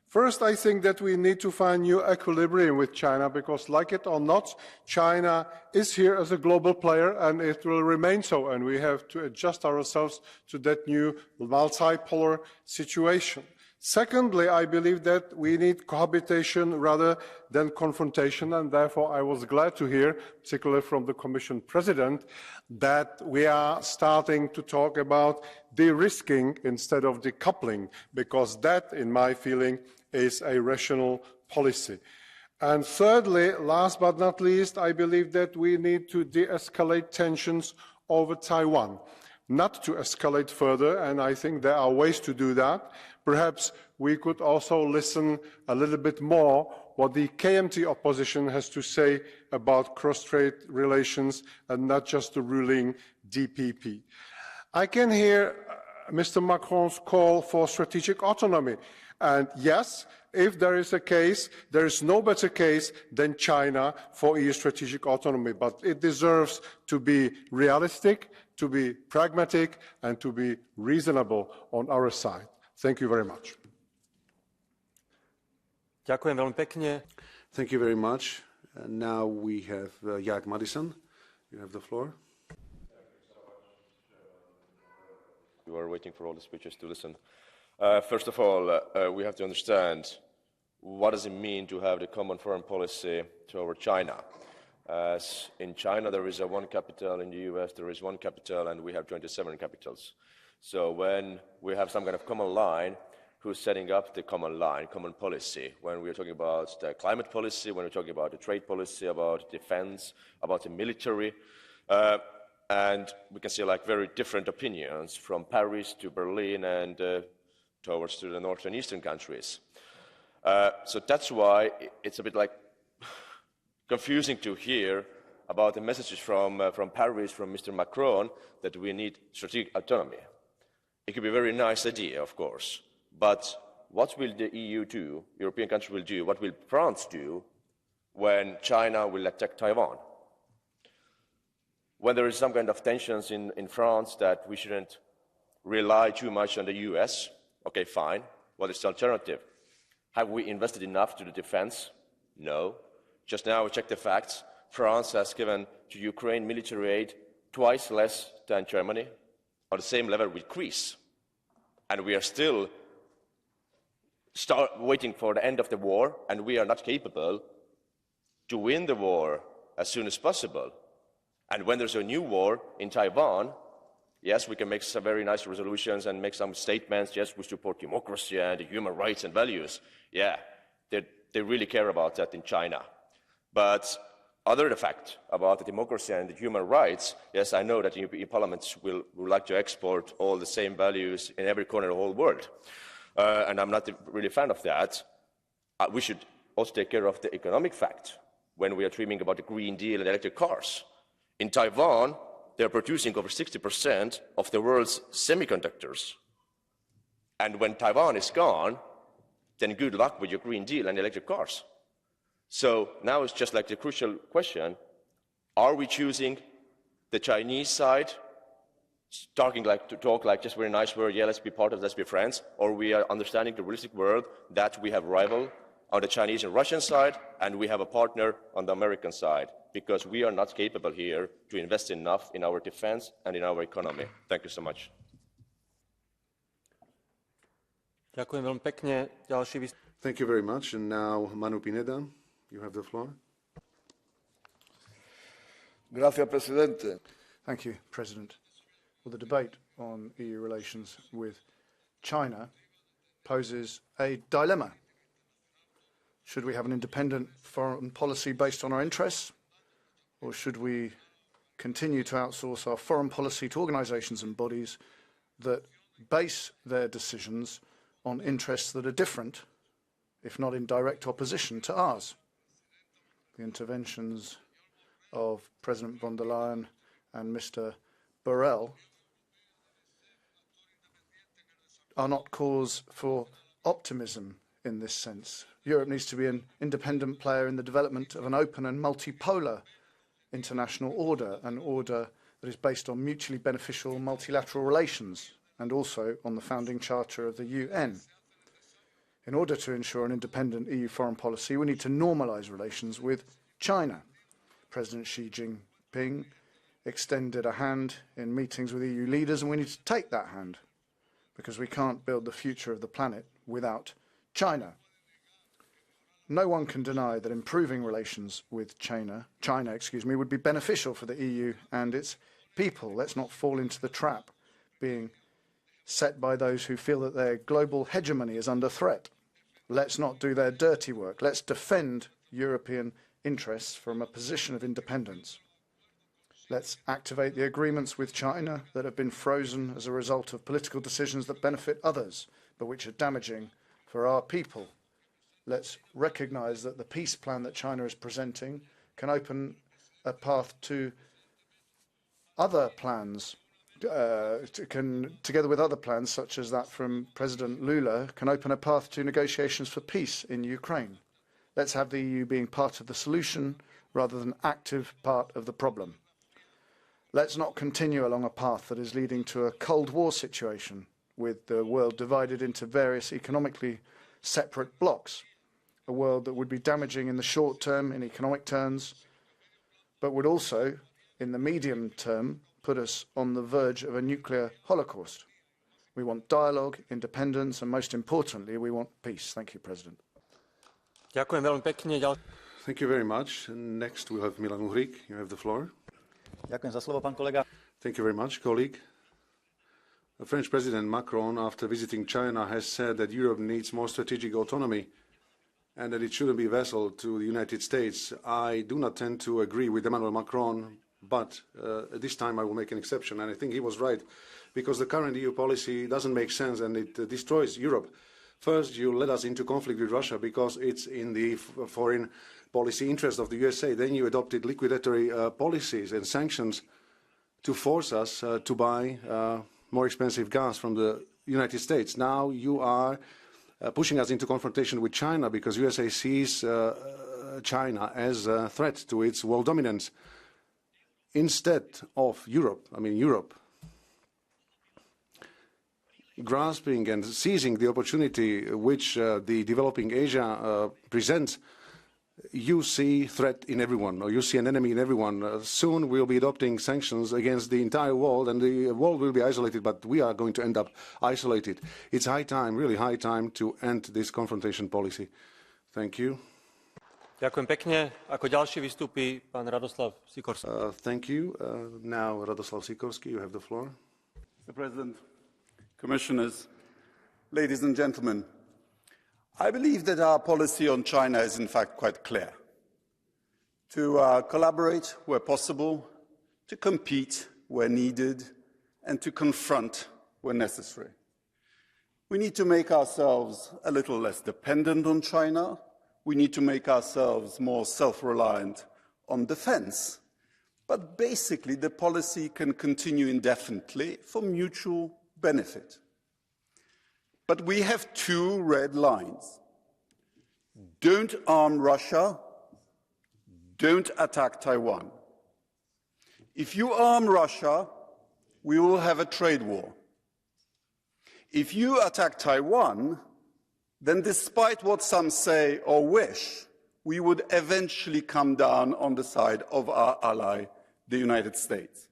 First, I think that we need to find new equilibrium with China because, like it or not, China is here as a global player and it will remain so, and we have to adjust ourselves to that new multipolar situation. Secondly, I believe that we need cohabitation rather than confrontation, and therefore I was glad to hear, particularly from the Commission President, that we are starting to talk about de-risking instead of decoupling, because that, in my feeling, is a rational policy. And thirdly, last but not least, I believe that we need to de-escalate tensions over Taiwan, not to escalate further, and I think there are ways to do that. Perhaps we could also listen a little bit more what the KMT opposition has to say about cross-strait relations and not just the ruling DPP. I can hear Mr. Macron's call for strategic autonomy. And yes, if there is a case, there is no better case than China for EU strategic autonomy. But it deserves to be realistic, to be pragmatic, and to be reasonable on our side. Thank you very much. Ďakujem veľmi pekne. Thank you very much. Now we have Jaak Madison. You have the floor. We are waiting for all the speeches to listen. First of all, we have to understand what does it mean to have the common foreign policy toward China. As in China, there is one capital. In the US, there is one capital, and we have 27 capitals. So when we have some kind of common line, who's setting up the common line, common policy? When we're talking about the climate policy, when we're talking about the trade policy, about defense, about the military, and we can see like very different opinions from Paris to Berlin and towards to the northern eastern countries. So that's why it's a bit like confusing to hear about the messages from Paris, from Mr. Macron, that we need strategic autonomy. It could be a very nice idea, of course, but what will the EU do, European countries will do, what will France do when China will attack Taiwan? When there is some kind of tensions in France that we shouldn't rely too much on the US, okay, fine. What is the alternative? Have we invested enough to the defense? No. Just now we checked the facts. France has given to Ukraine military aid twice less than Germany, on the same level with Greece. And we are still waiting for the end of the war, and we are not capable to win the war as soon as possible. And when there's a new war in Taiwan, yes, we can make some very nice resolutions and make some statements. Yes, we support democracy and human rights and values. Yeah, they really care about that in China. But other than the fact about the democracy and the human rights, yes, I know that the European Parliament will like to export all the same values in every corner of the whole world. And I'm not really a fan of that. We should also take care of the economic fact when we are dreaming about the Green Deal and electric cars. In Taiwan, they are producing over 60% of the world's semiconductors. And when Taiwan is gone, then good luck with your Green Deal and electric cars. So now it's just like the crucial question, are we choosing the Chinese side, talk like just very nice word, yeah, let's be part of, let's be friends, or we are understanding the realistic world that we have a rival on the Chinese and Russian side, and we have a partner on the American side, because we are not capable here to invest enough in our defense and in our economy. Thank you so much. Thank you very much. And now, Manu Pineda, you have the floor. Gracias, Presidente. Thank you, President. Well, the debate on EU relations with China poses a dilemma. Should we have an independent foreign policy based on our interests, or should we continue to outsource our foreign policy to organisations and bodies that base their decisions on interests that are different, if not in direct opposition to ours? The interventions of President von der Leyen and Mr. Borrell are not cause for optimism in this sense. Europe needs to be an independent player in the development of an open and multipolar international order, an order that is based on mutually beneficial multilateral relations and also on the founding charter of the UN. In order to ensure an independent EU foreign policy, we need to normalise relations with China. President Xi Jinping extended a hand in meetings with EU leaders, and we need to take that hand, because we can't build the future of the planet without China. No one can deny that improving relations with China, would be beneficial for the EU and its people. Let's not fall into the trap being set by those who feel that their global hegemony is under threat. Let's not do their dirty work. Let's defend European interests from a position of independence. Let's activate the agreements with China that have been frozen as a result of political decisions that benefit others, but which are damaging for our people. Let's recognise that the peace plan that China is presenting can open a path to other plans, together with other plans such as that from President Lula, can open a path to negotiations for peace in Ukraine. Let's have the EU being part of the solution rather than active part of the problem. Let's not continue along a path that is leading to a Cold War situation with the world divided into various economically separate blocs, a world that would be damaging in the short term in economic terms, but would also, in the medium term, put us on the verge of a nuclear holocaust. We want dialogue, independence, and most importantly, we want peace. Thank you, President. Thank you very much. And next we have Milan Uhrik. You have the floor. Thank you very much, colleague. The French President Macron, after visiting China, has said that Europe needs more strategic autonomy and that it shouldn't be vassal to the United States. I do not tend to agree with Emmanuel Macron, but this time I will make an exception, and I think he was right, because the current EU policy doesn't make sense and it destroys Europe. First, you led us into conflict with Russia because it's in the foreign policy interest of the USA. Then you adopted liquidatory policies and sanctions to force us to buy more expensive gas from the United States. Now you are pushing us into confrontation with China because USA sees China as a threat to its world dominance. Instead of Europe grasping and seizing the opportunity which the developing Asia presents, you see threat in everyone, or you see an enemy in everyone. Soon we'll be adopting sanctions against the entire world, and the world will be isolated, but we are going to end up isolated. It's high time, really high time, to end this confrontation policy. Thank you. Ďakujem pekne. Ako ďalší vystúpi pán Radoslav Sikorský. Thank you. Now Radoslav Sikorský, you have the floor. Mr. President, Commissioners, ladies and gentlemen, I believe that our policy on China is in fact quite clear. To collaborate where possible, to compete where needed, and to confront where necessary. We need to make ourselves a little less dependent on China. We need to make ourselves more self-reliant on defense. But basically, the policy can continue indefinitely for mutual benefit. But we have two red lines. Don't arm Russia. Don't attack Taiwan. If you arm Russia, we will have a trade war. If you attack Taiwan, then despite what some say or wish, we would eventually come down on the side of our ally, the United States.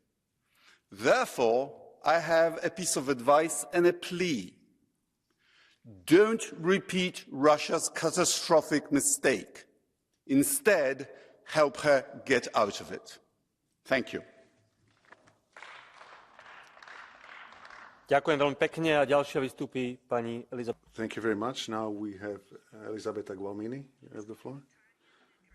Therefore, I have a piece of advice and a plea. Don't repeat Russia's catastrophic mistake. Instead, help her get out of it. Thank you. Ďakujem veľmi pekne a ďalšia vystúpi pani Elizabeth. Thank you very much. Now we have Elisabetta Gualmini. You have the floor.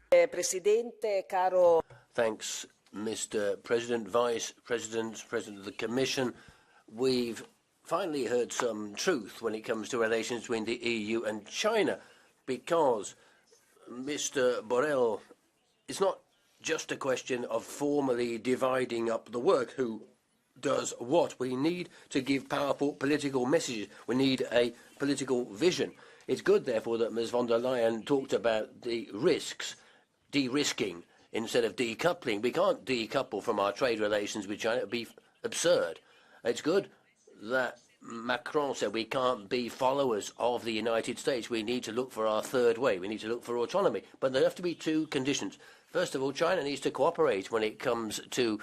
Presidente, caro. Thanks, Mr. President, Vice President, President of the Commission. We've finally heard some truth when it comes to relations between the EU and China, because, Mr. Borrell, it's not just a question of formally dividing up the work, who does what. We need to give powerful political messages. We need a political vision. It's good, therefore, that Ms. von der Leyen talked about the risks, de-risking instead of decoupling. We can't decouple from our trade relations with China. It would be absurd. It's good that Macron said we can't be followers of the United States. We need to look for our third way. We need to look for autonomy. But there have to be two conditions. First of all, China needs to cooperate when it comes to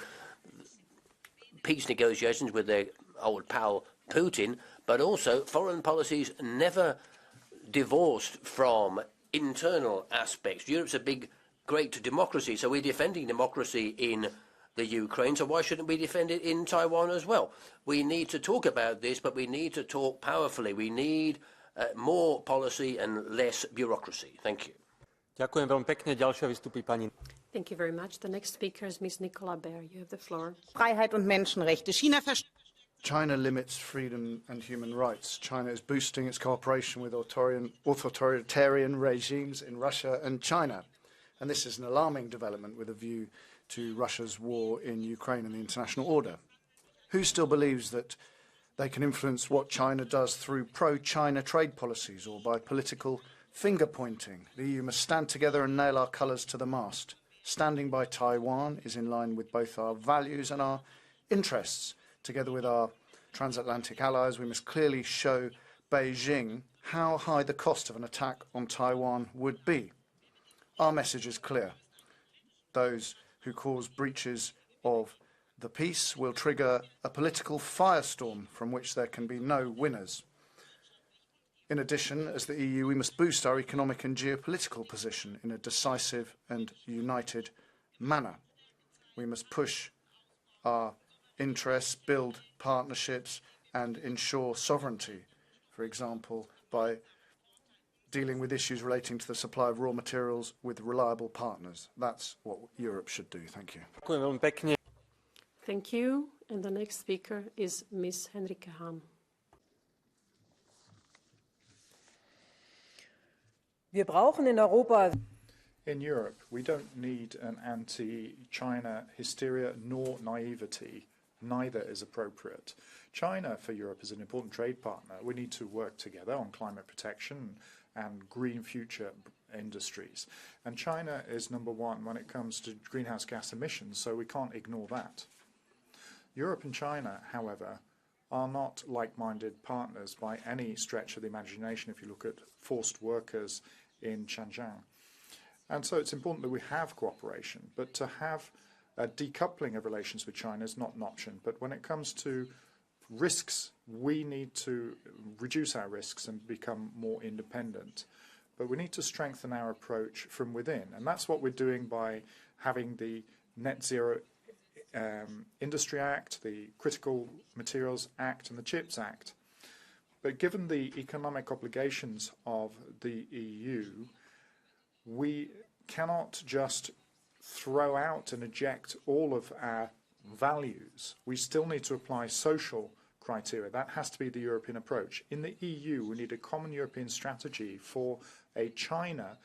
peace negotiations with their old pal Putin, but also foreign policies never divorced from internal aspects. Europe's a big, great democracy, so we're defending democracy in the Ukraine, so why shouldn't we defend it in Taiwan as well? We need to talk about this, but we need to talk powerfully. We need more policy and less bureaucracy. Thank you. Ďakujem veľmi pekne. Ďalšia vystúpi pani. Thank you very much. The next speaker is Ms. Nicola Bear. You have the floor. Freiheit und Menschenrechte. China limits freedom and human rights. China is boosting its cooperation with authoritarian regimes in Russia and China. And this is an alarming development with a view to Russia's war in Ukraine and the international order. Who still believes that they can influence what China does through pro-China trade policies or by political finger-pointing? The EU must stand together and nail our colours to the mast. Standing by Taiwan is in line with both our values and our interests. Together with our transatlantic allies, we must clearly show Beijing how high the cost of an attack on Taiwan would be. Our message is clear. Those who cause breaches of the peace will trigger a political firestorm from which there can be no winners. In addition, as the EU, we must boost our economic and geopolitical position in a decisive and united manner. We must push our interests, build partnerships, and ensure sovereignty, for example, by dealing with issues relating to the supply of raw materials with reliable partners. That's what Europe should do. Thank you. Ďakujem veľmi pekne. Thank you. And the next speaker is Ms. Henrike Hahn. Wir brauchen in Europa. In Europe, we don't need an anti-China hysteria nor naivety. Neither is appropriate. China for Europe is an important trade partner. We need to work together on climate protection and green future industries. And China is number one when it comes to greenhouse gas emissions, so we can't ignore that. Europe and China, however, are not like-minded partners by any stretch of the imagination if you look at forced workers in Xinjiang. And so it's important that we have cooperation, but to have a decoupling of relations with China is not an option. But when it comes to risks, we need to reduce our risks and become more independent. But we need to strengthen our approach from within. And that's what we're doing by having the Net Zero Industry Act, the Critical Materials Act, and the CHIPS Act. But given the economic obligations of the EU, we cannot just throw out and eject all of our values. We still need to apply social criteria. That has to be the European approach. In the EU, we need a common European strategy for a China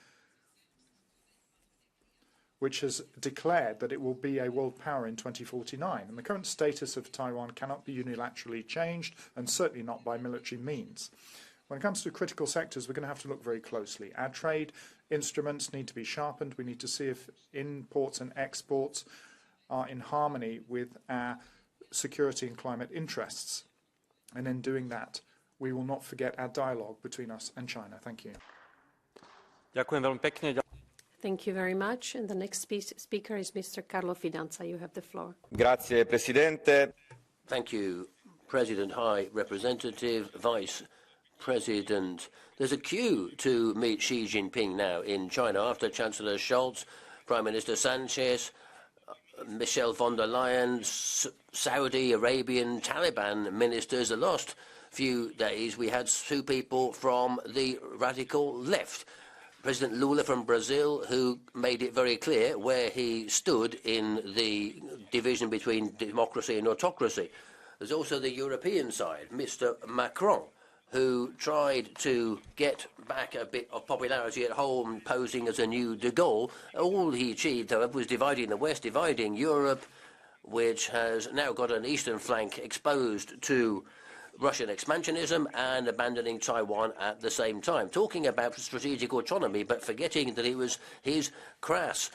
which has declared that it will be a world power in 2049. And the current status of Taiwan cannot be unilaterally changed, and certainly not by military means. When it comes to critical sectors, we're going to have to look very closely. Our trade instruments need to be sharpened. We need to see if imports and exports are in harmony with our security and climate interests. And in doing that, we will not forget our dialogue between us and China. Thank you. Thank you very much. And the next speaker is Mr. Carlo Fidanza. You have the floor. Grazie, Presidente. Thank you, President, High Representative, Vice President. There's a queue to meet Xi Jinping now in China after Chancellor Scholz, Prime Minister Sanchez, Michelle von der Leyen, Saudi Arabian Taliban ministers. The last few days we had two people from the radical left. President Lula from Brazil, who made it very clear where he stood in the division between democracy and autocracy. There's also the European side, Mr. Macron, who tried to get back a bit of popularity at home, posing as a new de Gaulle. All he achieved, however, was dividing the West, dividing Europe, which has now got an eastern flank exposed to Russian expansionism and abandoning Taiwan at the same time. Talking about strategic autonomy, but forgetting that it was his crass,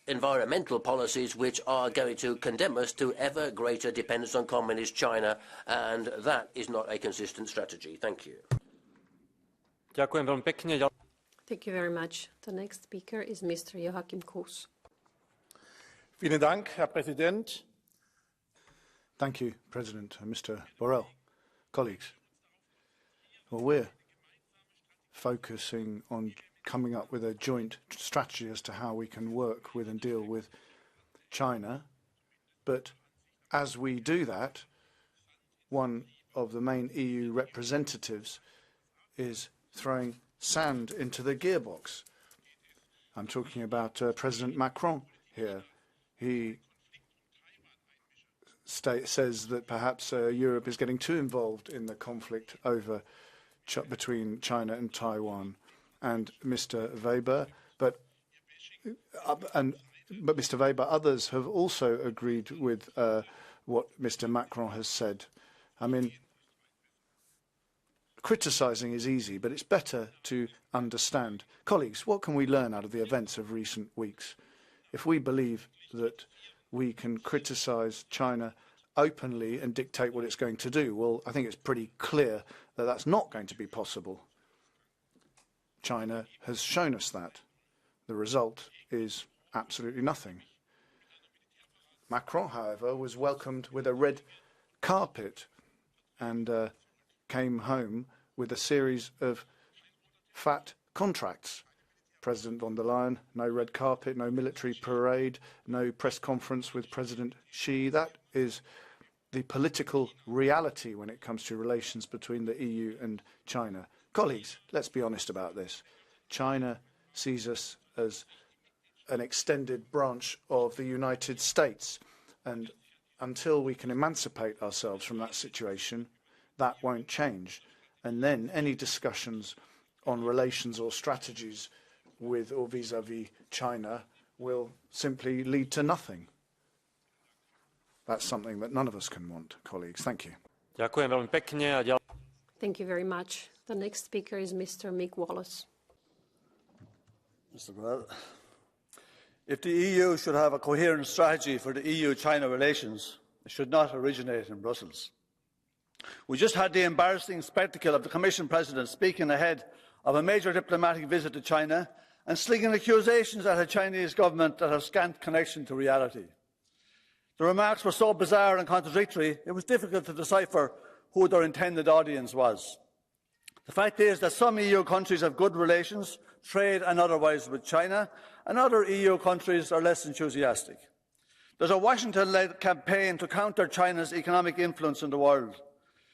environmental policies which are going to condemn us to ever greater dependence on communist China, and that is not a consistent strategy. Thank you. Thank you very much. The next speaker is Mr. Joachim Kroes. Vielen Dank, Herr Präsident. Thank you, President and Mr. Borrell. Colleagues, well, we're focusing on coming up with a joint strategy as to how we can work with and deal with China. But as we do that, one of the main EU representatives is throwing sand into the gearbox. I'm talking about President Macron here. He says that perhaps Europe is getting too involved in the conflict over between China and Taiwan. And Mr. Weber, but Mr. Weber, others have also agreed with what Mr. Macron has said. I mean, criticising is easy, but it's better to understand. Colleagues, what can we learn out of the events of recent weeks? If we believe that we can criticise China openly and dictate what it's going to do, well, I think it's pretty clear that that's not going to be possible. China has shown us that. The result is absolutely nothing. Macron, however, was welcomed with a red carpet and came home with a series of fat contracts. President von der Leyen, no red carpet, no military parade, no press conference with President Xi. That is the political reality when it comes to relations between the EU and China. Colleagues, let's be honest about this. China sees us as an extended branch of the United States. And until we can emancipate ourselves from that situation, that won't change. And then any discussions on relations or strategies with or vis-à-vis China will simply lead to nothing. That's something that none of us can want, colleagues. Thank you. Ďakujem veľmi pekne a Thank you very much. The next speaker is Mr. Mick Wallace. Mr. Grell, if the EU should have a coherent strategy for the EU-China relations, it should not originate in Brussels. We just had the embarrassing spectacle of the Commission President speaking ahead of a major diplomatic visit to China and slinging accusations at a Chinese government that have scant connection to reality. The remarks were so bizarre and contradictory, it was difficult to decipher who their intended audience was. The fact is that some EU countries have good relations, trade and otherwise, with China, and other EU countries are less enthusiastic. There's a Washington-led campaign to counter China's economic influence in the world.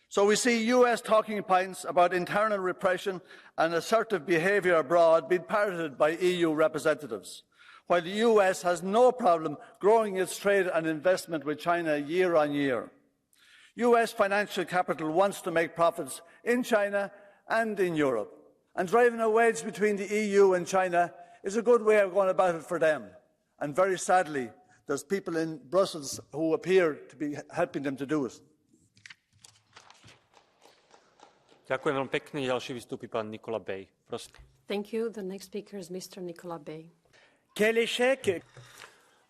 So we see US talking points about internal repression and assertive behaviour abroad being parroted by EU representatives, while the US has no problem growing its trade and investment with China year on year. US financial capital wants to make profits in China and in Europe, and driving a wedge between the EU and China is a good way of going about it for them. And very sadly, there's people in Brussels who appear to be helping them to do it. Ďakujem veľmi pekne. Ďalší vystúpi pán Nicola Bay. Prosím. Thank you. The next speaker is Mr. Nicola Bay.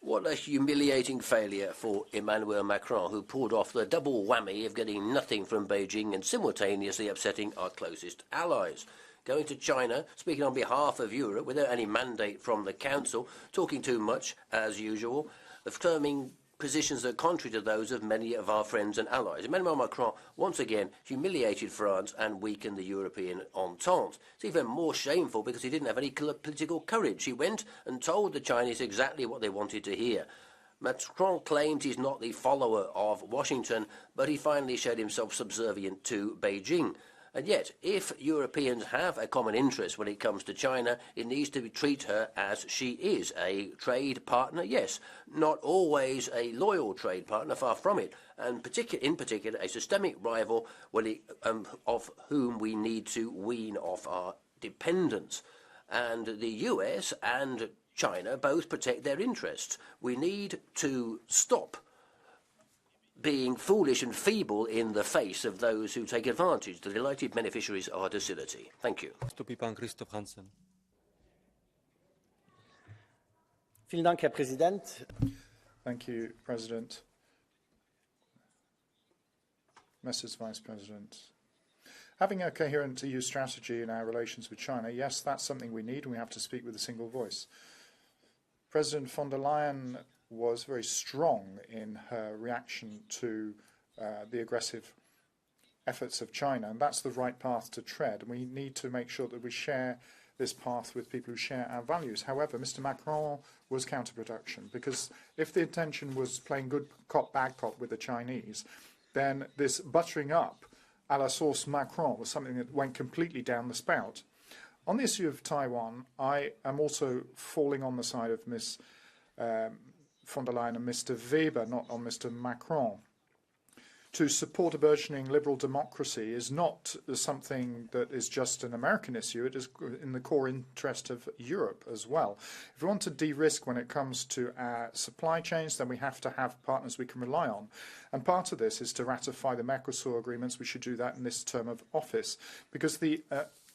What a humiliating failure for Emmanuel Macron, who pulled off the double whammy of getting nothing from Beijing and simultaneously upsetting our closest allies. Going to China, speaking on behalf of Europe without any mandate from the Council, talking too much, as usual, affirming positions that are contrary to those of many of our friends and allies. Emmanuel Macron once again humiliated France and weakened the European entente. It's even more shameful because he didn't have any political courage. He went and told the Chinese exactly what they wanted to hear. Macron claims he's not the follower of Washington, but he finally showed himself subservient to Beijing. And yet, if Europeans have a common interest when it comes to China, it needs to treat her as she is, a trade partner, yes, not always a loyal trade partner, far from it, and in particular a systemic rival of whom we need to wean off our dependence. And the US and China both protect their interests. We need to stop being foolish and feeble in the face of those who take advantage. The delighted beneficiaries are docility. Thank you. Herr Präsident. Thank you, President. Mrs. Vice President. Having a coherent EU strategy in our relations with China, yes, that's something we need, and we have to speak with a single voice. President von der Leyen was very strong in her reaction to the aggressive efforts of China, and that's the right path to tread. And we need to make sure that we share this path with people who share our values. However, Mr. Macron was counterproductive, because if the intention was playing good cop, bad cop with the Chinese, then this buttering up a la sauce Macron was something that went completely down the spout. On the issue of Taiwan, I am also falling on the side of Ms. von der Leyen and Mr. Weber, not on Mr. Macron. To support a burgeoning liberal democracy is not something that is just an American issue. It is in the core interest of Europe as well. If we want to de-risk when it comes to our supply chains, then we have to have partners we can rely on. And part of this is to ratify the Mercosur agreements. We should do that in this term of office, because the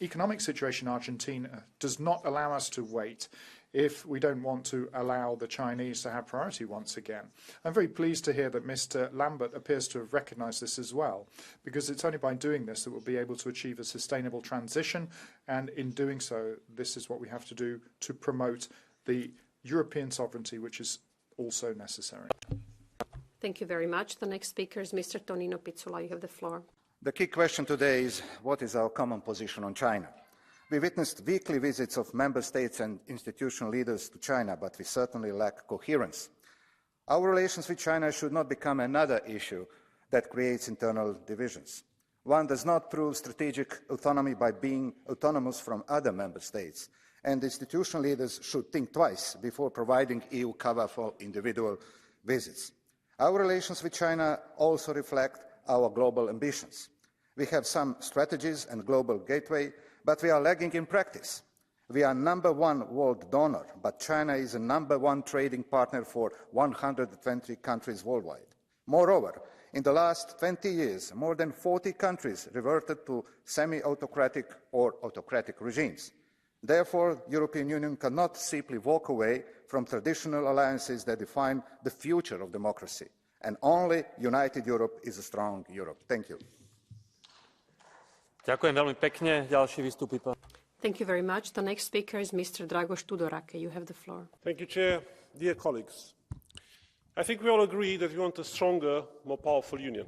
economic situation in Argentina does not allow us to wait if we don't want to allow the Chinese to have priority once again. I'm very pleased to hear that Mr. Lambert appears to have recognised this as well, because it's only by doing this that we'll be able to achieve a sustainable transition, and in doing so, this is what we have to do to promote the European sovereignty, which is also necessary. Thank you very much. The next speaker is Mr. Tonino Pizzola. You have the floor. The key question today is, what is our common position on China? We witnessed weekly visits of member states and institutional leaders to China, but we certainly lack coherence. Our relations with China should not become another issue that creates internal divisions. One does not prove strategic autonomy by being autonomous from other member states, and institutional leaders should think twice before providing EU cover for individual visits. Our relations with China also reflect our global ambitions. We have some strategies and global gateway, but we are lagging in practice. We are #1 world donor, but China is a #1 trading partner for 120 countries worldwide. Moreover, in the last 20 years, more than 40 countries reverted to semi-autocratic or autocratic regimes. Therefore, the European Union cannot simply walk away from traditional alliances that define the future of democracy. And only united Europe is a strong Europe. Thank you. Ďakujem veľmi pekne. Ďalší vystupí pán. Thank you very much. The next speaker is Mr. Dragoš Tudorake. You have the floor. Thank you, Chair. Dear colleagues, I think we all agree that we want a stronger, more powerful union.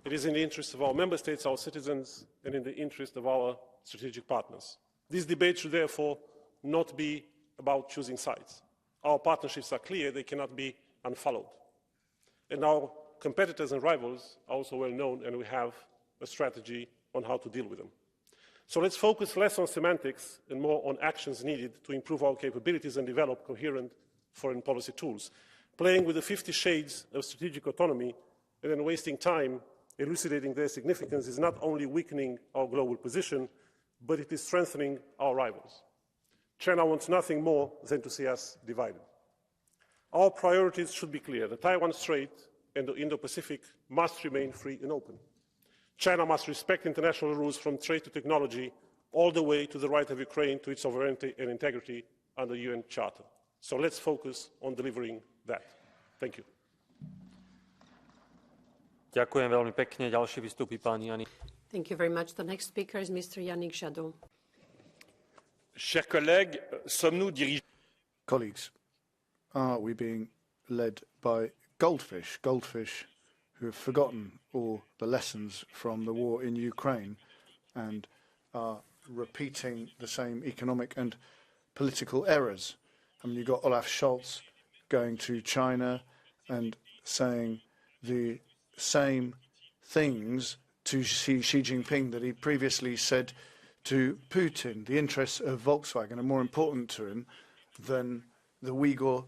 It is in the interest of our member states, our citizens, and in the interest of our strategic partners. This debate should therefore not be about choosing sides. Our partnerships are clear, they cannot be unfollowed. And our competitors and rivals are also well known, and we have a strategy on how to deal with them. So let's focus less on semantics and more on actions needed to improve our capabilities and develop coherent foreign policy tools. Playing with the 50 shades of strategic autonomy and then wasting time elucidating their significance is not only weakening our global position, but it is strengthening our rivals. China wants nothing more than to see us divided. Our priorities should be clear. The Taiwan Strait and the Indo-Pacific must remain free and open. China must respect international rules from trade to technology, all the way to the right of Ukraine to its sovereignty and integrity under the UN Charter. So let's focus on delivering that. Thank you. Ďakujem veľmi pekne. Ďalší vystupí pán Janik. Thank you very much. The next speaker is Mr. Yannick Jadot. Chers collègues, sommes-nous dirigés? Colleagues, are we being led by goldfish who have forgotten all the lessons from the war in Ukraine and are repeating the same economic and political errors? I mean, you've got Olaf Scholz going to China and saying the same things to Xi Jinping that he previously said to Putin. The interests of Volkswagen are more important to him than the Uyghur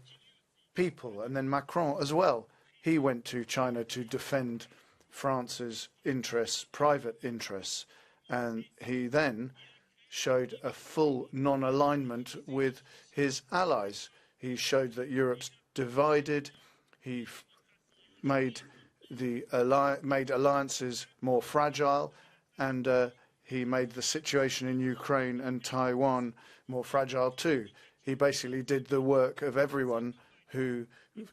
people. And then Macron as well. He went to China to defend France's interests, private interests, and he then showed a full non-alignment with his allies. He showed that Europe's divided. He made alliances more fragile, and he made the situation in Ukraine and Taiwan more fragile too. He basically did the work of everyone who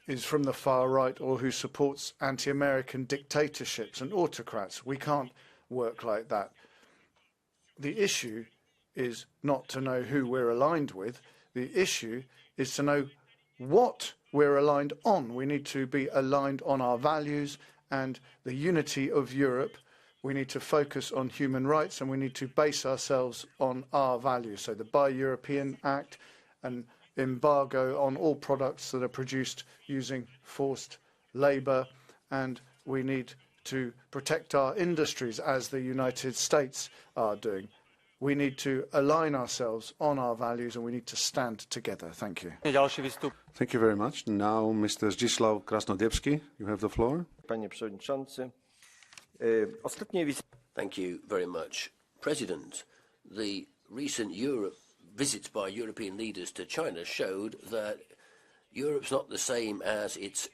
is from the far right or who supports anti-American dictatorships and autocrats. We can't work like that. The issue is not to know who we're aligned with. The issue is to know what we're aligned on. We need to be aligned on our values and the unity of Europe. We need to focus on human rights, and we need to base ourselves on our values. So the Buy European Act, and embargo on all products that are produced using forced labour, and we need to protect our industries as the United States are doing. We need to align ourselves on our values, and we need to stand together. Thank you. Thank you very much. Now, Mr. Zdzisław Krasnodębski, you have the floor. Thank you very much, President. The recent visits by European leaders to China showed that Europe's not the same as its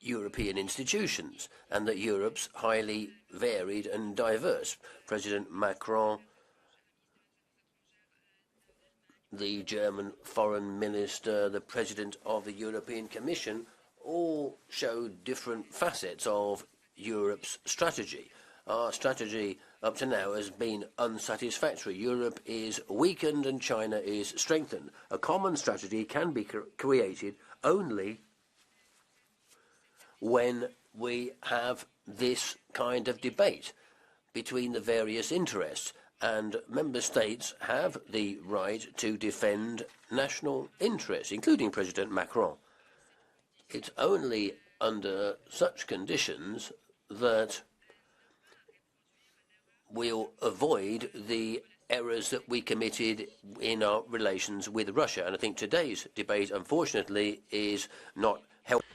European institutions, and that Europe's highly varied and diverse. President Macron, the German foreign minister, the president of the European Commission, all showed different facets of Europe's strategy. Our strategy up to now has been unsatisfactory. Europe is weakened and China is strengthened. A common strategy can be created only when we have this kind of debate between the various interests, and member states have the right to defend national interests, including President Macron. It's only under such conditions that we'll avoid the errors that we committed in our relations with Russia. And I think today's debate, unfortunately, is not helpful.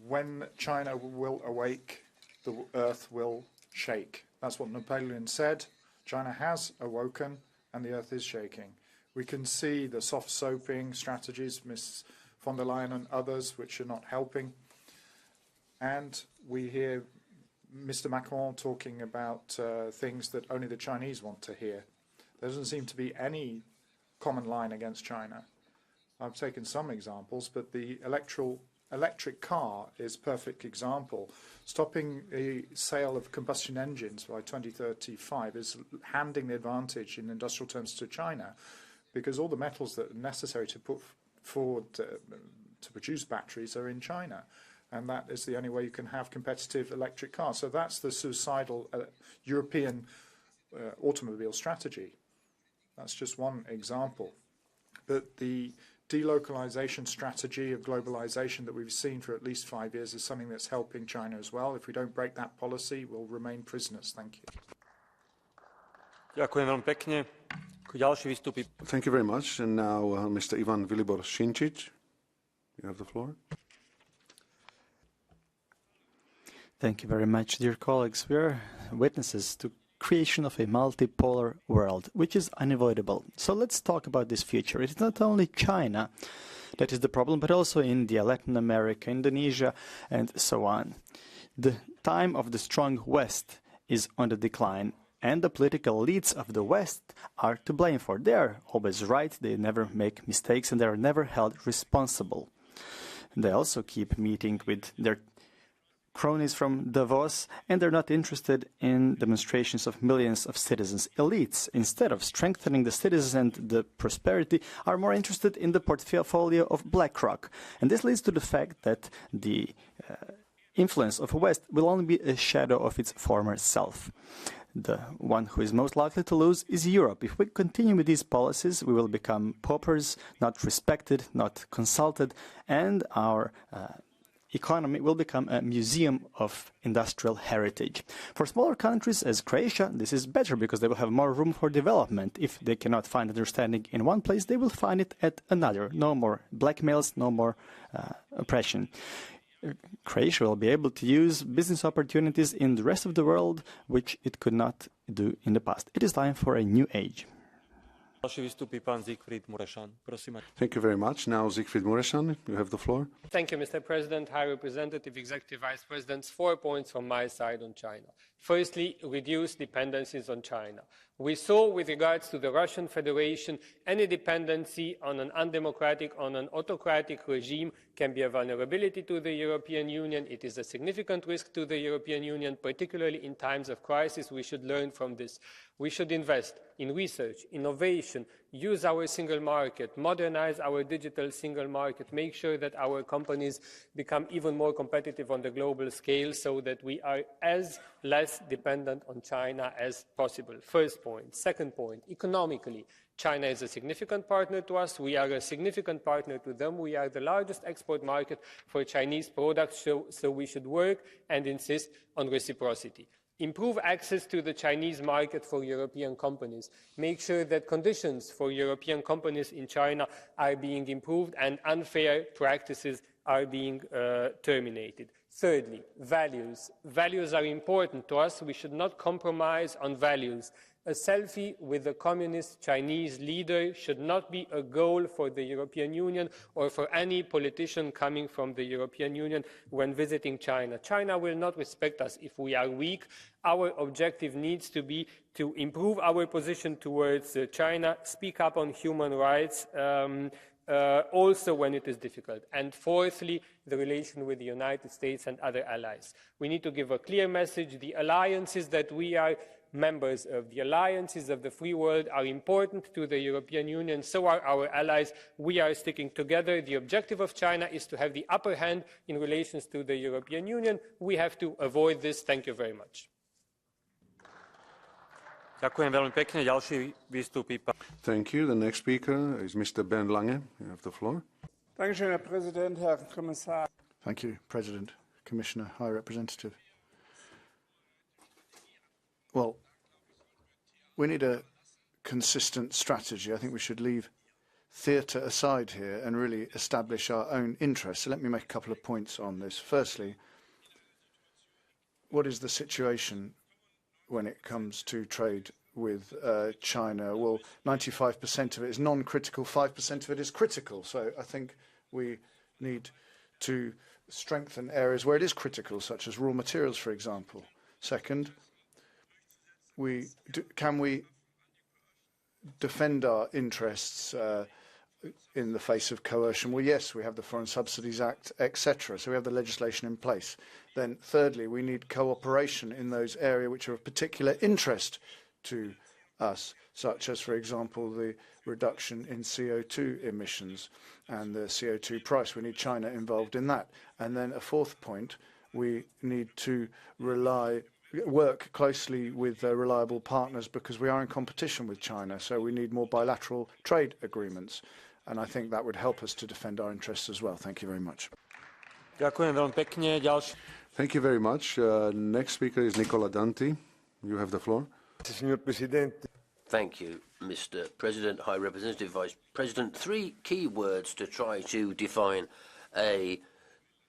When China will awake, the earth will shake. That's what Napoleon said. China has awoken and the earth is shaking. We can see the soft soaping strategies, Ms. von der Leyen and others, which are not helping. And we hear Mr. Macron talking about things that only the Chinese want to hear. There doesn't seem to be any common line against China. I've taken some examples, but the electric car is a perfect example. Stopping the sale of combustion engines by 2035 is handing the advantage in industrial terms to China, because all the metals that are necessary to put forward to produce batteries are in China. And that is the only way you can have competitive electric cars. So that's the suicidal European automobile strategy. That's just one example. But the delocalization strategy of globalization that we've seen for at least 5 years is something that's helping China as well. If we don't break that policy, we'll remain prisoners. Thank you. Thank you very much. And now Mr. Ivan Vilibor Sinčić, you have the floor. Thank you very much, dear colleagues. We are witnesses to creation of a multipolar world, which is unavoidable. So let's talk about this future. It is not only China that is the problem, but also India, Latin America, Indonesia, and so on. The time of the strong West is on the decline, and the political elites of the West are to blame for. They are always right, they never make mistakes, and they are never held responsible. They also keep meeting with their cronies from Davos, and they're not interested in demonstrations of millions of citizens. Elites, instead of strengthening the citizens and the prosperity, are more interested in the portfolio of BlackRock. And this leads to the fact that the influence of the West will only be a shadow of its former self. The one who is most likely to lose is Europe. If we continue with these policies, we will become paupers, not respected, not consulted, and our economy will become a museum of industrial heritage. For smaller countries as Croatia, this is better because they will have more room for development. If they cannot find understanding in one place, they will find it at another. No more blackmails, no more oppression. Croatia will be able to use business opportunities in the rest of the world, which it could not do in the past. It is time for a new age. Thank you very much. Now, Siegfried Mureşan, you have the floor. Thank you, Mr. President, High Representative, Executive Vice Presidents. 4 points from my side on China. Firstly, reduce dependencies on China. We saw with regards to the Russian Federation, any dependency on an undemocratic, on an autocratic regime can be a vulnerability to the European Union. It is a significant risk to the European Union, particularly in times of crisis. We should learn from this. We should invest in research, innovation, use our single market, modernize our digital single market, make sure that our companies become even more competitive on the global scale so that we are as less dependent on China as possible. First point. Second point, economically, China is a significant partner to us. We are a significant partner to them. We are the largest export market for Chinese products, so we should work and insist on reciprocity. Improve access to the Chinese market for European companies. Make sure that conditions for European companies in China are being improved and unfair practices are being terminated. Thirdly, values. Values are important to us. We should not compromise on values. A selfie with a communist Chinese leader should not be a goal for the European Union or for any politician coming from the European Union when visiting China. China will not respect us if we are weak. Our objective needs to be to improve our position towards China, speak up on human rights, also when it is difficult. And fourthly, the relation with the United States and other allies. We need to give a clear message. The alliances that we are members of, the alliances of the free world, are important to the European Union, so are our allies. We are sticking together. The objective of China is to have the upper hand in relations to the European Union. We have to avoid this. Thank you very much. Thank you. The next speaker is Mr. Bernd Lange. You have the floor. Thank you, President, Commissioner, High Representative. Well, we need a consistent strategy. I think we should leave theatre aside here and really establish our own interests. So let me make a couple of points on this. Firstly, what is the situation when it comes to trade with China? Well, 95% of it is non-critical, 5% of it is critical. So I think we need to strengthen areas where it is critical, such as raw materials, for example. Second, can we defend our interests in the face of coercion? Well, yes, we have the Foreign Subsidies Act, etc. So we have the legislation in place. Then, thirdly, we need cooperation in those areas which are of particular interest to us, such as, for example, the reduction in CO2 emissions and the CO2 price. We need China involved in that. And then a fourth point, we need to work closely with reliable partners because we are in competition with China. So we need more bilateral trade agreements. And I think that would help us to defend our interests as well. Thank you very much. Thank you very much. Next speaker is Nicola Danti. You have the floor. Thank you, Mr. President, High Representative, Vice President. 3 key words to try to define a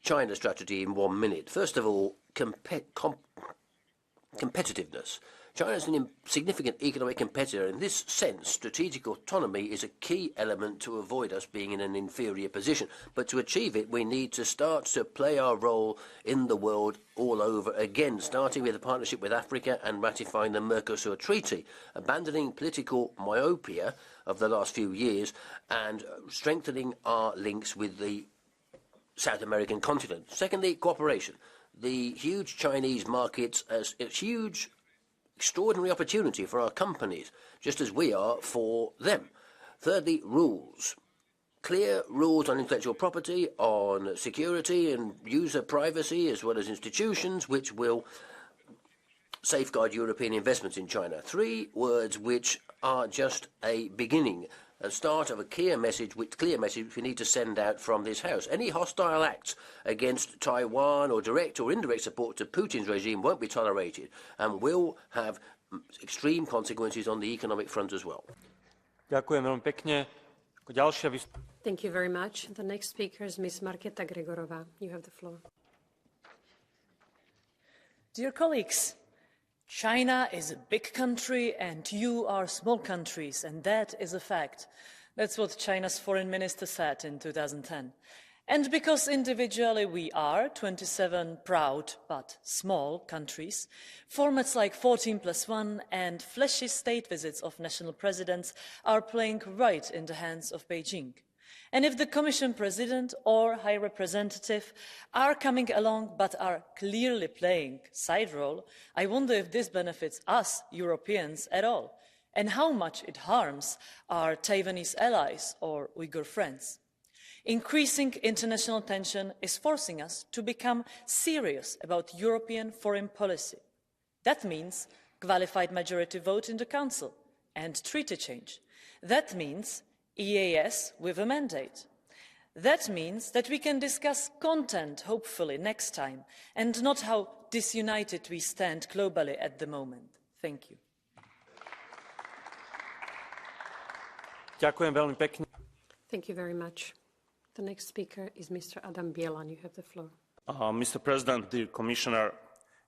China strategy in 1 minute. First of all, competitiveness. China is a significant economic competitor. In this sense, strategic autonomy is a key element to avoid us being in an inferior position. But to achieve it, we need to start to play our role in the world all over again, starting with a partnership with Africa and ratifying the Mercosur Treaty, abandoning political myopia of the last few years and strengthening our links with the South American continent. Secondly, cooperation. The huge Chinese markets as a huge extraordinary opportunity for our companies, just as we are for them. Thirdly, rules. Clear rules on intellectual property, on security and user privacy, as well as institutions, which will safeguard European investments in China. 3 words which are just a beginning, a start of a clear message which we need to send out from this House. Any hostile acts against Taiwan or direct or indirect support to Putin's regime won't be tolerated and will have extreme consequences on the economic front as well. Thank you very much. The next speaker is Ms. Marketa Gregorova. You have the floor. Dear colleagues, China is a big country and you are small countries, and that is a fact. That's what China's foreign minister said in 2010. And because individually we are 27 proud but small countries, formats like 14+1 and flashy state visits of national presidents are playing right in the hands of Beijing. And if the Commission President or High Representative are coming along but are clearly playing side role, I wonder if this benefits us Europeans at all, and how much it harms our Taiwanese allies or Uyghur friends. Increasing international tension is forcing us to become serious about European foreign policy. That means qualified majority vote in the Council and treaty change. That means EAS with a mandate. That means that we can discuss content, hopefully, next time, and not how disunited we stand globally at the moment. Thank you. Thank you very much. The next speaker is Mr. Adam Bielan. You have the floor. Mr. President, dear Commissioner,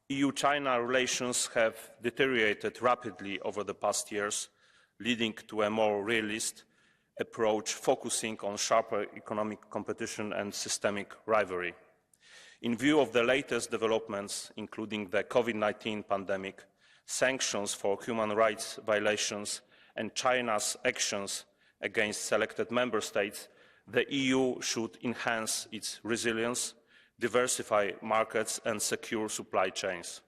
EU-China relations have deteriorated rapidly over the past years, leading to a more realist approach focusing on sharper economic competition and systemic rivalry. In view of the latest developments, including the COVID-19 pandemic, sanctions for human rights violations and China's actions against selected member states, the EU should enhance its resilience, diversify markets and secure supply chains.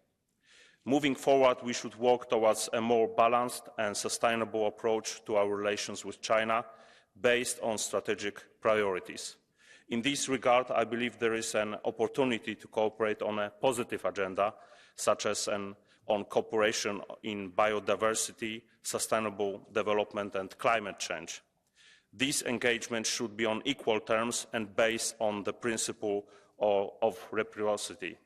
Moving forward, we should work towards a more balanced and sustainable approach to our relations with China, based on strategic priorities. In this regard, I believe there is an opportunity to cooperate on a positive agenda, such as on cooperation in biodiversity, sustainable development and climate change. These engagements should be on equal terms and based on the principle of reciprocity.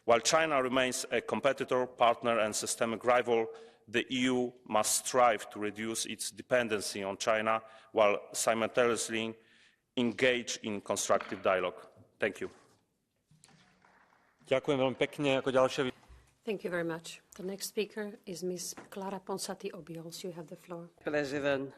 While China remains a competitor, partner and systemic rival, the EU must strive to reduce its dependency on China while simultaneously engage in constructive dialogue. Thank you. Thank you very much. The next speaker is Ms. Clara Ponsati-Obiols. You have the floor. President,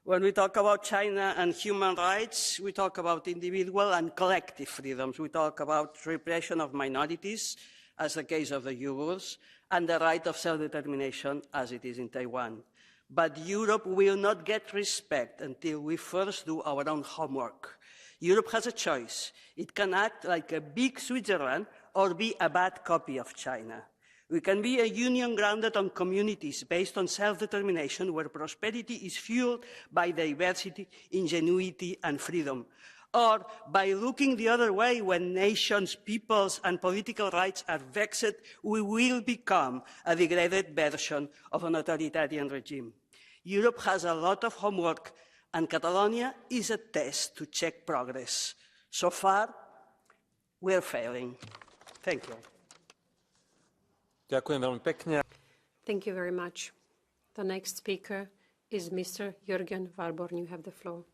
when we talk about China and human rights, we talk about individual and collective freedoms. We talk about repression of minorities, as the case of the Uyghurs, and the right of self-determination, as it is in Taiwan. But Europe will not get respect until we first do our own homework. Europe has a choice. It can act like a big Switzerland or be a bad copy of China. We can be a union grounded on communities based on self-determination, where prosperity is fueled by diversity, ingenuity, and freedom. Or by looking the other way, when nations, peoples, and political rights are vexed, we will become a degraded version of an authoritarian regime. Europe has a lot of homework, and Catalonia is a test to check progress. So far, we're failing. Thank you. Ďakujem veľmi pekne. Thank you very much. The next speaker is Mr. Jürgen Warborn. You have the floor.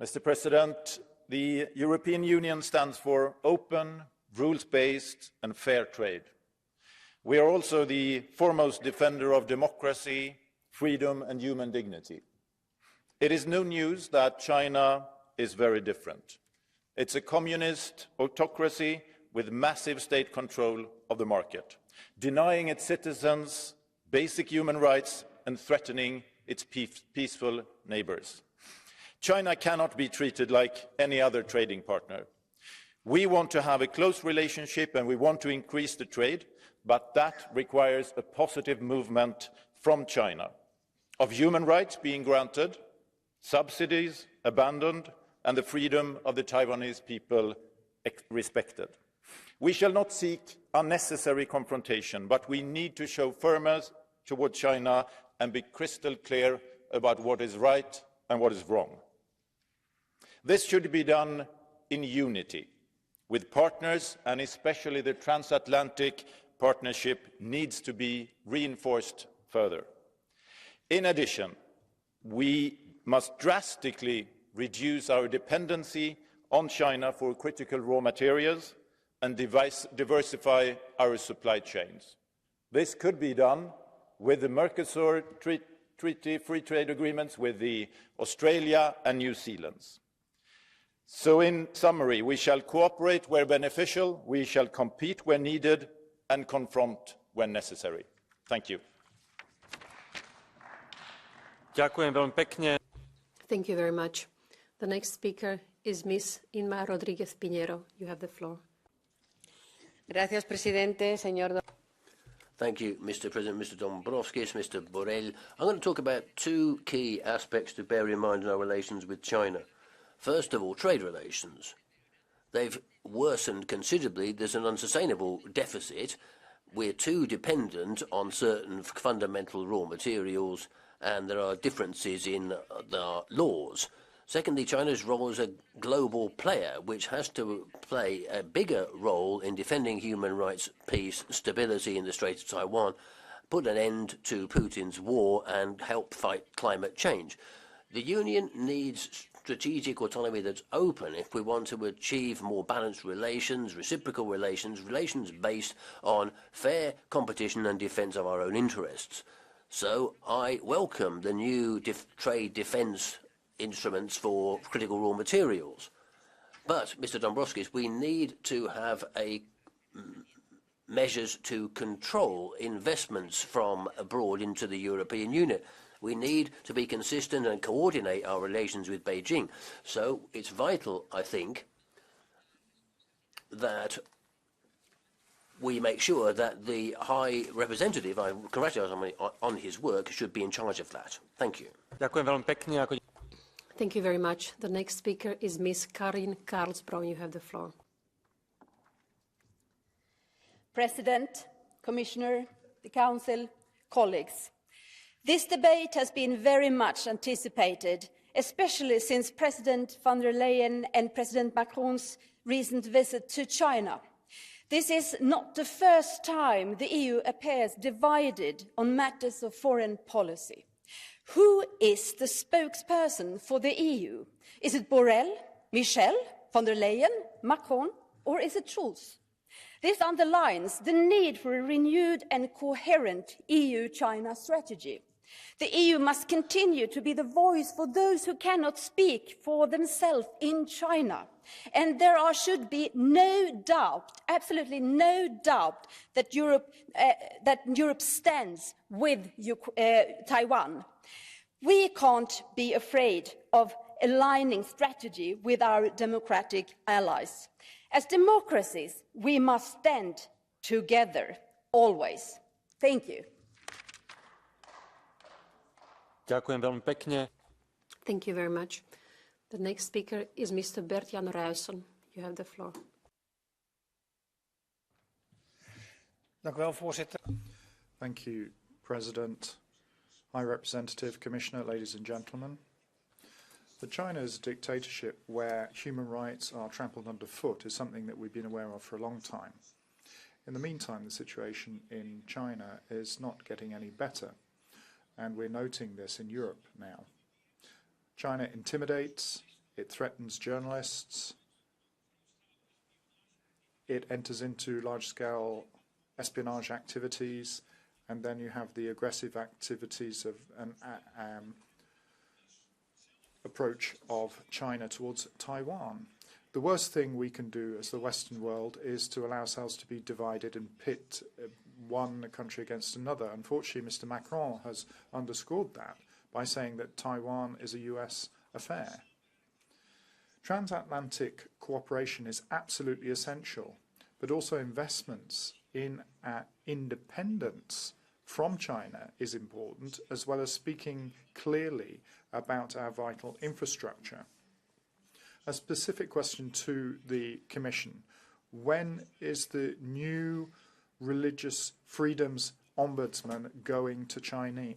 Mr. President, the European Union stands for open, rules-based and fair trade. We are also the foremost defender of democracy, freedom and human dignity. It is no news that China is very different. It's a communist autocracy with massive state control of the market, denying its citizens basic human rights and threatening its peaceful neighbors. China cannot be treated like any other trading partner. We want to have a close relationship and we want to increase the trade, but that requires a positive movement from China, of human rights being granted, subsidies abandoned, and the freedom of the Taiwanese people respected. We shall not seek unnecessary confrontation, but we need to show firmness toward China and be crystal clear about what is right and what is wrong. This should be done in unity, with partners, and especially the transatlantic partnership needs to be reinforced further. In addition, we must drastically reduce our dependency on China for critical raw materials and diversify our supply chains. This could be done with the Mercosur Treaty free trade agreements with Australia and New Zealand. So in summary, we shall cooperate where beneficial, we shall compete where needed and confront when necessary. Thank you. Ďakujem veľmi pekne. Thank you very much. The next speaker is Ms. Inma Rodriguez Pinheiro. You have the floor. Gracias, presidente, señor. Thank you, Mr. President, Mr. Dombrovskis, Mr. Borrell. I'm going to talk about two key aspects to bear in mind in our relations with China. First of all, trade relations. They've worsened considerably. There's an unsustainable deficit. We're too dependent on certain fundamental raw materials, and there are differences in the laws. Secondly, China's role as a global player, which has to play a bigger role in defending human rights, peace, stability in the Strait of Taiwan, put an end to Putin's war and help fight climate change. The Union needs strategic autonomy that's open if we want to achieve more balanced relations, reciprocal relations, relations based on fair competition and defence of our own interests. So I welcome the new trade defence instruments for critical raw materials. But, Mr. Dombrovskis, we need to have measures to control investments from abroad into the European Union. We need to be consistent and coordinate our relations with Beijing. So it's vital, I think, that we make sure that the High Representative, I congratulate him on his work, should be in charge of that. Thank you. Ďakujem veľmi pekne. Thank you very much. The next speaker is Ms. Karin Karlsbro. You have the floor. President, Commissioner, the Council, colleagues. This debate has been very much anticipated, especially since President von der Leyen and President Macron's recent visit to China. This is not the first time the EU appears divided on matters of foreign policy. Who is the spokesperson for the EU? Is it Borrell, Michel, von der Leyen, Macron, or is it Schulz? This underlines the need for a renewed and coherent EU-China strategy. The EU must continue to be the voice for those who cannot speak for themselves in China. And there should be no doubt, absolutely no doubt, that Europe stands with Taiwan. We can't be afraid of aligning strategy with our democratic allies. As democracies, we must stand together, always. Thank you. Ďakujem veľmi pekne. Thank you very much. The next speaker is Mr. Bert-Jan Ruijsen. You have the floor. Thank you, President, High Representative, Commissioner, ladies and gentlemen. China's dictatorship, where human rights are trampled underfoot, is something that we've been aware of for a long time. In the meantime, the situation in China is not getting any better, and we're noting this in Europe now. China intimidates, it threatens journalists, it enters into large-scale espionage activities, and then you have the aggressive activities of an approach of China towards Taiwan. The worst thing we can do as the Western world is to allow ourselves to be divided and pit one country against another. Unfortunately, Mr. Macron has underscored that by saying that Taiwan is a US affair. Transatlantic cooperation is absolutely essential, but also investments in independence from China is important, as well as speaking clearly about our vital infrastructure. A specific question to the Commission. When is the new religious freedoms ombudsman going to China?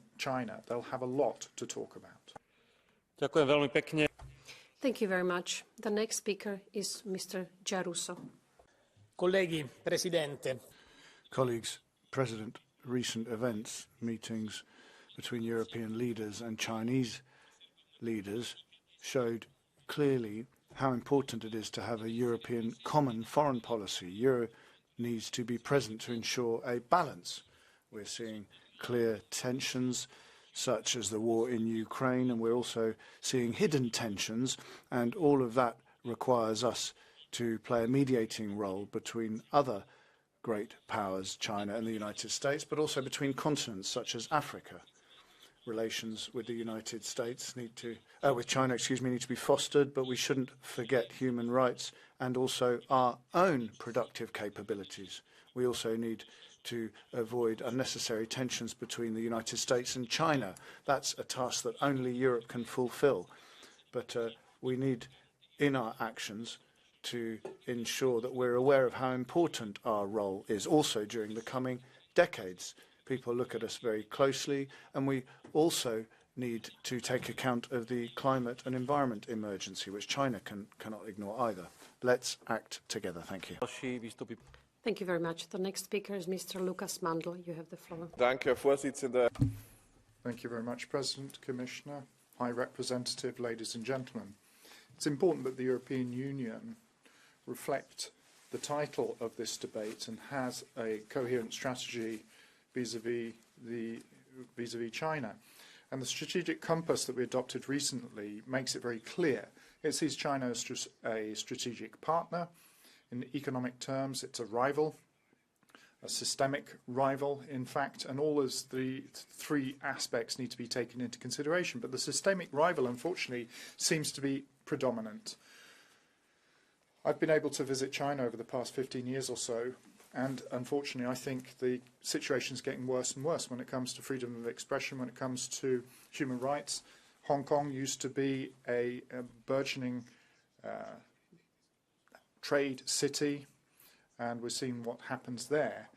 They'll have a lot to talk about. Ďakujem veľmi pekne. Thank you very much. The next speaker is Mr. Giarrusso. Colleghi, Presidente. Colleagues, President, recent events, meetings between European leaders and Chinese leaders showed clearly how important it is to have a European common foreign policy. Europe needs to be present to ensure a balance. We're seeing clear tensions, such as the war in Ukraine, and we're also seeing hidden tensions, and all of that requires us to play a mediating role between other great powers, China and the United States, but also between continents such as Africa. Relations with the United States with China, need to be fostered, but we shouldn't forget human rights and also our own productive capabilities. We also need to avoid unnecessary tensions between the United States and China. That's a task that only Europe can fulfill. But we need, in our actions, to ensure that we're aware of how important our role is also during the coming decades. People look at us very closely, and we also need to take account of the climate and environment emergency, which China cannot ignore either. Let's act together. Thank you. Thank you very much. The next speaker is Mr. Lukas Mandl. You have the floor. Thank you very much, President, Commissioner, High Representative, ladies and gentlemen. It's important that the European Union reflect the title of this debate and has a coherent strategy vis-à-vis China. And the strategic compass that we adopted recently makes it very clear. It sees China as just a strategic partner. In economic terms, it's a rival, a systemic rival, in fact, and all of the three aspects need to be taken into consideration. But the systemic rival, unfortunately, seems to be predominant. I've been able to visit China over the past 15 years or so, and unfortunately, I think the situation is getting worse and worse when it comes to freedom of expression, when it comes to human rights. Hong Kong used to be a burgeoning trade city, and we're seeing what happens there.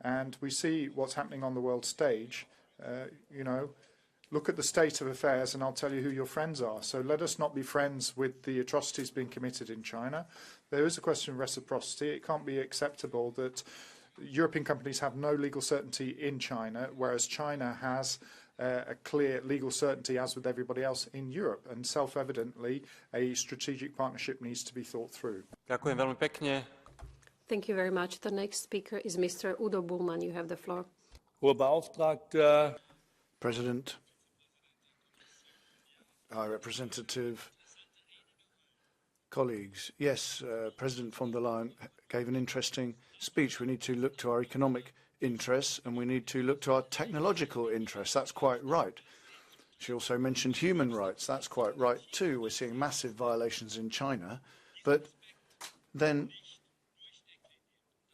And we see what's happening on the world stage. Look at the state of affairs and I'll tell you who your friends are. So let us not be friends with the atrocities being committed in China. There is a question of reciprocity. It can't be acceptable that European companies have no legal certainty in China, whereas China has a clear legal certainty, as with everybody else in Europe. And self-evidently, a strategic partnership needs to be thought through. Ďakujem veľmi pekne. Thank you very much. The next speaker is Mr. Udo Bullmann. You have the floor. Hohe Beauftragte. President, High Representative, colleagues, yes, President von der Leyen gave an interesting speech. We need to look to our economic interests and we need to look to our technological interests. That's quite right. She also mentioned human rights. That's quite right too. We're seeing massive violations in China, but then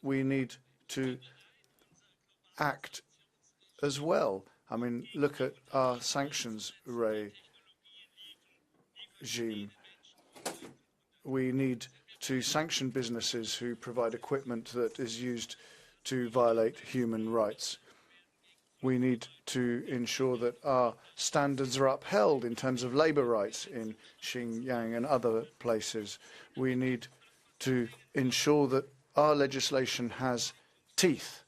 we need to act as well. I mean, look at our sanctions regime. We need to sanction businesses who provide equipment that is used to violate human rights. We need to ensure that our standards are upheld in terms of labor rights in Xinjiang and other places. We need to ensure that our legislation has teeth.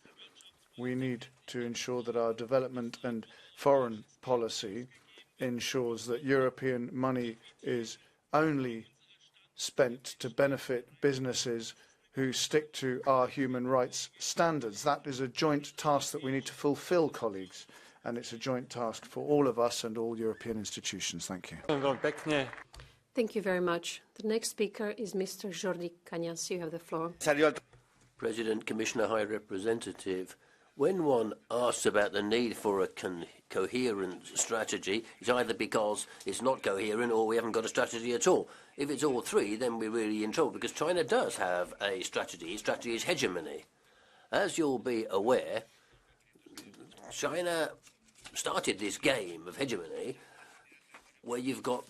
We need to ensure that our development and foreign policy ensures that European money is only spent to benefit businesses who stick to our human rights standards. That is a joint task that we need to fulfill, colleagues, and it's a joint task for all of us and all European institutions. Thank you. Thank you very much. The next speaker is Mr. Jordi Cañas. You have the floor. President, Commissioner, High Representative, when one asks about the need for a coherent strategy, it's either because it's not coherent or we haven't got a strategy at all. If it's all three, then we're really in trouble, because China does have a strategy. Its strategy is hegemony. As you'll be aware, China started this game of hegemony where you've got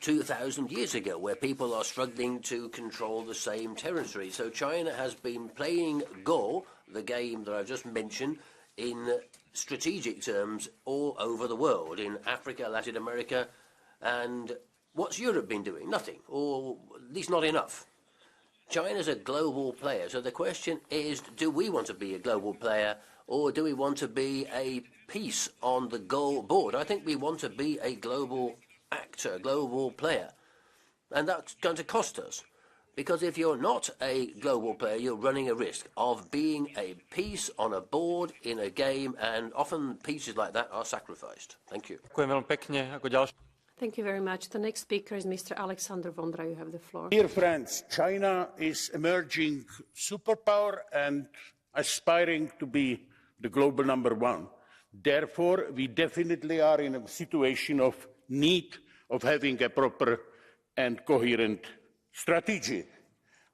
2,000 years ago, where people are struggling to control the same territory. So China has been playing Go, the game that I've just mentioned, in strategic terms all over the world, in Africa, Latin America, and what's Europe been doing? Nothing, or at least not enough. China's a global player, so the question is, do we want to be a global player, or do we want to be a piece on the Go board? I think we want to be a global actor, global player, and that's going to cost us. Because if you're not a global player, you're running a risk of being a piece on a board in a game, and often pieces like that are sacrificed. Thank you. Thank you very much. The next speaker is Mr. Alexander Vondra. You have the floor. Dear friends, China is emerging superpower and aspiring to be the global #1. Therefore, we definitely are in a situation of need of having a proper and coherent strategy,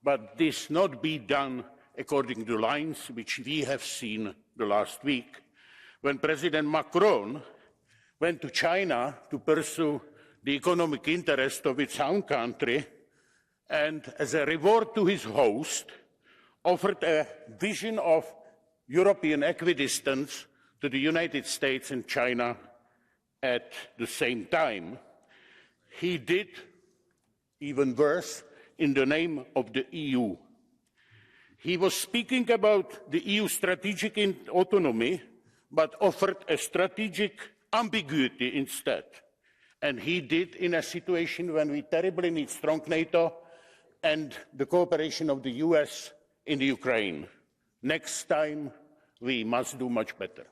but this not be done according to lines which we have seen the last week, when President Macron went to China to pursue the economic interest of its own country, and as a reward to his host, offered a vision of European equidistance to the United States and China at the same time. He did even worse in the name of the EU. He was speaking about the EU strategic autonomy, but offered a strategic ambiguity instead. And he did in a situation when we terribly need strong NATO and the cooperation of the US in the Ukraine. Next time, we must do much better.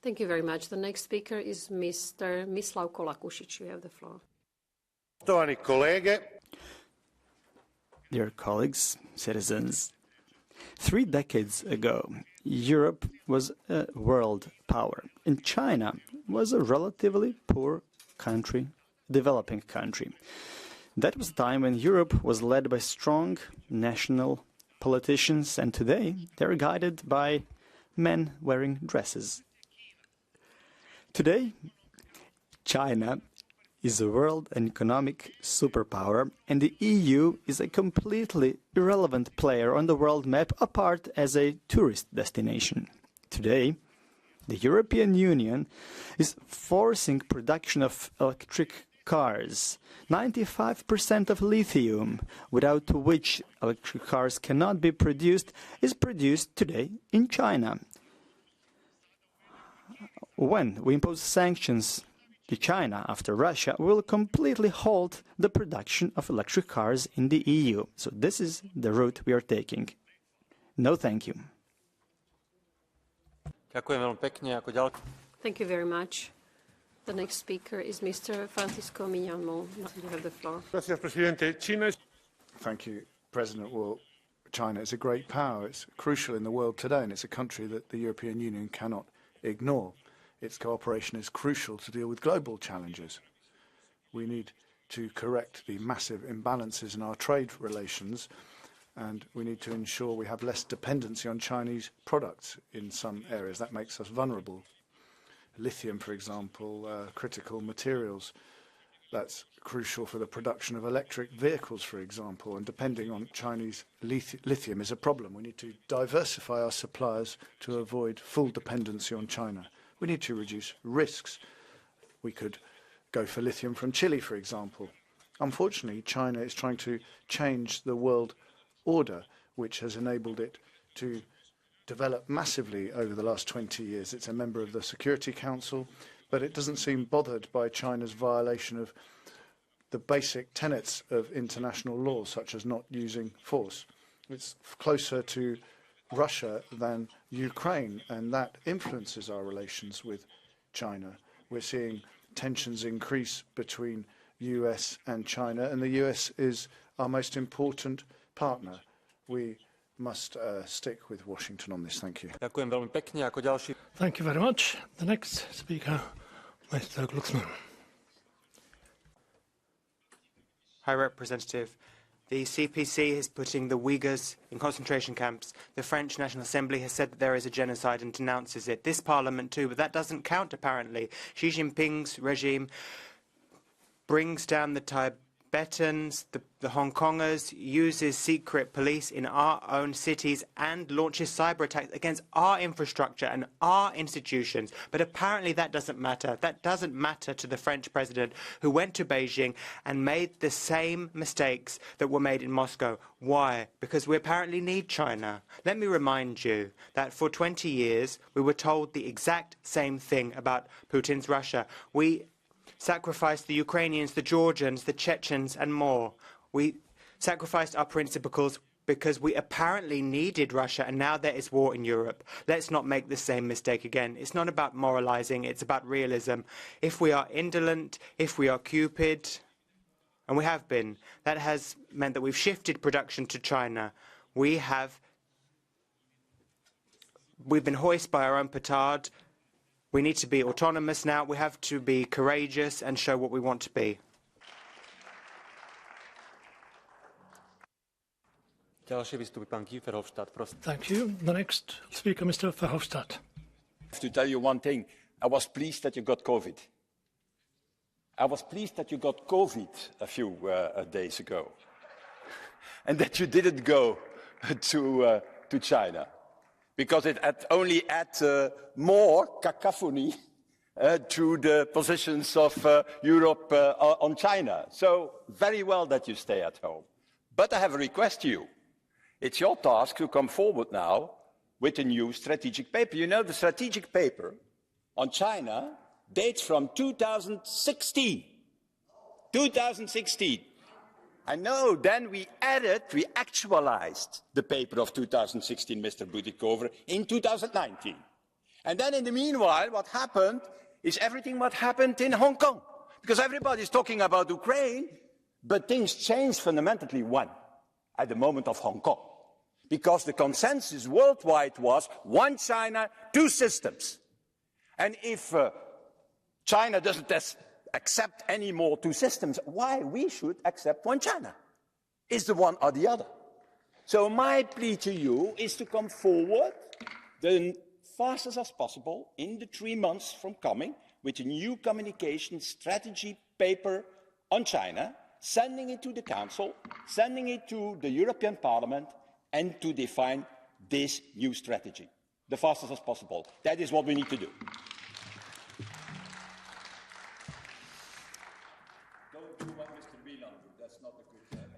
Thank you very much. The next speaker is Mr. Mislav Kolakušić. You have the floor. Dear colleagues, citizens, 3 decades ago, Europe was a world power, and China was a relatively poor country, developing country. That was a time when Europe was led by strong national politicians, and today they're guided by men wearing dresses. Today, China is a world and economic superpower, and the EU is a completely irrelevant player on the world map, apart as a tourist destination. Today, the European Union is forcing production of electric cars. 95% of lithium, without which electric cars cannot be produced, is produced today in China. When we impose sanctions China, after Russia, will completely halt the production of electric cars in the EU. So this is the route we are taking. No, thank you. Thank you very much. The next speaker is Mr. Francisco Millán. You have the floor. Thank you, President. Well, China is a great power. It's crucial in the world today, and it's a country that the European Union cannot ignore. Its cooperation is crucial to deal with global challenges. We need to correct the massive imbalances in our trade relations, and we need to ensure we have less dependency on Chinese products in some areas. That makes us vulnerable. Lithium, for example, critical materials. That's crucial for the production of electric vehicles, for example, and depending on Chinese lithium is a problem. We need to diversify our suppliers to avoid full dependency on China. We need to reduce risks. We could go for lithium from Chile, for example. Unfortunately, China is trying to change the world order, which has enabled it to develop massively over the last 20 years. It's a member of the Security Council, but it doesn't seem bothered by China's violation of the basic tenets of international law, such as not using force. It's closer to Russia than Ukraine, and that influences our relations with China. We're seeing tensions increase between US and China, and the US is our most important partner. We must stick with Washington on this. Thank you. Thank you very much. The next speaker, Mr. Glucksmann. High Representative, the CPC is putting the Uyghurs in concentration camps. The French National Assembly has said that there is a genocide and denounces it. This parliament too, but that doesn't count apparently. Xi Jinping's regime brings down the Tibetans, the Hong Kongers, uses secret police in our own cities and launches cyber attacks against our infrastructure and our institutions. But apparently that doesn't matter. That doesn't matter to the French president who went to Beijing and made the same mistakes that were made in Moscow. Why? Because we apparently need China. Let me remind you that for 20 years we were told the exact same thing about Putin's Russia. We sacrificed the Ukrainians, the Georgians, the Chechens and more. We sacrificed our principles because we apparently needed Russia, and now there is war in Europe. Let's not make the same mistake again. It's not about moralizing, it's about realism. If we are indolent, if we are cupid, and we have been, that has meant that we've shifted production to China. We've been hoisted by our own petard. We need to be autonomous now. We have to be courageous and show what we want to be. Thank you. The next speaker, Mr. Verhofstadt. I have to tell you one thing. I was pleased that you got COVID. I was pleased that you got COVID a few days ago, and that you didn't go to China, because it only adds more cacophony to the positions of Europe on China. So very well that you stay at home. But I have a request to you. It's your task to come forward now with a new strategic paper. You know, the strategic paper on China dates from 2016. 2016. I know, then we actualized the paper of 2016, Mr. Butikover, in 2019. And then in the meanwhile, what happened is everything what happened in Hong Kong. Because everybody's talking about Ukraine, but things changed fundamentally when? At the moment of Hong Kong. Because the consensus worldwide was one China, two systems. And if China doesn't accept any more two systems, why we should accept one China? Is the one or the other? So my plea to you is to come forward the fastest as possible in the 3 months from coming with a new communication strategy paper on China, sending it to the Council, sending it to the European Parliament, and to define this new strategy. The fastest as possible. That is what we need to do.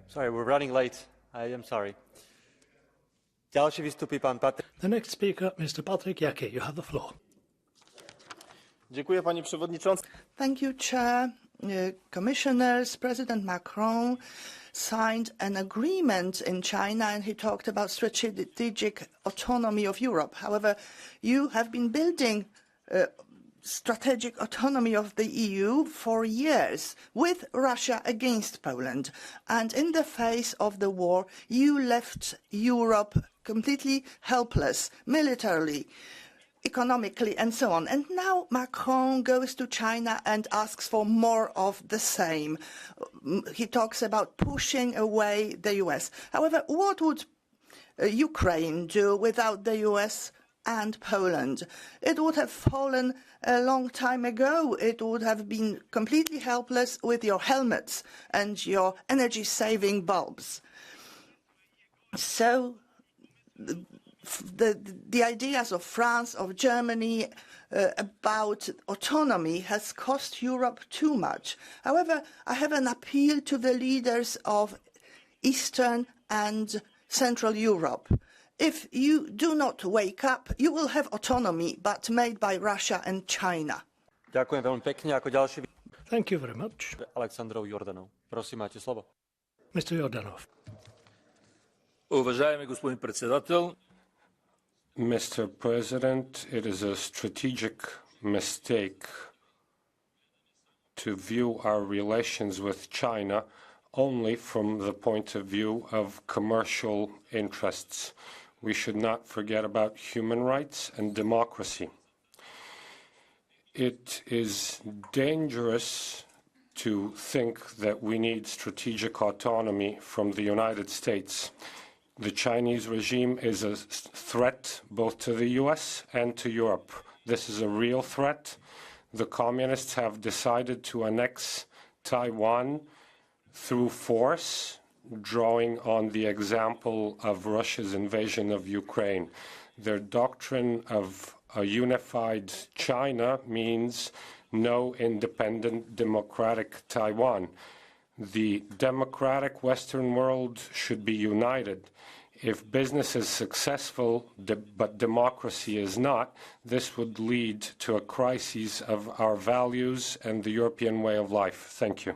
Sorry, we're running late. I am sorry. The next speaker, Mr. Patryk Jaki, you have the floor. Thank you, Chair. Commissioners, President Macron signed an agreement in China and he talked about strategic autonomy of Europe. However, you have been building strategic autonomy of the EU for years with Russia against Poland. And in the face of the war, you left Europe completely helpless militarily, economically and so on. And now Macron goes to China and asks for more of the same. He talks about pushing away the US. However, what would Ukraine do without the US and Poland? It would have fallen a long time ago. It would have been completely helpless with your helmets and your energy-saving bulbs. So the ideas of France, of Germany about autonomy has cost Europe too much. However, I have an appeal to the leaders of Eastern and Central Europe. If you do not wake up, you will have autonomy, but made by Russia and China. Ďakujem veľmi pekne. Ako ďalší... Thank you very much. Alexandrov Jordanov. Prosím, máte slovo. Mr. Jordanov. Уважаемый господин председател, Mr. President, it is a strategic mistake to view our relations with China only from the point of view of commercial interests. We should not forget about human rights and democracy. It is dangerous to think that we need strategic autonomy from the United States. The Chinese regime is a threat both to the US and to Europe. This is a real threat. The communists have decided to annex Taiwan through force, drawing on the example of Russia's invasion of Ukraine. Their doctrine of a unified China means no independent democratic Taiwan. The democratic Western world should be united. If business is successful, but democracy is not, this would lead to a crisis of our values and the European way of life. Thank you.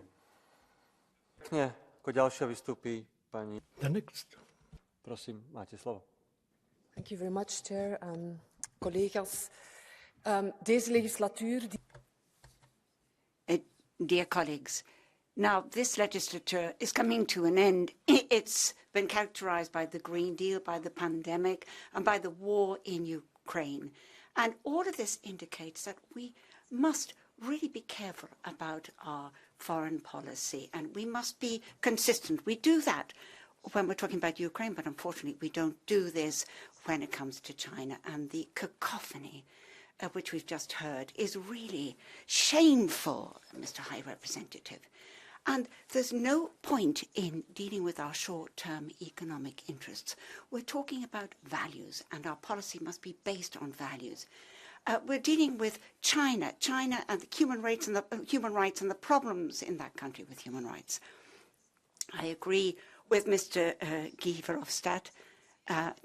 Ako ďalšia vystúpi pani... The next. Prosím, máte slovo. Thank you very much, Chair. Collega's, deze legislatuur... Dear colleagues, now this legislature is coming to an end. It's been characterized by the Green Deal, by the pandemic, and by the war in Ukraine. And all of this indicates that we must really be careful about our foreign policy, and we must be consistent. We do that when we're talking about Ukraine, but unfortunately we don't do this when it comes to China. And the cacophony which we've just heard is really shameful, Mr. High Representative. And there's no point in dealing with our short-term economic interests. We're talking about values, and our policy must be based on values. We're dealing with China and the human rights and the problems in that country with human rights. I agree with Mr. Guy Verhofstadt.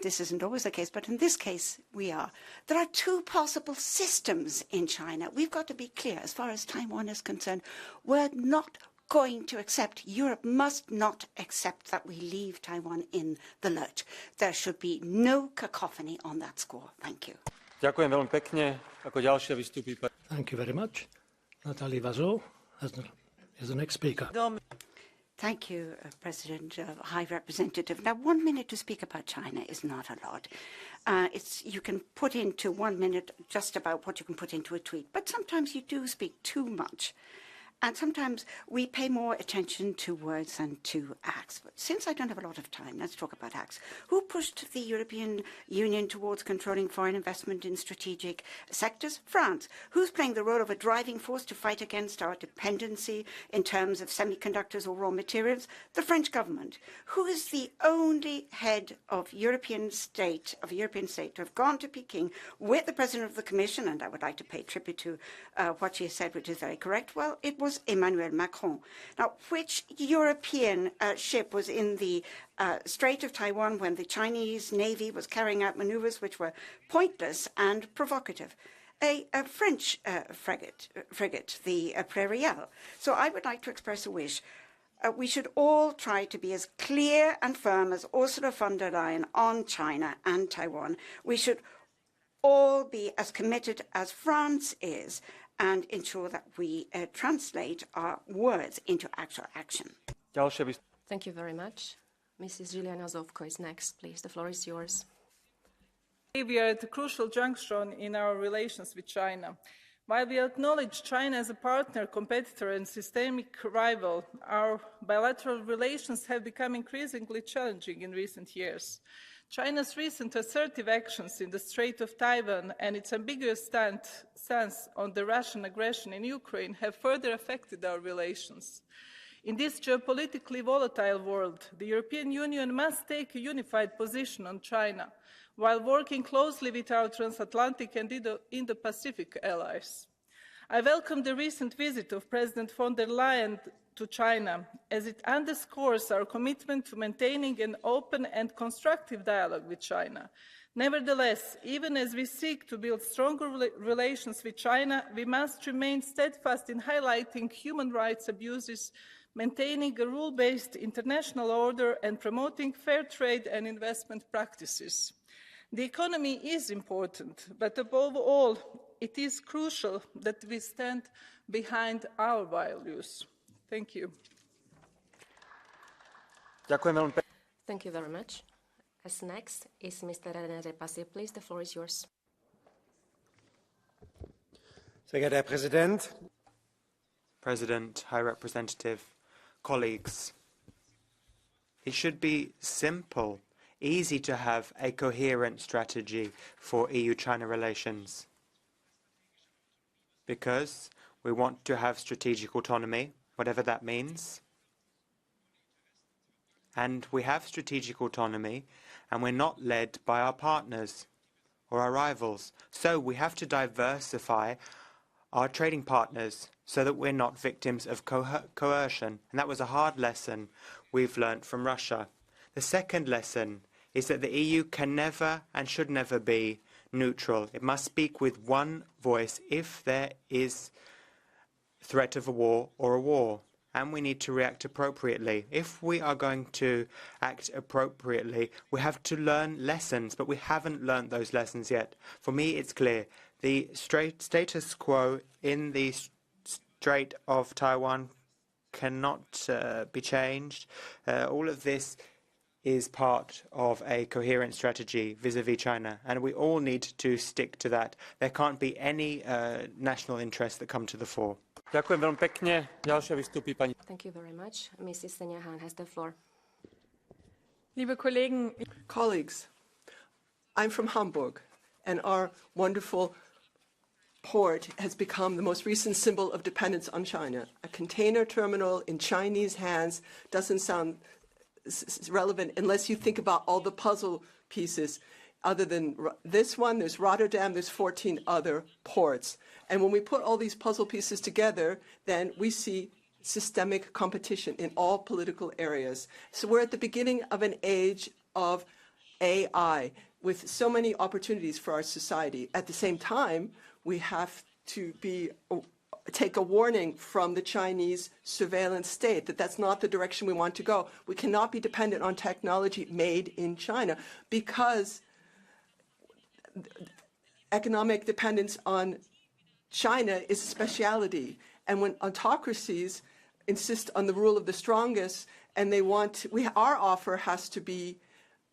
This isn't always the case, but in this case, we are. There are two possible systems in China. We've got to be clear, as far as Taiwan is concerned, we're not going to accept, Europe must not accept that we leave Taiwan in the lurch. There should be no cacophony on that score. Thank you. Ďakujem veľmi pekne. Ako ďalšia vystúpi... Thank you very much. Nathalie Vazot is the next speaker. Thank you, President, High Representative. Now, 1 minute to speak about China is not a lot. You can put into 1 minute just about what you can put into a tweet, but sometimes you do speak too much. And sometimes we pay more attention to words than to acts. But since I don't have a lot of time, let's talk about acts. Who pushed the European Union towards controlling foreign investment in strategic sectors? France. Who's playing the role of a driving force to fight against our dependency in terms of semiconductors or raw materials? The French government. Who is the only head of European state to have gone to Peking with the President of the Commission? And I would like to pay tribute to what she has said, which is very correct. Well, it was Emmanuel Macron. Now, which European ship was in the Strait of Taiwan when the Chinese Navy was carrying out maneuvers which were pointless and provocative? a French frigate, the Prairial. So I would like to express a wish. We should all try to be as clear and firm as Ursula von der Leyen on China and Taiwan. We should all be as committed as France is and ensure that we translate our words into actual action. Thank you very much. Mrs. Juliana Zovko is next, please. The floor is yours. We are at a crucial junction in our relations with China. While we acknowledge China as a partner, competitor, and systemic rival, our bilateral relations have become increasingly challenging in recent years. China's recent assertive actions in the Strait of Taiwan and its ambiguous stance on the Russian aggression in Ukraine have further affected our relations. In this geopolitically volatile world, the European Union must take a unified position on China, while working closely with our transatlantic and Indo-Pacific allies. I welcome the recent visit of President von der Leyen to China, as it underscores our commitment to maintaining an open and constructive dialogue with China. Nevertheless, even as we seek to build stronger relations with China, we must remain steadfast in highlighting human rights abuses, maintaining a rule-based international order, and promoting fair trade and investment practices. The economy is important, but above all, it is crucial that we stand behind our values. Thank you. Thank you very much. As next is Mr. René Repassi. Please, the floor is yours. Sehr geehrter Herr Präsident, President, High Representative, colleagues, it should be simple, easy to have a coherent strategy for EU-China relations, because we want to have strategic autonomy, whatever that means. And we have strategic autonomy, and we're not led by our partners or our rivals. So we have to diversify our trading partners so that we're not victims of coercion. And that was a hard lesson we've learnt from Russia. The second lesson is that the EU can never and should never be neutral. It must speak with one voice if there is threat of a war or a war. And we need to react appropriately. If we are going to act appropriately, we have to learn lessons, but we haven't learned those lessons yet. For me, it's clear. The status quo in the Strait of Taiwan cannot be changed. All of this is part of a coherent strategy vis-à-vis China, and we all need to stick to that. There can't be any national interests that come to the fore. Thank you very much. Mrs. Senja Hahn has the floor. Colleagues, I'm from Hamburg, and our wonderful port has become the most recent symbol of dependence on China. A container terminal in Chinese hands doesn't sound relevant unless you think about all the puzzle pieces. Other than this one, there's Rotterdam, there's 14 other ports. And when we put all these puzzle pieces together, then we see systemic competition in all political areas. So we're at the beginning of an age of AI with so many opportunities for our society. At the same time, we have to take a warning from the Chinese surveillance state that that's not the direction we want to go. We cannot be dependent on technology made in China, because economic dependence on China is a speciality. And when autocracies insist on the rule of the strongest, and they want, our offer has to be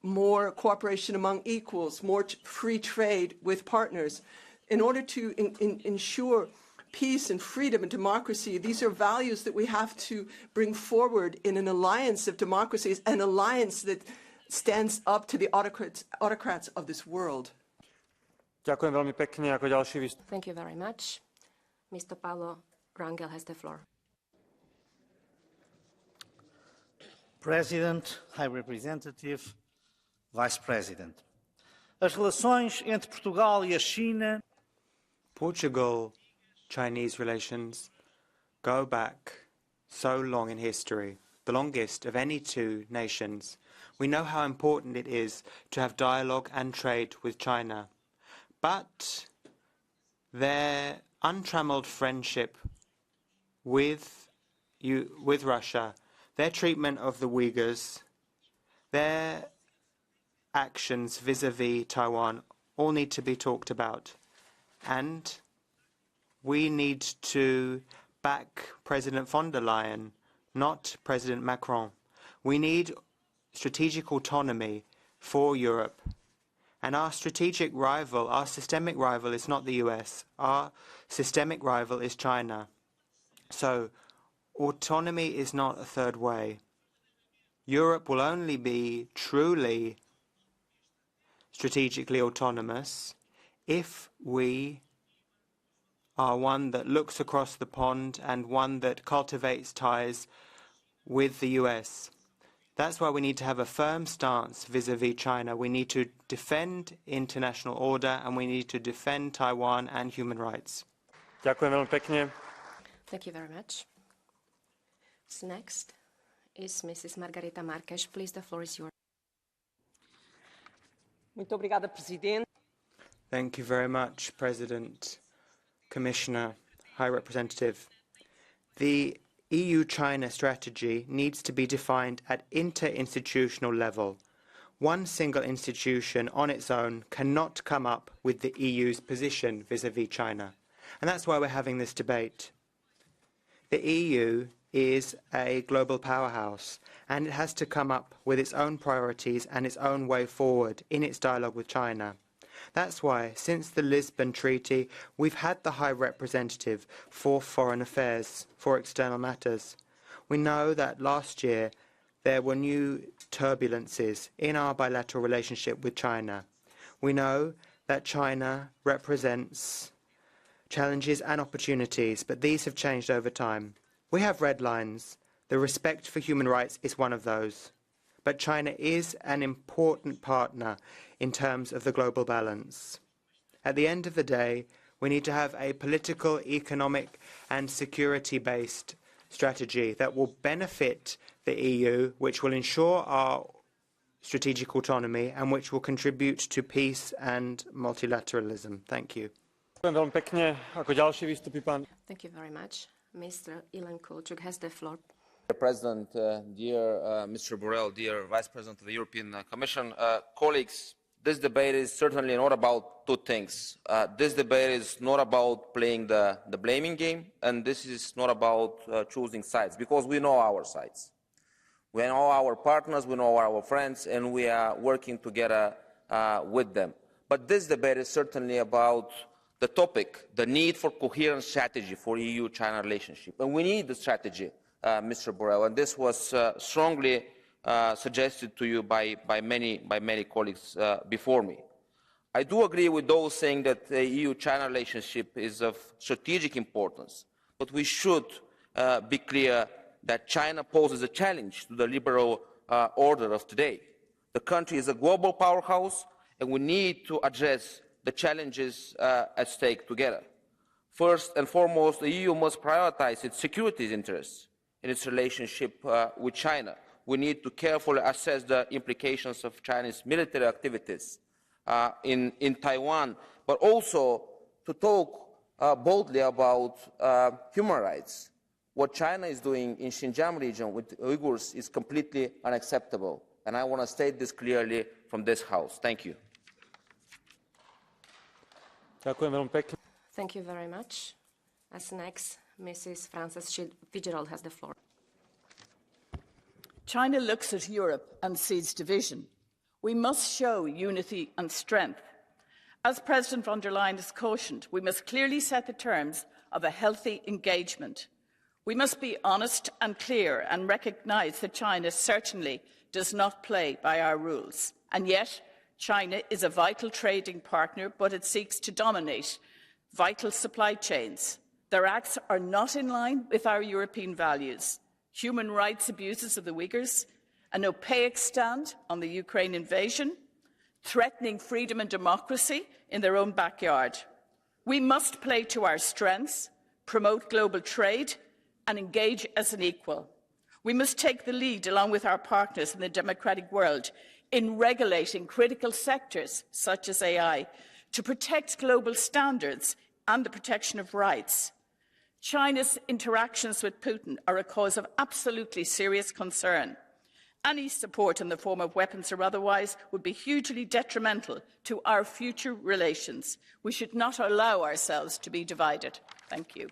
more cooperation among equals, more free trade with partners. In order to ensure peace and freedom and democracy, these are values that we have to bring forward in an alliance of democracies, an alliance that stands up to the autocrats of this world. Thank you very much. Mr. Paulo Rangel has the floor. President, High Representative, Vice President. As relações entre Portugal e a China. Portugal-Chinese relations go back so long in history, the longest of any two nations. We know how important it is to have dialogue and trade with China. But their untrammeled friendship with Russia, their treatment of the Uyghurs, their actions vis-à-vis Taiwan all need to be talked about. And we need to back President von der Leyen, not President Macron. We need strategic autonomy for Europe. And our strategic rival, our systemic rival is not the US. Our systemic rival is China. So autonomy is not a third way. Europe will only be truly strategically autonomous if we are one that looks across the pond and one that cultivates ties with the US. That's why we need to have a firm stance vis-à-vis China. We need to defend international order and we need to defend Taiwan and human rights. Ďakujem veľmi pekne. Thank you very much. Next is Mrs. Margarita Marques. Please, the floor is yours. Muito obrigada, Presidente. Thank you very much, President, Commissioner, High Representative. The EU-China strategy needs to be defined at interinstitutional level. One single institution on its own cannot come up with the EU's position vis-à-vis China. And that's why we're having this debate. The EU is a global powerhouse, and it has to come up with its own priorities and its own way forward in its dialogue with China. That's why, since the Lisbon Treaty, we've had the High Representative for Foreign Affairs, for External Matters. We know that last year there were new turbulences in our bilateral relationship with China. We know that China represents challenges and opportunities, but these have changed over time. We have red lines. The respect for human rights is one of those. But China is an important partner in terms of the global balance. At the end of the day, we need to have a political, economic and security-based strategy that will benefit the EU, which will ensure our strategic autonomy and which will contribute to peace and multilateralism. Thank you. Ďakujem veľmi pekne. Ako ďalší vystupí pán. Thank you very much. Mr. Ilan Kulchuk has the floor. Dear President, dear Mr. Borrell, dear Vice President of the European Commission, colleagues, this debate is certainly not about two things. This debate is not about playing the blaming game, and this is not about choosing sides, because we know our sides. We know our partners, we know our friends, and we are working together with them. But this debate is certainly about the topic, the need for coherent strategy for EU-China relationship. And we need the strategy, Mr. Borrell, and this was strongly suggested to you by many colleagues before me. I do agree with those saying that the EU-China relationship is of strategic importance, but we should be clear that China poses a challenge to the liberal order of today. The country is a global powerhouse, and we need to address the challenges at stake together. First and foremost, the EU must prioritize its security interests in its relationship with China. We need to carefully assess the implications of Chinese military activities in Taiwan, but also to talk boldly about human rights. What China is doing in Xinjiang region with Uyghurs is completely unacceptable, and I want to state this clearly from this House. Thank you. Thank you very much. As next, Mrs. Frances Fitzgerald has the floor. China looks at Europe and sees division. We must show unity and strength. As President von der Leyen has cautioned, we must clearly set the terms of a healthy engagement. We must be honest and clear and recognise that China certainly does not play by our rules. And yet, China is a vital trading partner, but it seeks to dominate vital supply chains. Their acts are not in line with our European values. Human rights abuses of the Uyghurs, an opaque stand on the Ukraine invasion, threatening freedom and democracy in their own backyard. We must play to our strengths, promote global trade, and engage as an equal. We must take the lead, along with our partners in the democratic world, in regulating critical sectors such as AI, to protect global standards and the protection of rights. China's interactions with Putin are a cause of absolutely serious concern. Any support in the form of weapons or otherwise would be hugely detrimental to our future relations. We should not allow ourselves to be divided. Thank you.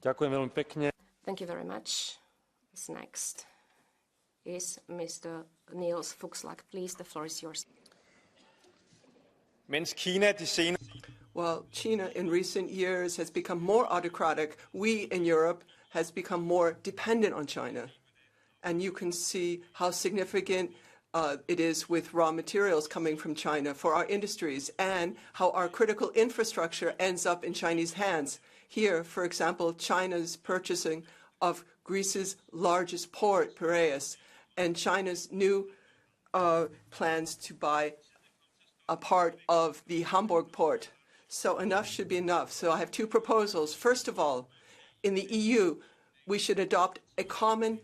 Thank you very much. What's next is Mr. Niels Fuchslag. Please, the floor is yours. While China in recent years has become more autocratic, we in Europe has become more dependent on China. And you can see how significant it is with raw materials coming from China for our industries, and how our critical infrastructure ends up in Chinese hands. Here, for example, China's purchasing of Greece's largest port, Piraeus, and China's new plans to buy a part of the Hamburg port. So enough should be enough. So I have two proposals. First of all, in the EU, we should adopt a common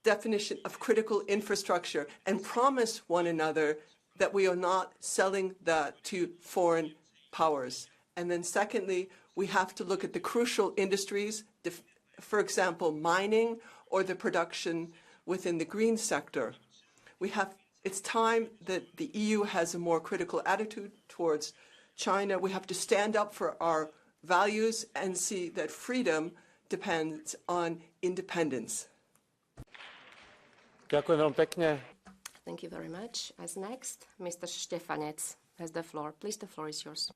definition of critical infrastructure and promise one another that we are not selling that to foreign powers. And then secondly, we have to look at the crucial industries, for example, mining or the production within the green sector. It's time that the EU has a more critical attitude towards China. We have to stand up for our values and see that freedom depends on independence. Thank you very much. As next, Mr. Štefanec has the floor. Please, the floor is yours.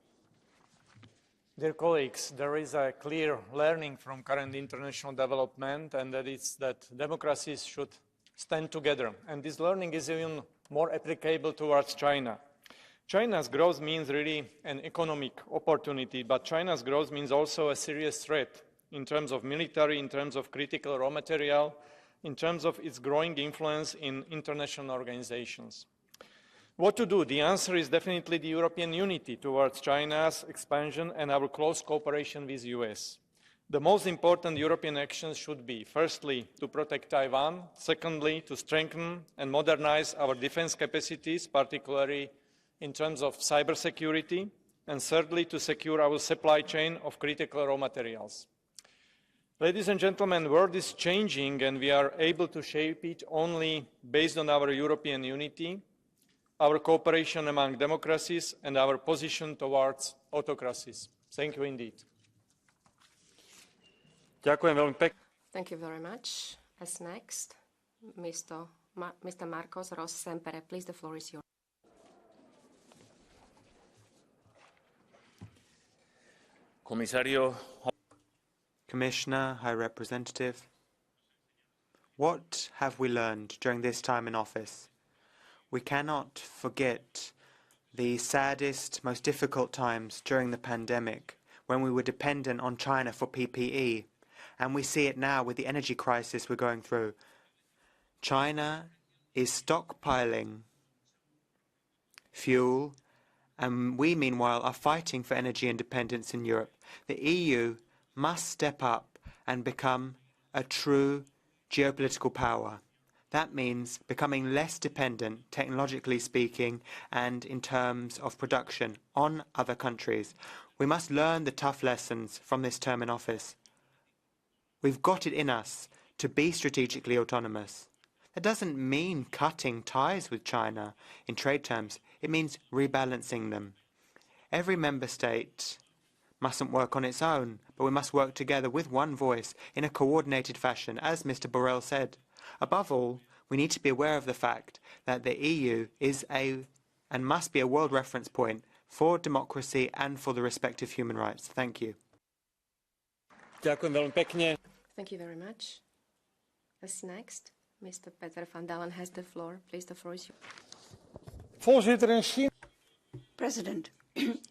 Dear colleagues, there is a clear learning from current international development, and that is that democracies should stand together. And this learning is even more applicable towards China. China's growth means really an economic opportunity, but China's growth means also a serious threat in terms of military, in terms of critical raw material, in terms of its growing influence in international organizations. What to do? The answer is definitely the European unity towards China's expansion and our close cooperation with the US. The most important European actions should be, firstly, to protect Taiwan, secondly, to strengthen and modernize our defense capacities, particularly in terms of cybersecurity, and thirdly, to secure our supply chain of critical raw materials. Ladies and gentlemen, the world is changing, and we are able to shape it only based on our European unity, our cooperation among democracies, and our position towards autocracies. Thank you indeed. Thank you very much. As next, Mr. Marcos Ros Sempere. Please, the floor is yours. Commissioner, High Representative, what have we learned during this time in office? We cannot forget the saddest, most difficult times during the pandemic, when we were dependent on China for PPE, and we see it now with the energy crisis we're going through. China is stockpiling fuel, and we, meanwhile, are fighting for energy independence in Europe. The EU must step up and become a true geopolitical power. That means becoming less dependent, technologically speaking, and in terms of production, on other countries. We must learn the tough lessons from this term in office. We've got it in us to be strategically autonomous. That doesn't mean cutting ties with China in trade terms. It means rebalancing them. Every member state mustn't work on its own, but we must work together with one voice in a coordinated fashion, as Mr. Borrell said. Above all, we need to be aware of the fact that the EU is and must be a world reference point for democracy and for the respect of human rights. Thank you. Thank you very much. As next, Mr. Peter van Dalen has the floor. Please, the floor is yours. President,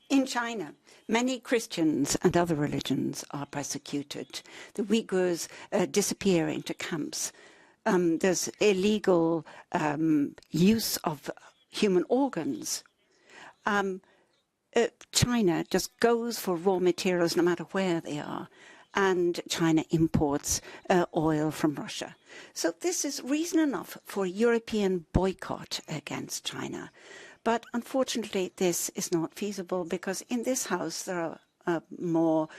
in China, many Christians and other religions are persecuted. The Uyghurs disappear into camps. There's illegal use of human organs. China just goes for raw materials no matter where they are, and China imports oil from Russia. So this is reason enough for a European boycott against China. But unfortunately, this is not feasible because in this House there are more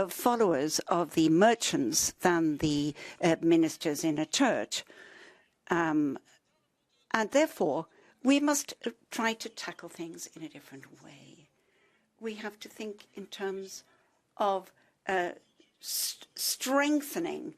followers of the merchants than the ministers in a church. And therefore, we must try to tackle things in a different way. We have to think in terms of strengthening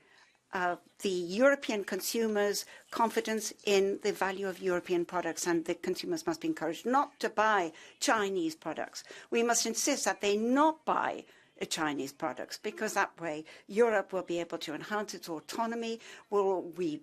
the European consumers' confidence in the value of European products, and the consumers must be encouraged not to buy Chinese products. We must insist that they not buy Chinese products, because that way Europe will be able to enhance its autonomy, we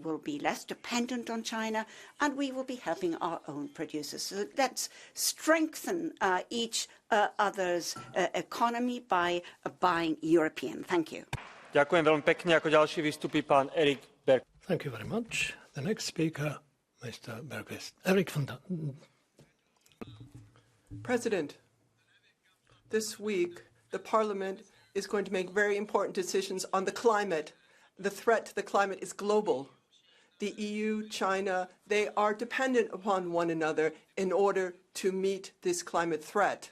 will be less dependent on China, and we will be helping our own producers. So let's strengthen each other's economy by buying European. Thank you. Ďakujem veľmi pekne. Ako ďalší vystupí pán Erik Berg. Thank you very much. The next speaker, Mr. Bergqvist. Erik van Dalen. President, this week the Parliament is going to make very important decisions on the climate. The threat to the climate is global. The EU, China, they are dependent upon one another in order to meet this climate threat.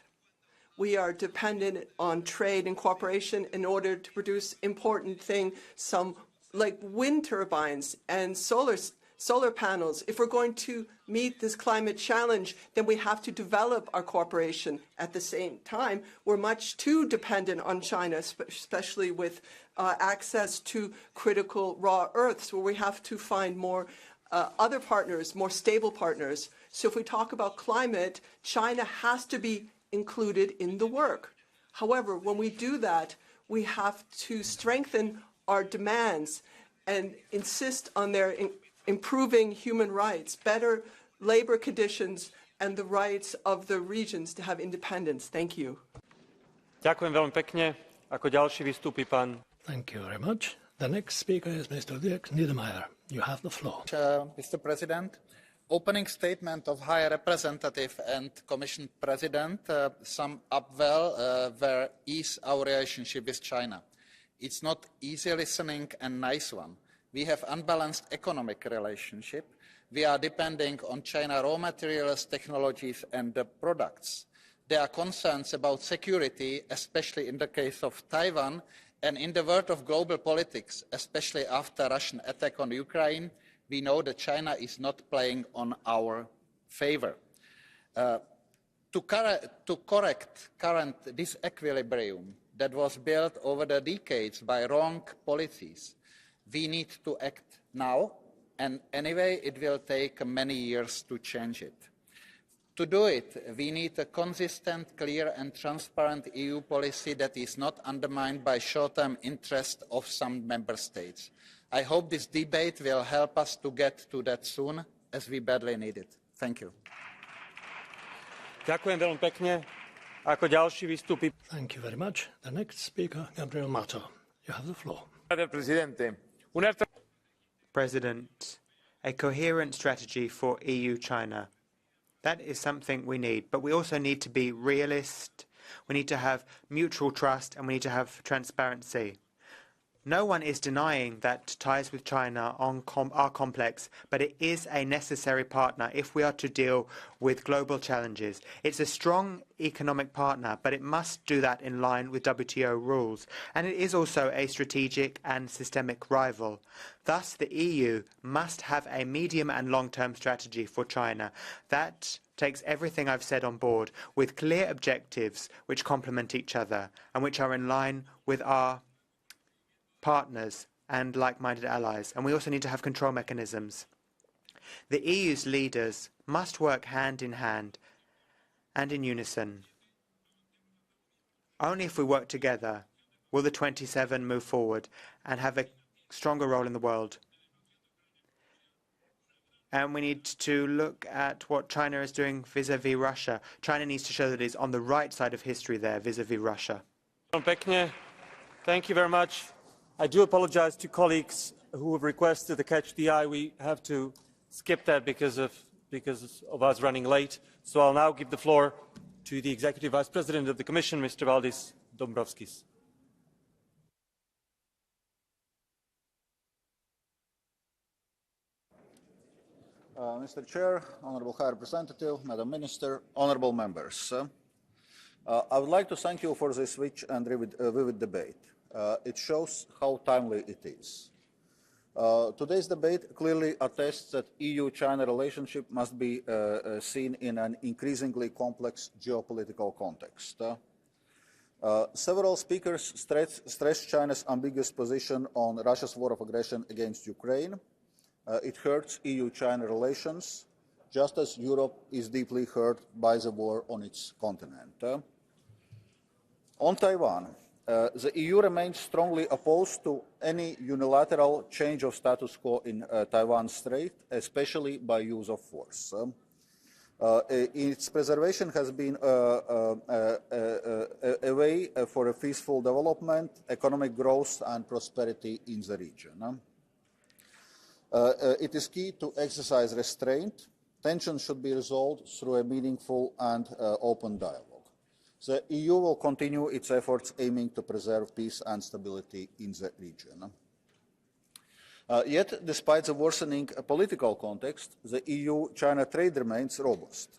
We are dependent on trade and cooperation in order to produce important things, some like wind turbines and solar panels. If we're going to meet this climate challenge, then we have to develop our cooperation. At the same time, we're much too dependent on China, especially with access to critical raw earths, where we have to find more other partners, more stable partners. So if we talk about climate, China has to be included in the work. However, when we do that, we have to strengthen our demands and insist on their improving human rights, better labor conditions, and the rights of the regions to have independence. Thank you. Ďakujem veľmi pekne. Ako ďalší vystúpi pán. Thank you very much. The next speaker is Mr. Dirk Niedermayer. You have the floor. Mr. President, opening statement of High Representative and Commission President sum up well where is our relationship with China. It's not easy listening and nice one. We have unbalanced economic relationship. We are depending on China raw materials, technologies and products. There are concerns about security, especially in the case of Taiwan, and in the world of global politics, especially after Russian attack on Ukraine, we know that China is not playing on our favor. To correct current disequilibrium that was built over the decades by wrong policies, we need to act now, and anyway it will take many years to change it. To do it, we need a consistent, clear and transparent EU policy that is not undermined by short-term interest of some member states. I hope this debate will help us to get to that soon, as we badly need it. Thank you. Ďakujem veľmi pekne. Ako ďalší vystúpi. Thank you very much. The next speaker, Gabriel Mato. You have the floor. President, a coherent strategy for EU-China. That is something we need, but we also need to be realist. We need to have mutual trust and we need to have transparency. No one is denying that ties with China are complex, but it is a necessary partner if we are to deal with global challenges. It's a strong economic partner, but it must do that in line with WTO rules. And it is also a strategic and systemic rival. Thus, the EU must have a medium and long-term strategy for China. That takes everything I've said on board, with clear objectives which complement each other and which are in line with our partners and like-minded allies, and we also need to have control mechanisms. The EU's leaders must work hand in hand and in unison. Only if we work together will the 27 move forward and have a stronger role in the world. And we need to look at what China is doing vis-à-vis Russia. China needs to show that it is on the right side of history there vis-à-vis Russia. Thank you very much. I do apologize to colleagues who have requested the catch the eye. We have to skip that because of us running late. So I'll now give the floor to the Executive Vice President of the Commission, Mr. Valdis Dombrovskis. Mr. Chair, Honourable High Representative, Madam Minister, honourable members. I would like to thank you for this rich and vivid debate. It shows how timely it is. Today's debate clearly attests that EU-China relationship must be seen in an increasingly complex geopolitical context. Several speakers stressed China's ambiguous position on Russia's war of aggression against Ukraine. It hurts EU-China relations, just as Europe is deeply hurt by the war on its continent. On Taiwan, the EU remains strongly opposed to any unilateral change of status quo in Taiwan Strait, especially by use of force. Its preservation has been a way for a peaceful development, economic growth and prosperity in the region. It is key to exercise restraint. Tensions should be resolved through a meaningful and open dialogue. The EU will continue its efforts aiming to preserve peace and stability in the region. Yet, despite the worsening political context, the EU-China trade remains robust.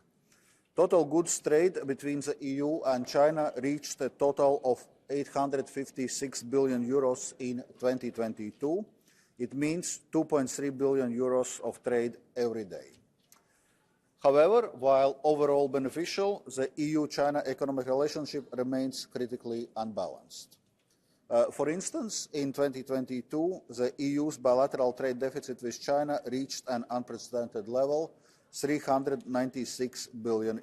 Total goods trade between the EU and China reached a total of €856 billion in 2022. It means €2.3 billion of trade every day. However, while overall beneficial, the EU-China economic relationship remains critically unbalanced. For instance, in 2022, the EU's bilateral trade deficit with China reached an unprecedented level, €396 billion.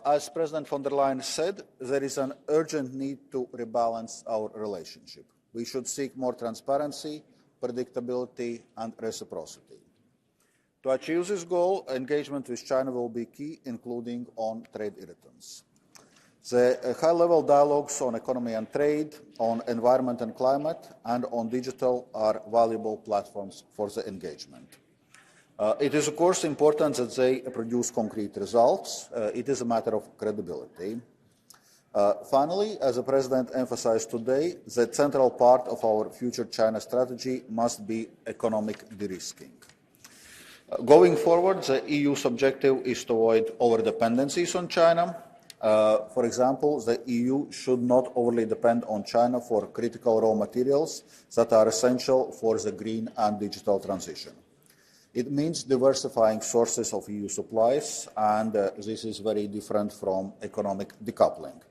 As President von der Leyen said, there is an urgent need to rebalance our relationship. We should seek more transparency, predictability and reciprocity. To achieve this goal, engagement with China will be key, including on trade irritants. The high-level dialogues on economy and trade, on environment and climate, and on digital are valuable platforms for the engagement. It is, of course, important that they produce concrete results. It is a matter of credibility. Finally, as the President emphasized today, the central part of our future China strategy must be economic de-risking. Going forward, the EU's objective is to avoid over-dependencies on China. For example, the EU should not overly depend on China for critical raw materials that are essential for the green and digital transition. It means diversifying sources of EU supplies, and this is very different from economic decoupling.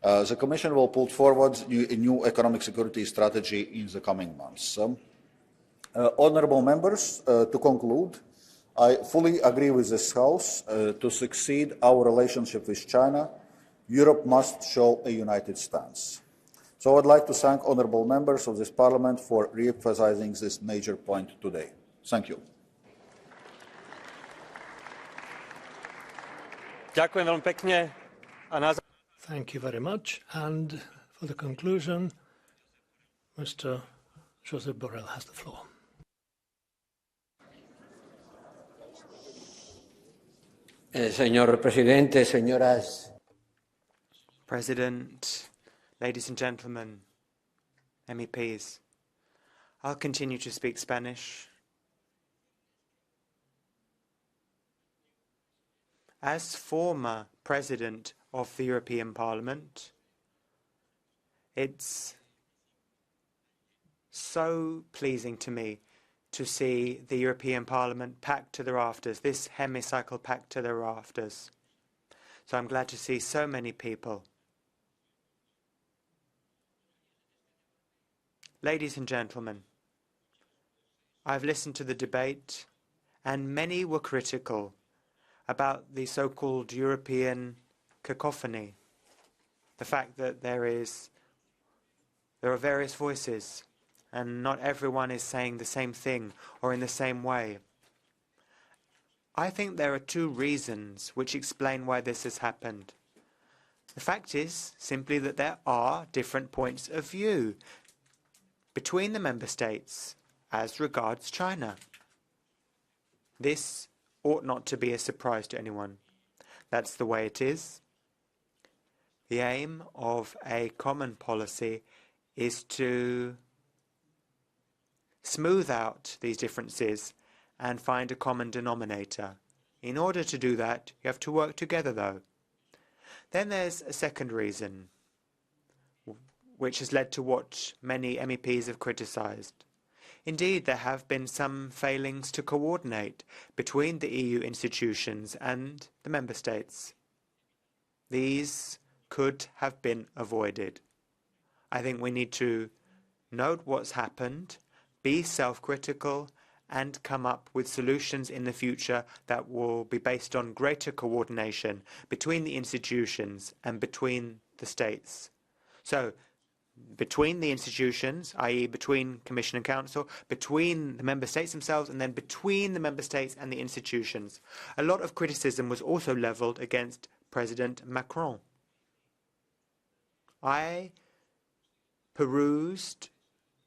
The Commission will put forward a new economic security strategy in the coming months. Honourable members, to conclude, I fully agree with this House. To succeed our relationship with China, Europe must show a united stance. So I would like to thank honourable members of this Parliament for re-emphasising this major point today. Thank you. Thank you very much. And for the conclusion, Mr. Josep Borrell has the floor. Señor Presidente, señoras. President, ladies and gentlemen, MEPs, I'll continue to speak Spanish. As former President of the European Parliament, it's so pleasing to me to see the European Parliament packed to the rafters, this hemicycle packed to the rafters. So I'm glad to see so many people. Ladies and gentlemen, I've listened to the debate, and many were critical about the so-called European cacophony, the fact that there are various voices, and not everyone is saying the same thing or in the same way. I think there are two reasons which explain why this has happened. The fact is simply that there are different points of view between the member states as regards China. This ought not to be a surprise to anyone. That's the way it is. The aim of a common policy is to smooth out these differences and find a common denominator. In order to do that, you have to work together, though. Then there's a second reason, which has led to what many MEPs have criticised. Indeed, there have been some failings to coordinate between the EU institutions and the member states. These could have been avoided. I think we need to note what's happened, be self-critical, and come up with solutions in the future that will be based on greater coordination between the institutions and between the states. So, between the institutions, i.e. between Commission and Council, between the Member States themselves, and then between the Member States and the institutions. A lot of criticism was also levelled against President Macron. I perused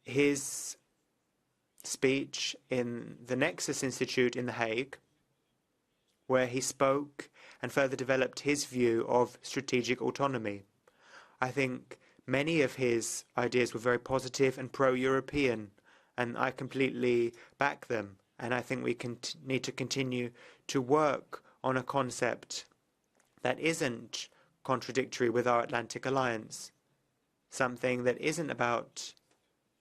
his speech in the Nexus Institute in The Hague, where he spoke and further developed his view of strategic autonomy. I think many of his ideas were very positive and pro-European, and I completely back them. And I think we need to continue to work on a concept that isn't contradictory with our Atlantic Alliance, something that isn't about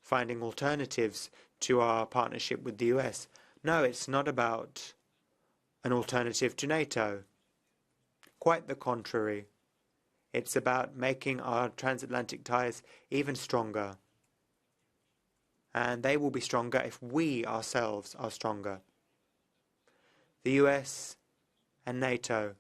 finding alternatives to our partnership with the US. No, it's not about an alternative to NATO. Quite the contrary. It's about making our transatlantic ties even stronger. And they will be stronger if we ourselves are stronger. The US and NATO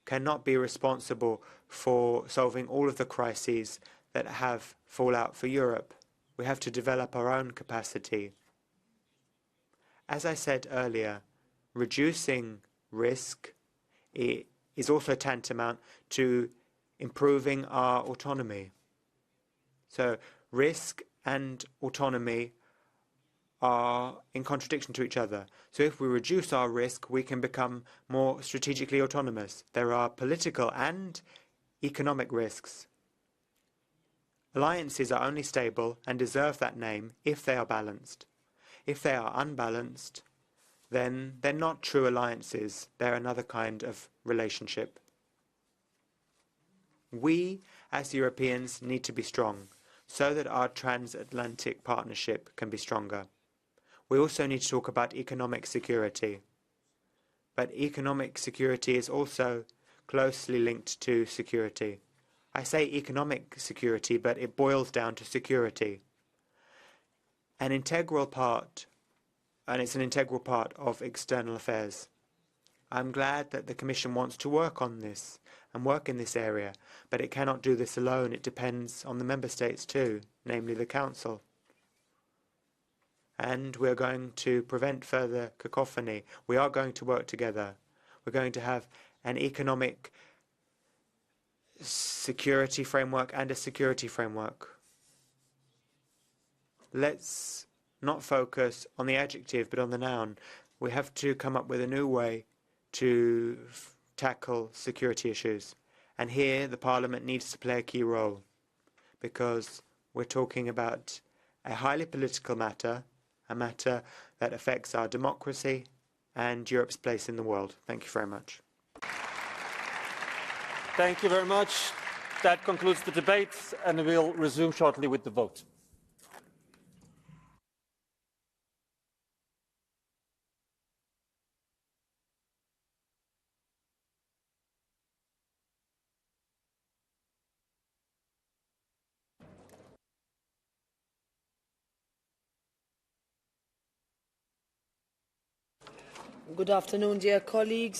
cannot be responsible for solving all of the crises that have fallout for Europe. We have to develop our own capacity. As I said earlier, reducing risk is also tantamount to improving our autonomy. So risk and autonomy are in contradiction to each other. So if we reduce our risk, we can become more strategically autonomous. There are political and economic risks. Alliances are only stable and deserve that name if they are balanced. If they are unbalanced, then they're not true alliances. They're another kind of relationship. We, as Europeans, need to be strong so that our transatlantic partnership can be stronger. We also need to talk about economic security. But economic security is also closely linked to security. I say economic security, but it boils down to security. An integral part, and it's an integral part of external affairs. I'm glad that the Commission wants to work on this and work in this area, but it cannot do this alone. It depends on the Member States too, namely the Council. And we're going to prevent further cacophony. We are going to work together. We're going to have an economic security framework and a security framework. Let's not focus on the adjective, but on the noun. We have to come up with a new way to tackle security issues. And here the Parliament needs to play a key role, because we're talking about a highly political matter, a matter that affects our democracy and Europe's place in the world. Thank you very much. Thank you very much. That concludes the debate, and we'll resume shortly with the vote. Good afternoon, dear colleagues.